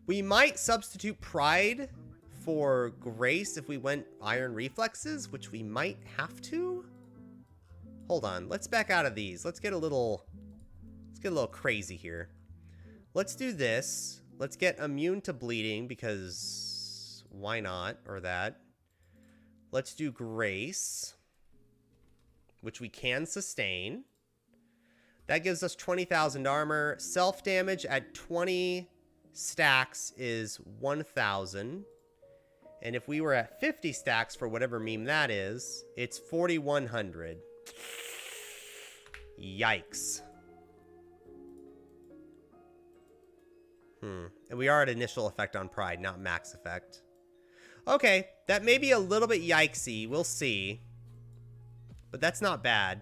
[SPEAKER 1] We might substitute Pride for Grace if we went Iron Reflexes, which we might have to. Hold on, let's back out of these. Let's get a little crazy here. Let's do this. Let's get immune to bleeding, because why not? Or that. Let's do Grace, which we can sustain. That gives us 20,000 armor. Self-damage at 20 stacks is 1,000. And if we were at 50 stacks for whatever meme that is, it's 4,100. Yikes. And we are at initial effect on Pride, not max effect. Okay, that may be a little bit yikesy. We'll see. But that's not bad.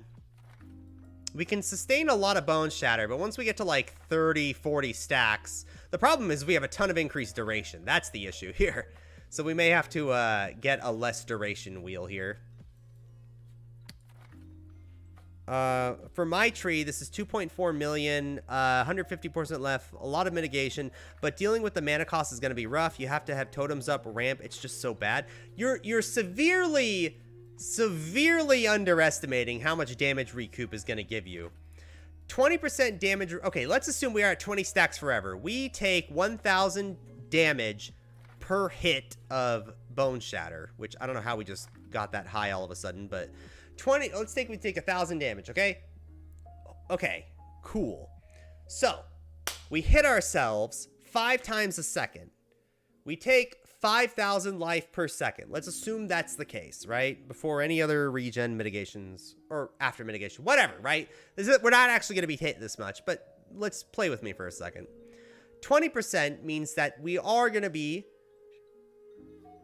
[SPEAKER 1] We can sustain a lot of Bone Shatter, but once we get to like 30, 40 stacks, the problem is we have a ton of increased duration. That's the issue here. So we may have to get a less duration wheel here. For my tree, this is 2.4 million, 150% left, a lot of mitigation, but dealing with the mana cost is going to be rough. You have to have totems up, ramp. It's just so bad. You're severely underestimating how much damage recoup is going to give you. 20% damage. Okay, let's assume we are at 20 stacks forever. We take 1,000 damage per hit of Bone Shatter, which I don't know how we just got that high all of a sudden, but 20, let's take, we take 1,000 damage, okay? Okay, cool. So, we hit ourselves 5 times a second. We take 5,000 life per second. Let's assume that's the case, right? Before any other regen mitigations, or after mitigation, whatever, right? We're not actually going to be hit this much, but let's play with me for a second. 20% means that we are going to be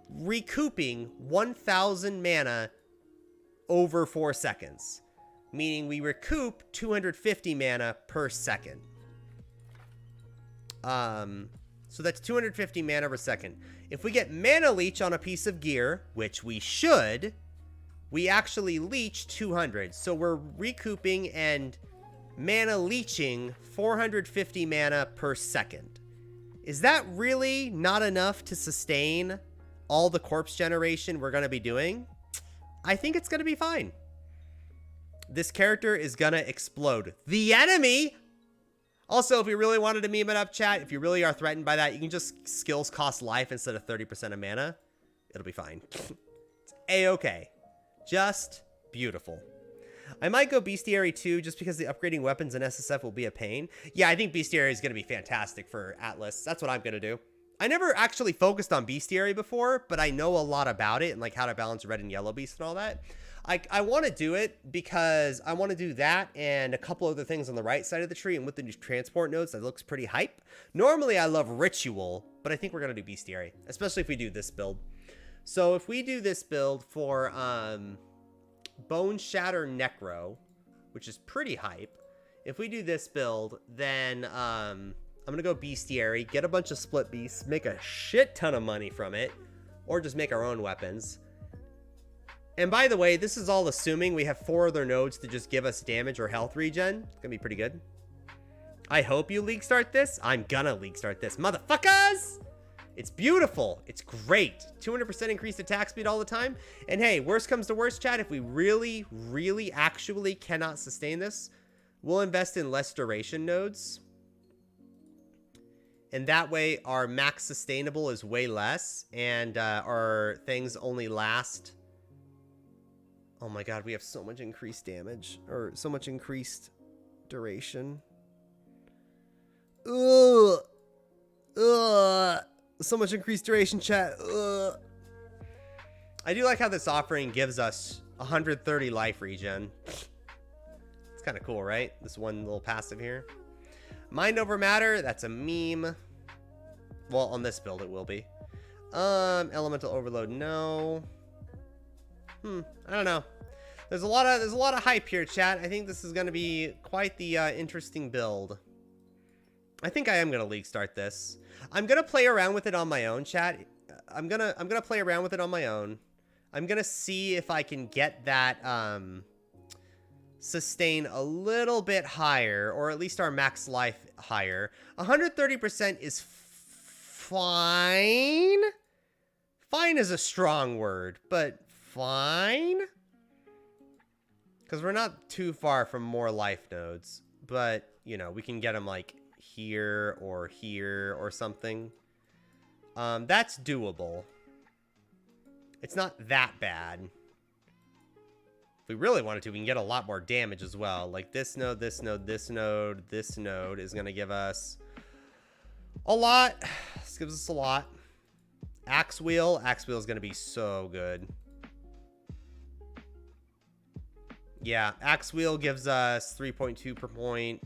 [SPEAKER 1] recouping 1,000 mana over 4 seconds, meaning we recoup 250 mana per second. So that's 250 mana per second. If we get mana leech on a piece of gear, which we should, we actually leech 200. So we're recouping and mana leeching 450 mana per second. Is that really not enough to sustain all the corpse generation we're going to be doing? I think it's going to be fine. This character is going to explode the enemy. Also, if you really wanted to meme it up, chat, if you really are threatened by that, you can just skills cost life instead of 30% of mana. It'll be fine. It's A-okay. Just beautiful. I might go Bestiary too, just because the upgrading weapons in SSF will be a pain. Yeah, I think Bestiary is going to be fantastic for Atlas. That's what I'm going to do. I never actually focused on Bestiary before, but I know a lot about it and like how to balance red and yellow beast and all that. I want to do it because I want to do that and a couple other things on the right side of the tree, and with the new transport nodes, that looks pretty hype. Normally, I love Ritual, but I think we're going to do Bestiary, especially if we do this build. So if we do this build for Bone Shatter Necro, which is pretty hype, if we do this build, then I'm going to go Bestiary, get a bunch of split beasts, make a shit ton of money from it, or just make our own weapons. And by the way, this is all assuming we have 4 other nodes to just give us damage or health regen. It's going to be pretty good. I hope you league start this. I'm gonna league start this. Motherfuckers! It's beautiful. It's great. 200% increased attack speed all the time. And hey, worst comes to worst, chat, if we really, really actually cannot sustain this, we'll invest in less duration nodes. And that way our max sustainable is way less. And our things only last... Oh my god, we have so much increased damage. Or so much increased duration. Ugh. Ugh. So much increased duration, chat. Ugh. I do like how this offering gives us 130 life regen. It's kind of cool, right? This one little passive here. Mind over matter, that's a meme. Well, on this build it will be. Elemental overload, no. I don't know. There's a lot of hype here, chat. I think this is going to be quite the interesting build. I think I am going to league start this. I'm going to play around with it on my own, chat. I'm going to play around with it on my own. I'm going to see if I can get that sustain a little bit higher, or at least our max life higher. 130% is fine. Fine is a strong word, but fine, because we're not too far from more life nodes, but you know, we can get them like here or something. That's doable. It's not that bad. If we really wanted to, we can get a lot more damage as well. Like this node, this node, this node, this node is going to give us a lot. This gives us a lot. Axe wheel. Axe wheel is going to be so good. Yeah, axe wheel gives us 3.2 per point.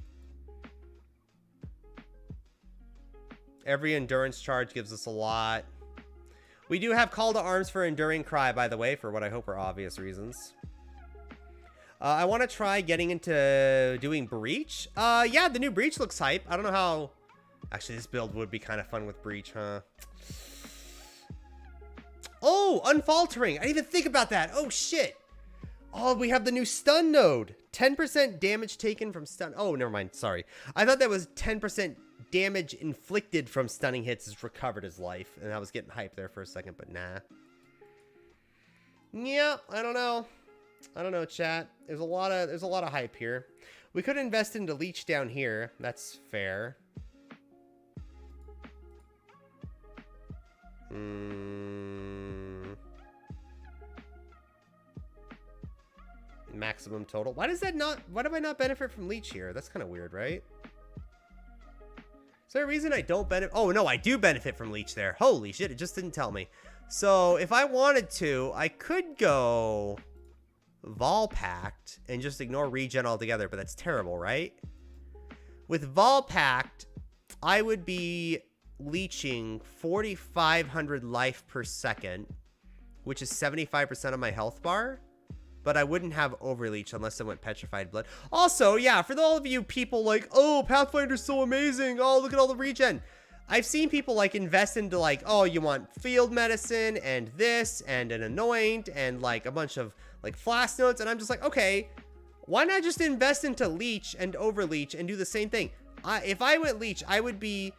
[SPEAKER 1] Every endurance charge gives us a lot. We do have call to arms for Enduring Cry, by the way, for what I hope are obvious reasons. I want to try getting into doing Breach. Yeah, the new Breach looks hype. I don't know how... Actually, this build would be kind of fun with Breach, huh? Oh, Unfaltering. I didn't even think about that. Oh, shit. Oh, we have the new stun node. 10% damage taken from stun. Oh, never mind. Sorry. I thought that was 10% damage inflicted from stunning hits is recovered as life. And I was getting hyped there for a second, but nah. Yeah, I don't know. I don't know, chat. There's a lot of hype here. We could invest into Leech down here. That's fair. Maximum total. Why do I not benefit from Leech here? That's kind of weird, right? Is there a reason I don't benefit? Oh, no, I do benefit from Leech there. Holy shit, it just didn't tell me. So if I wanted to, I could go Vol Pact and just ignore regen altogether, but that's terrible, right? With Vol Pact, I would be leeching 4,500 life per second, which is 75% of my health bar. But I wouldn't have Overleech unless I went Petrified Blood. Also, yeah, for all of you people like, oh, Pathfinder's so amazing. Oh, look at all the regen. I've seen people like invest into like, oh, you want field medicine and this and an anoint and like a bunch of like flask notes. And I'm just like, okay, why not just invest into Leech and Overleech and do the same thing? If I went Leech, I would be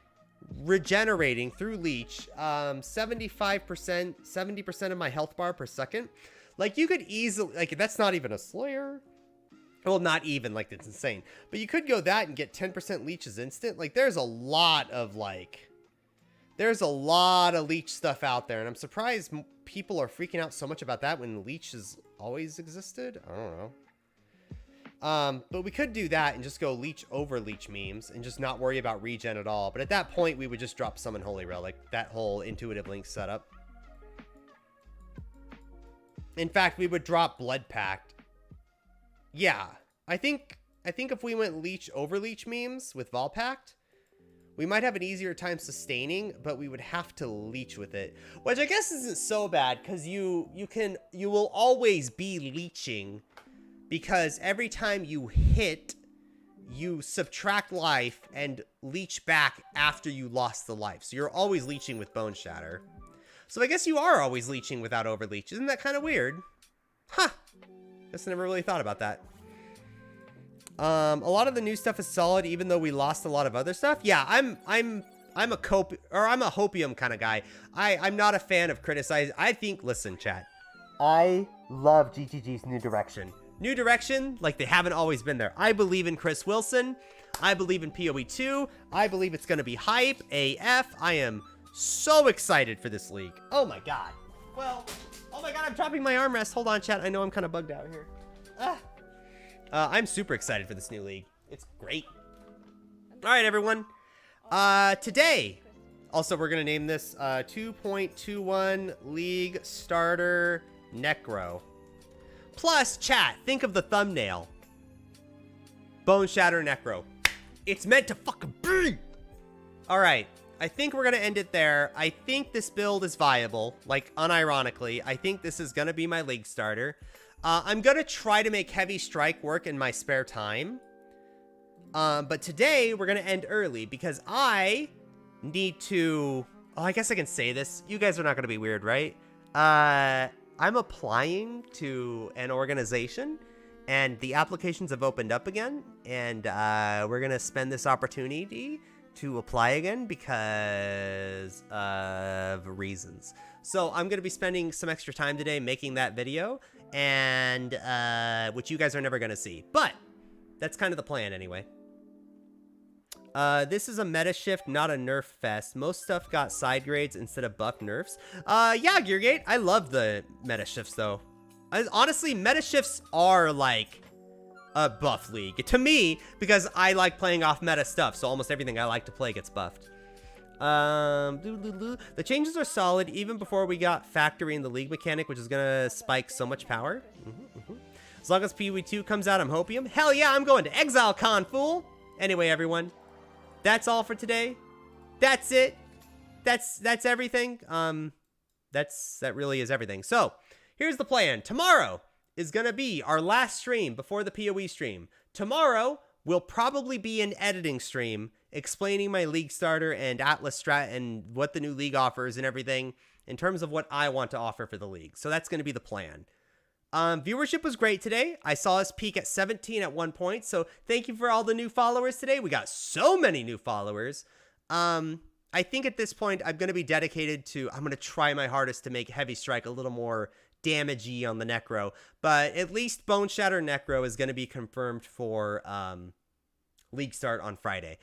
[SPEAKER 1] regenerating through Leech 75%, 70% of my health bar per second. Like, you could easily, like, that's not even a Slayer. Well, not even, like, that's insane. But you could go that and get 10% leeches instant. Like, there's a lot of, like, there's a lot of leech stuff out there. And I'm surprised people are freaking out so much about that when leech has always existed. I don't know. But we could do that and just go leech over leech memes and just not worry about regen at all. But at that point, we would just drop Summon Holy Relic, that whole Intuitive Link setup. In fact, we would drop Blood Pact. Yeah, I think if we went Leech over Leech memes with Vol Pact, we might have an easier time sustaining, but we would have to Leech with it, which I guess isn't so bad because you will always be leeching because every time you hit, you subtract life and leech back after you lost the life. So you're always leeching with Bone Shatter. So I guess you are always leeching without Overleech. Isn't that kind of weird? Huh. Guess I never really thought about that. A lot of the new stuff is solid, even though we lost a lot of other stuff. Yeah, I'm a hopium kind of guy. I'm not a fan of criticizing. I think, listen, chat. I love GTG's new direction. New direction, like they haven't always been there. I believe in Chris Wilson. I believe in PoE 2. I believe it's going to be hype AF. I am so excited for this league. Oh my god. Well, oh my god, I'm dropping my armrest. Hold on, chat. I know I'm kind of bugged out here. I'm super excited for this new league. It's great. All right, everyone. Today, also, we're going to name this 2.21 League Starter Necro. Plus, chat, think of the thumbnail. Bone Shatter Necro. It's meant to fucking be. All right. I think we're going to end it there. I think this build is viable, like unironically. I think this is going to be my league starter. I'm going to try to make Heavy Strike work in my spare time. But today we're going to end early because I need to... Oh, I guess I can say this. You guys are not going to be weird, right? I'm applying to an organization and the applications have opened up again. And we're going to spend this opportunity to apply again because of reasons. So I'm going to be spending some extra time today making that video, and which you guys are never going to see. But that's kind of the plan anyway. This is a meta shift, not a nerf fest. Most stuff got side grades instead of buff nerfs. Yeah, Geargate, I love the meta shifts, though. Honestly, meta shifts are, like, a buff league. To me, because I like playing off meta stuff, so almost everything I like to play gets buffed. The changes are solid, even before we got factory in the league mechanic, which is gonna spike so much power. As long as PoE2 comes out, I'm hopium. Hell yeah, I'm going to ExileCon, fool! Anyway, everyone. That's all for today. That's it. That's everything. That really is everything. So, here's the plan. Tomorrow is going to be our last stream before the PoE stream. Tomorrow will probably be an editing stream explaining my league starter and Atlas strat and what the new league offers and everything in terms of what I want to offer for the league. So that's going to be the plan. Viewership was great today. I saw us peak at 17 at one point. So thank you for all the new followers today. We got so many new followers. I think at this point, I'm going to be dedicated to, I'm going to try my hardest to make Heavy Strike a little more damagey on the Necro. But at least Bone Shatter Necro is going to be confirmed for League Start on Friday.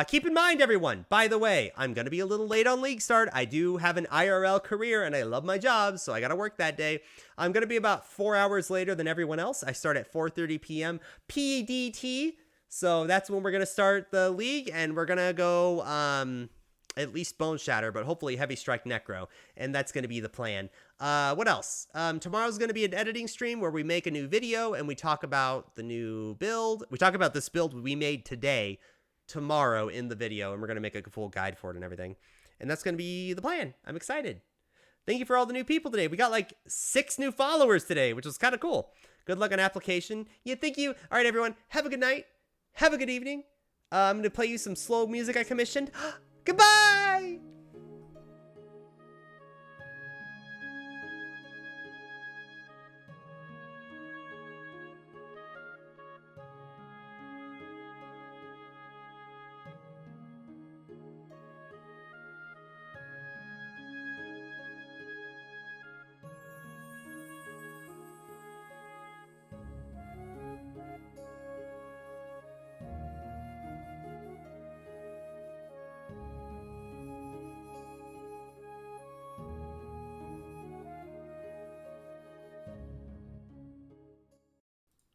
[SPEAKER 1] Keep in mind, everyone, by the way, I'm going to be a little late on League Start. I do have an IRL career and I love my job, so I got to work that day. I'm going to be about 4 hours later than everyone else. I start at 4:30 p.m. PDT, so that's when we're going to start the league, and we're going to go at least Bone Shatter, but hopefully Heavy Strike Necro, and that's going to be the plan. What else? Tomorrow's going to be an editing stream where we make a new video and we talk about the new build. We talk about this build we made today, tomorrow in the video, and we're going to make a full guide for it and everything. And that's going to be the plan. I'm excited. Thank you for all the new people today. We got like 6 new followers today, which was kind of cool. Good luck on application. Yeah, thank you. All right, everyone. Have a good night. Have a good evening. I'm going to play you some slow music I commissioned. Goodbye!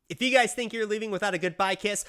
[SPEAKER 1] If you guys think you're leaving without a goodbye kiss,